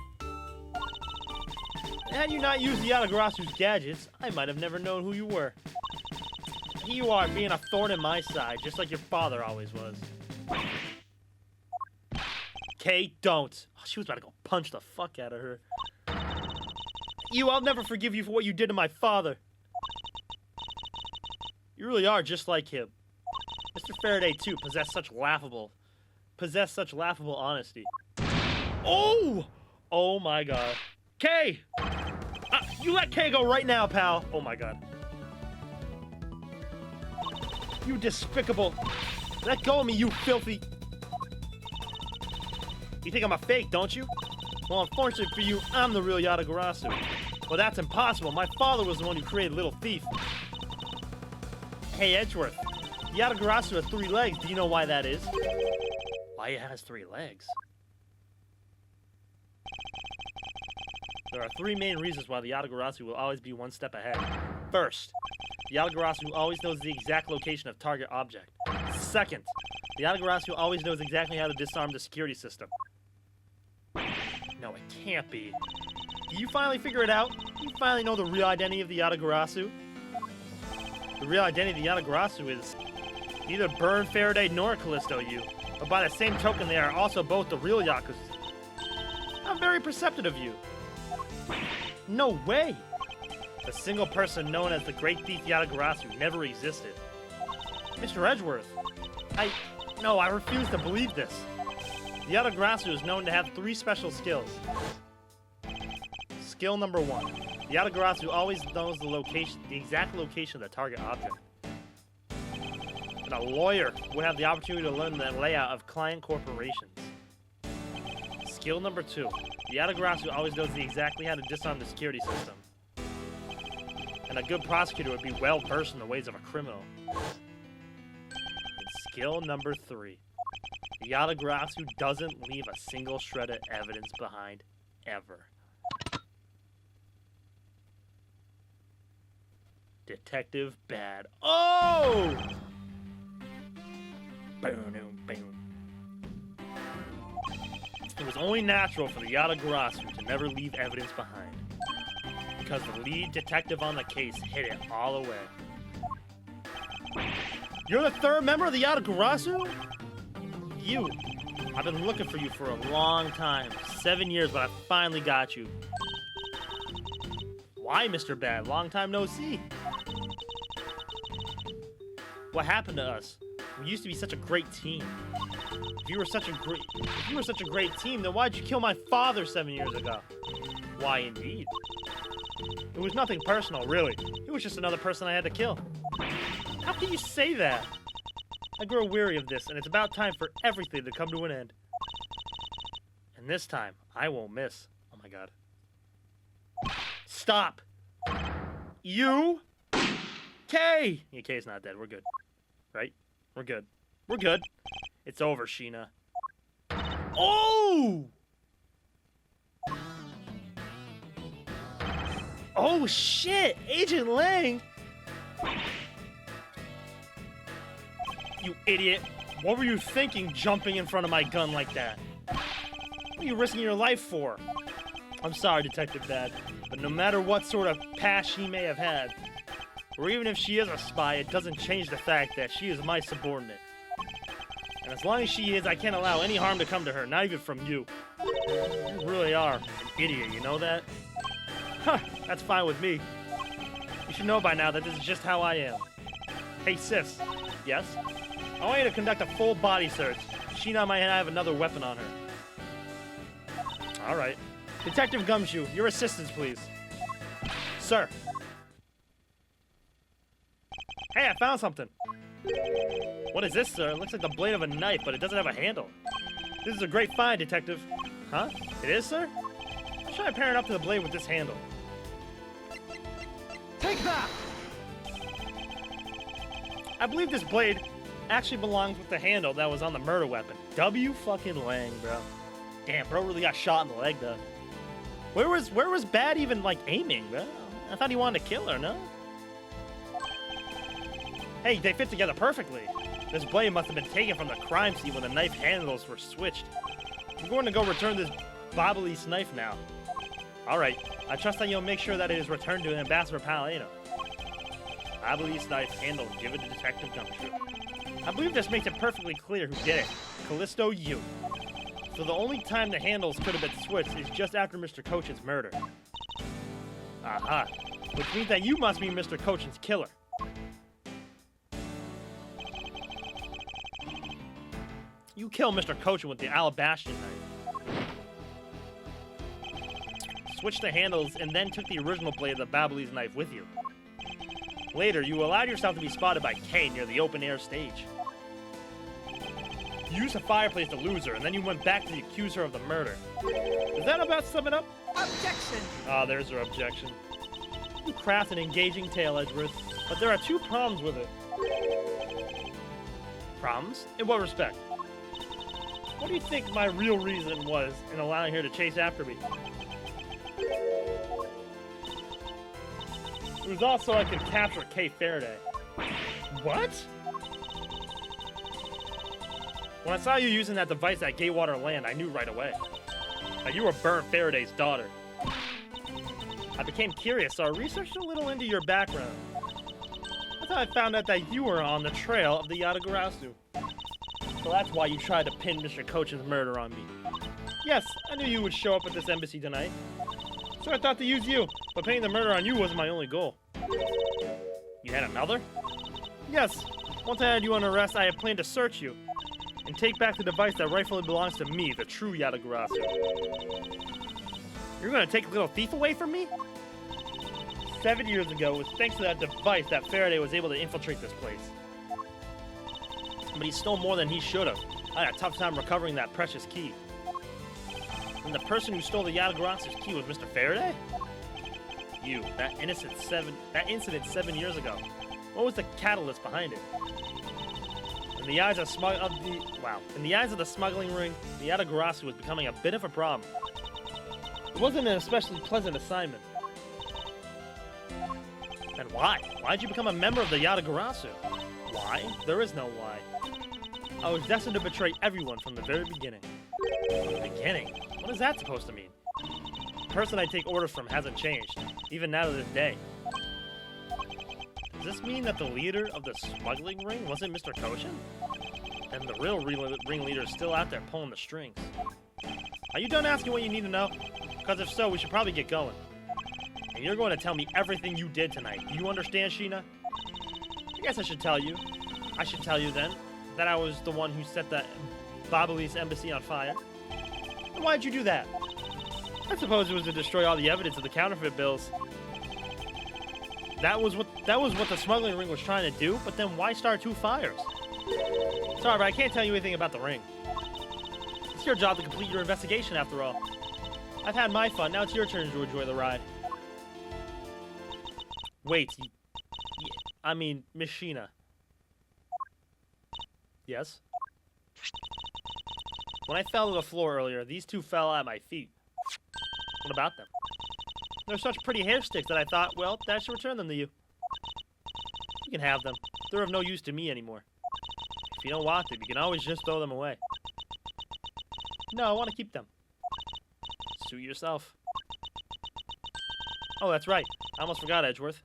Had you not used the Yatagarasu's gadgets, I might have never known who you were. Here you are, being a thorn in my side, just like your father always was. Kay, don't. Oh, she was about to go punch the fuck out of her. I'll never forgive you for what you did to my father. You really are just like him. Mr. Faraday, too, possessed such laughable honesty. Oh! Oh my god. Kay! You let Kay go right now, pal. Oh my god. You despicable. Let go of me, you filthy. You think I'm a fake, don't you? Well, unfortunately for you, I'm the real Yatagarasu. Well, that's impossible. My father was the one who created Little Thief. Hey, Edgeworth. Yatagarasu has 3 legs. Do you know why that is? Why it has 3 legs? There are 3 main reasons why the Yatagarasu will always be 1 step ahead. First, the Yatagarasu always knows the exact location of target object. Second, the Yatagarasu always knows exactly how to disarm the security system. No, it can't be. Do you finally figure it out? You finally know the real identity of the Yatagarasu? The real identity of the Yatagarasu is neither Burn, Faraday, nor Callisto you. But by the same token, they are also both the real Yakuza. I'm very perceptive of you. No way! The single person known as the Great Thief Yatagarasu never existed. Mr. Edgeworth, I refuse to believe this. The Yatagarasu is known to have 3 special skills. Skill number 1. The Yatagarasu always knows the exact location of the target object. And a lawyer would have the opportunity to learn the layout of client corporations. Skill number 2. The Yatagarasu always knows exactly how to disarm the security system. And a good prosecutor would be well versed in the ways of a criminal. And skill number 3. The Yatagarasu doesn't leave a single shred of evidence behind, ever. Detective Bad. Oh! Boom, boom. It was only natural for the Yatagarasu to never leave evidence behind, because the lead detective on the case hid it all away. You're the 3rd member of the Yatagarasu? I've been looking for you for a long time. 7 years, but I finally got you. Why, Mr. Bad? Long time no see. What happened to us? We used to be such a great team. If you were such a great team, then why'd you kill my father 7 years ago? Why, indeed. It was nothing personal, really. It was just another person I had to kill. How can you say that? I grow weary of this, and it's about time for everything to come to an end. And this time, I won't miss. Oh my god. Stop! You? Kay! Yeah, Kay's not dead. We're good. Right? We're good. We're good. It's over, Sheena. Oh! Oh shit! Agent Lang! You idiot! What were you thinking jumping in front of my gun like that? What are you risking your life for? I'm sorry, Detective Bad, but no matter what sort of past she may have had, or even if she is a spy, it doesn't change the fact that she is my subordinate. And as long as she is, I can't allow any harm to come to her, not even from you. You really are an idiot, you know that? Huh, that's fine with me. You should know by now that this is just how I am. Hey, sis. Yes? I want you to conduct a full body search. Sheena might have another weapon on her. Alright. Detective Gumshoe, your assistance, please. Sir. Hey, I found something. What is this, sir? It looks like the blade of a knife, but it doesn't have a handle. This is a great find, Detective. Huh? It is, sir? I'll try pairing up to the blade with this handle. Take that! I believe this blade actually belongs with the handle that was on the murder weapon. W fucking Lang, bro. Damn, bro really got shot in the leg, though. Where was Bad even, like, aiming, bro? I thought he wanted to kill her, no? Hey, they fit together perfectly. This blade must have been taken from the crime scene when the knife handles were switched. I'm going to go return this Bobbly's knife now. Alright, I trust that you'll make sure that it is returned to Ambassador Palladino. I believe Knight's handle give it to Detective Gumshoe. I believe this makes it perfectly clear who did it. Callisto, you. So the only time the handles could have been switched is just after Mr. Cochin's murder. Aha. Which means that you must be Mr. Cochin's killer. You kill Mr. Cochin with the Alabastian knife. Switched the handles and then took the original blade of the Babyliss knife with you. Later, you allowed yourself to be spotted by Kay near the open-air stage. You used a fireplace to lose her, and then you went back to accuse her of the murder. Is that about to sum it up? Objection! Ah, there's her objection. You craft an engaging tale, Edgeworth, but there are two problems with it. Problems? In what respect? What do you think my real reason was in allowing her to chase after me? It was also I could capture Kay Faraday. What? When I saw you using that device at Gatewater Land, I knew right away that you were Burnt Faraday's daughter. I became curious, so I researched a little into your background. That's how I found out that you were on the trail of the Yatagarasu. So that's why you tried to pin Mr. Cochin's murder on me. Yes, I knew you would show up at this embassy tonight. So I thought to use you, but pinning the murder on you wasn't my only goal. You had another? Yes. Once I had you on arrest, I had planned to search you and take back the device that rightfully belongs to me, the true Yatagarasu. You're gonna take a little thief away from me? 7 years ago, it was thanks to that device that Faraday was able to infiltrate this place. But he stole more than he should have. I had a tough time recovering that precious key. And the person who stole the Yatagarasu's key was Mr. Faraday? You, that incident 7 years ago. What was the catalyst behind it? In the eyes of the smuggling ring, the Yatagarasu was becoming a bit of a problem. It wasn't an especially pleasant assignment. And why? Why'd you become a member of the Yatagarasu? Why? There is no why. I was destined to betray everyone from the very beginning. From the beginning? What is that supposed to mean? The person I take orders from hasn't changed, even now to this day. Does this mean that the leader of the smuggling ring wasn't Mr. Cochin? And the real ringleader is still out there pulling the strings. Are you done asking what you need to know? Because if so, we should probably get going. And you're going to tell me everything you did tonight. Do you understand, Sheena? I guess I should tell you. I should tell you then that I was the one who set the Babyliss embassy on fire. And why'd you do that? I suppose it was to destroy all the evidence of the counterfeit bills. That was what the smuggling ring was trying to do, but then why start two fires? Sorry, but I can't tell you anything about the ring. It's your job to complete your investigation, after all. I've had my fun, now it's your turn to enjoy the ride. Wait, I mean, Miss Sheena. Yes? When I fell to the floor earlier, these two fell at my feet. What about them? They're such pretty hair sticks that I thought, well, I should return them to you. You can have them. They're of no use to me anymore. If you don't want them, you can always just throw them away. No, I want to keep them. Suit yourself. Oh, that's right. I almost forgot, Edgeworth.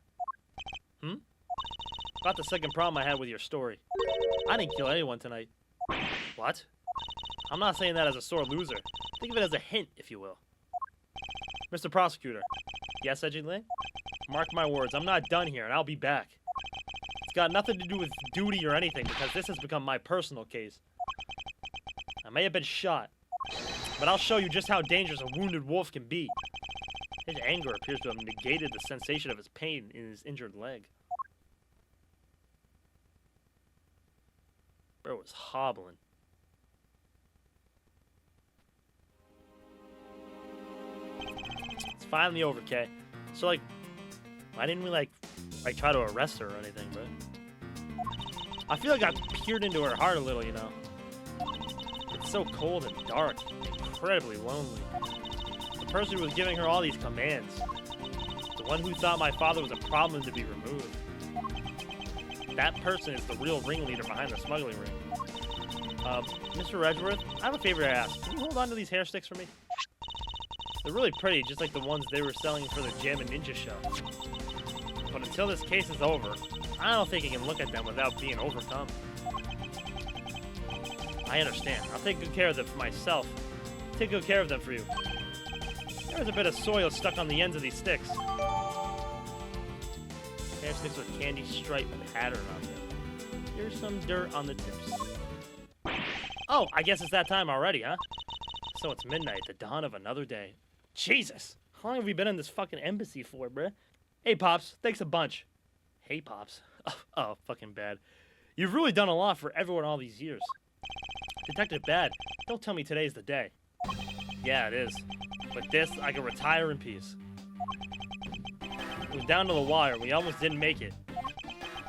About the second problem I had with your story. I didn't kill anyone tonight. What? I'm not saying that as a sore loser. Think of it as a hint, if you will. Mr. Prosecutor. Yes, Edgingling? Mark my words, I'm not done here, and I'll be back. It's got nothing to do with duty or anything, because this has become my personal case. I may have been shot, but I'll show you just how dangerous a wounded wolf can be. His anger appears to have negated the sensation of his pain in his injured leg. Bro was hobbling. It's finally over, Kay. So, like, why didn't we, like try to arrest her or anything, bro? I feel like I peered into her heart a little, you know? It's so cold and dark, incredibly lonely. The person who was giving her all these commands. The one who thought my father was a problem to be removed. That person is the real ringleader behind the smuggling ring. Mr. Edgeworth, I have a favor to ask. Can you hold on to these hair sticks for me? They're really pretty, just like the ones they were selling for the Jam and Ninja show. But until this case is over, I don't think I can look at them without being overcome. I understand. I'll take good care of them for myself. Take good care of them for you. There's a bit of soil stuck on the ends of these sticks. Hair sticks with candy stripe pattern on them. Here's some dirt on the tips. Oh, I guess it's that time already, huh? So it's midnight, the dawn of another day. Jesus! How long have we been in this fucking embassy for, bruh? Hey, Pops. Thanks a bunch. Hey, Pops. Oh, fucking bad. You've really done a lot for everyone all these years. Detective Bad, don't tell me today's the day. Yeah, it is. With this, I can retire in peace. It was down to the wire. We almost didn't make it.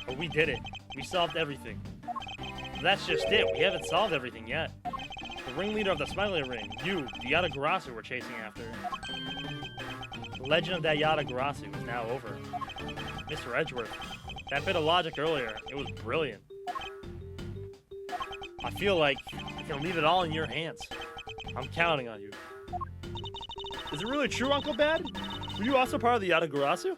But we did it. We solved everything. But that's just it. We haven't solved everything yet. The ringleader of the Smiley Ring, you, the Yatagarasu, we're chasing after. The legend of that Yatagarasu is now over. Mr. Edgeworth, that bit of logic earlier, it was brilliant. I feel like I can leave it all in your hands. I'm counting on you. Is it really true, Uncle Bad? Were you also part of the Yatagarasu?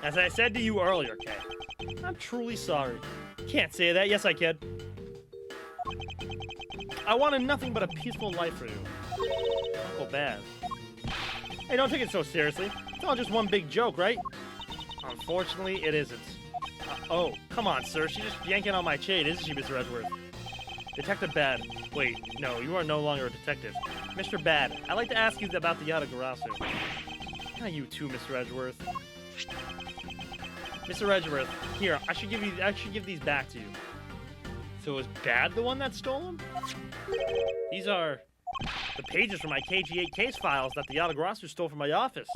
As I said to you earlier, Kay, I'm truly sorry. Can't say that. Yes, I can. I wanted nothing but a peaceful life for you. Uncle Bad. Hey, don't take it so seriously. It's all just one big joke, right? Unfortunately, it isn't. Oh, come on, sir. She's just yanking on my chain, isn't she, Mr. Edgeworth? Detective Bad. Wait, no, you are no longer a detective. Mr. Bad, I'd like to ask you about the Yatagarasu. Not you too, Mr. Edgeworth. Mr. Edgeworth, here, I should give these back to you. So was Bad the one that stole them? These are the pages from my KG8 case files that the Yatagarasu stole from my office.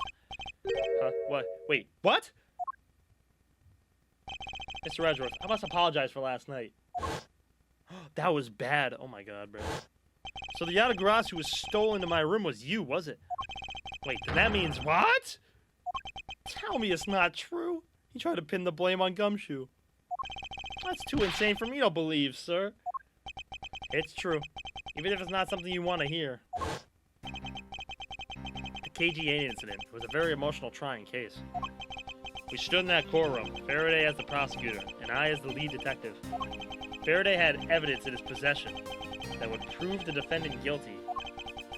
Huh? What? Wait, what? Mr. Edgeworth, I must apologize for last night. That was bad. Oh my god, bro. So the Yatagarasu was stolen to my room was you, was it? Wait, then that means what? Tell me it's not true. He tried to pin the blame on Gumshoe. That's too insane for me to believe, sir. It's true. Even if it's not something you want to hear. The KG8 incident was a very emotional, trying case. We stood in that courtroom, Faraday as the prosecutor, and I as the lead detective. Faraday had evidence in his possession that would prove the defendant guilty.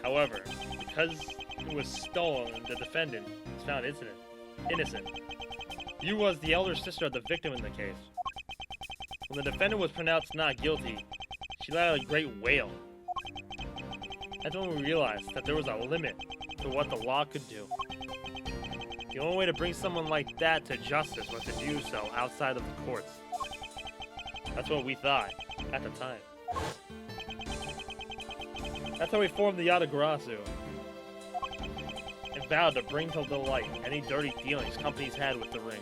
However, because it was stolen, the defendant was found innocent. You was the elder sister of the victim in the case. When the defendant was pronounced not guilty, she let out a great wail. That's when we realized that there was a limit to what the law could do. The only way to bring someone like that to justice was to do so outside of the courts. That's what we thought at the time. That's how we formed the Yatagarasu and vowed to bring to the light any dirty dealings companies had with the ring,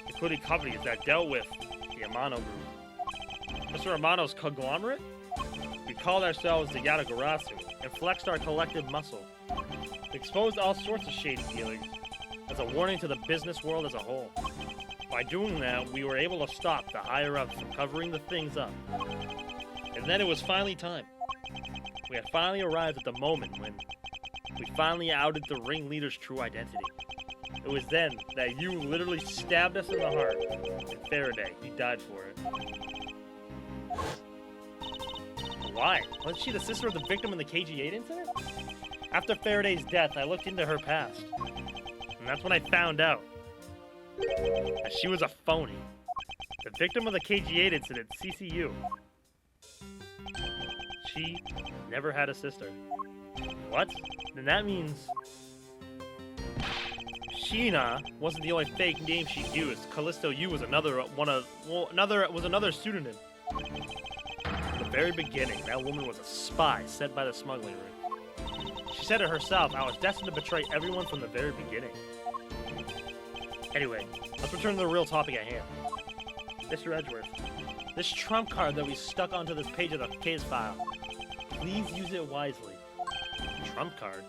including companies that dealt with the Amano group. Mr. Amano's conglomerate? We called ourselves the Yatagarasu and flexed our collective muscle. We exposed all sorts of shady dealings as a warning to the business world as a whole. By doing that, we were able to stop the higher-ups from covering the things up. And then it was finally time. We had finally arrived at the moment when we finally outed the ringleader's true identity. It was then that you literally stabbed us in the heart, and Faraday, he died for it. Why? Wasn't she the sister of the victim in the KG8 incident? After Faraday's death, I looked into her past. And that's when I found out that she was a phony. The victim of the KG8 incident, CCU. She never had a sister. What? Then that means Sheena wasn't the only fake name she used. Callisto U was another pseudonym. At the very beginning, that woman was a spy sent by the smuggling ring. She said it herself, I was destined to betray everyone from the very beginning. Anyway, let's return to the real topic at hand. Mr. Edgeworth, this trump card that we stuck onto this page of the case file, please use it wisely. Trump card?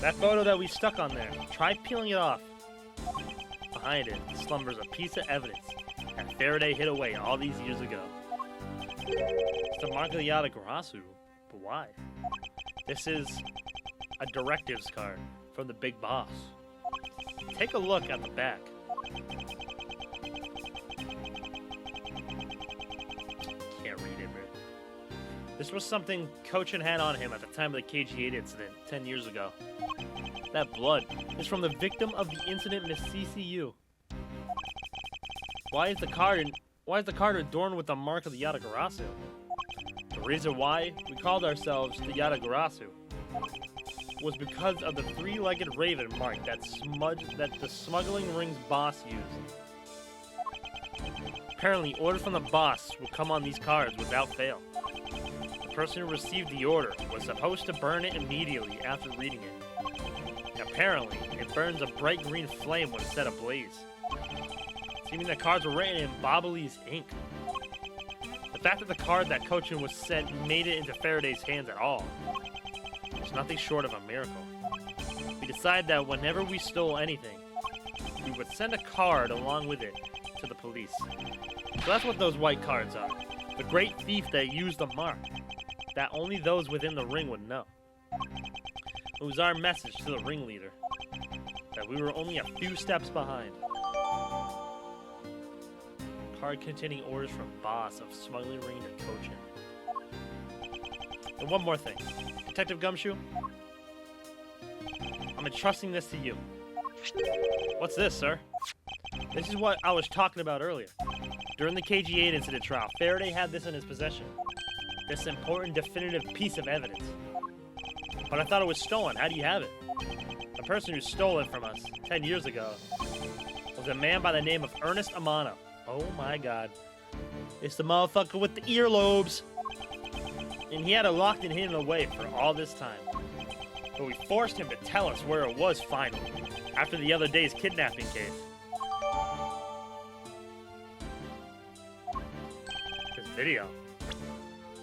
That photo that we stuck on there, try peeling it off. Behind it slumbers a piece of evidence that Faraday hid away all these years ago. It's the mark of the Yatagarasu, but why? This is a directives card from the big boss. Take a look at the back. Can't read it, man. This was something Kochin had on him at the time of the KG8 incident 10 years ago. That blood is from the victim of the incident, Miss CCU. Why is the card adorned with the mark of the Yatagarasu? The reason why we called ourselves the Yatagarasu was because of the three-legged raven mark that the smuggling ring's boss used. Apparently, orders from the boss would come on these cards without fail. The person who received the order was supposed to burn it immediately after reading it. Apparently, it burns a bright green flame when set ablaze. Seeming the cards were written in Bobbly's ink. The fact that the card that Kochin was sent made it into Faraday's hands at all was nothing short of a miracle. We decided that whenever we stole anything, we would send a card along with it to the police. So that's what those white cards are. The great thief that used the mark that only those within the ring would know. It was our message to the ringleader that we were only a few steps behind. Card containing orders from boss of smuggling ring to Kochin. And one more thing. Detective Gumshoe, I'm entrusting this to you. What's this, sir? This is what I was talking about earlier. During the KG8 incident trial, Faraday had this in his possession. This important definitive piece of evidence. But I thought it was stolen. How do you have it? The person who stole it from us 10 years ago was a man by the name of Ernest Amano. Oh my god. It's the motherfucker with the earlobes. And he had it locked and hidden away for all this time. But we forced him to tell us where it was finally, after the other day's kidnapping case. This video.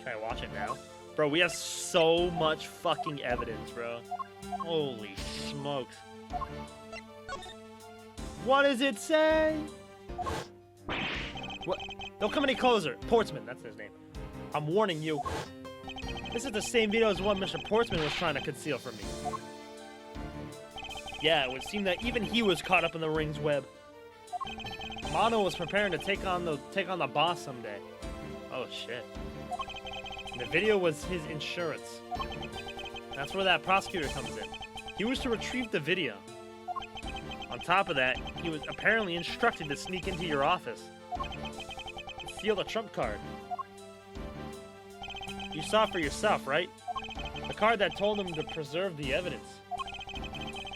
Can I watch it now? Bro, we have so much fucking evidence, bro. Holy smokes. What does it say? What? Don't come any closer. Portsman, that's his name. I'm warning you. This is the same video as one Mr. Portsman was trying to conceal from me. Yeah, it would seem that even he was caught up in the ring's web. Amano was preparing to take on the boss someday. Oh shit. And the video was his insurance. That's where that prosecutor comes in. He was to retrieve the video. On top of that, he was apparently instructed to sneak into your office and steal the trump card. You saw for yourself, right? The card that told him to preserve the evidence.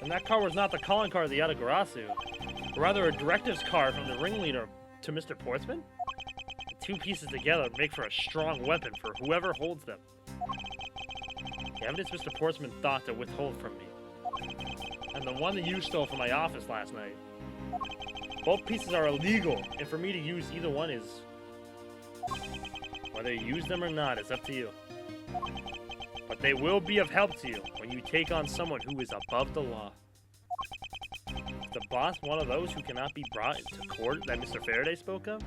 And that card was not the calling card of the Yatagarasu, but rather a directives card from the ringleader to Mr. Portsman? The two pieces together make for a strong weapon for whoever holds them. The evidence Mr. Portsman thought to withhold from me. And the one that you stole from my office last night. Both pieces are illegal, and for me to use either one is... Whether you use them or not is up to you. But they will be of help to you when you take on someone who is above the law. Is the boss one of those who cannot be brought to court that Mr. Faraday spoke of?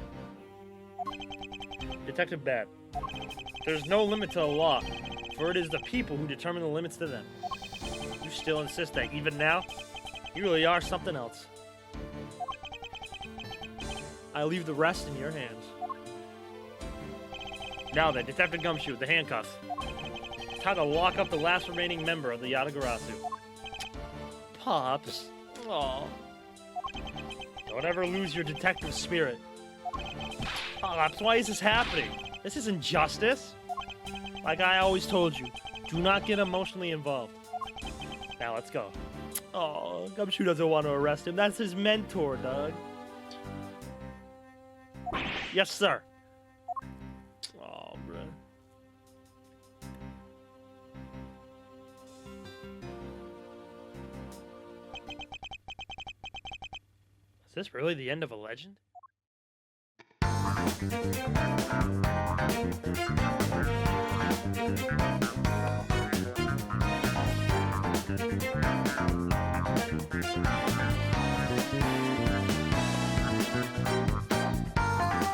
Detective Bad. There's no limit to the law, for it is the people who determine the limits to them. You still insist that even now, you really are something else. I leave the rest in your hands. Now then, Detective Gumshoe, the handcuffs. It's time to lock up the last remaining member of the Yatagarasu. Pops. Aww. Don't ever lose your detective spirit. Pops, why is this happening? This isn't justice. Like I always told you, do not get emotionally involved. Now let's go. Oh, Gumshoe doesn't want to arrest him. That's his mentor, Doug. Yes, sir. Oh, bro. Is this really the end of a legend?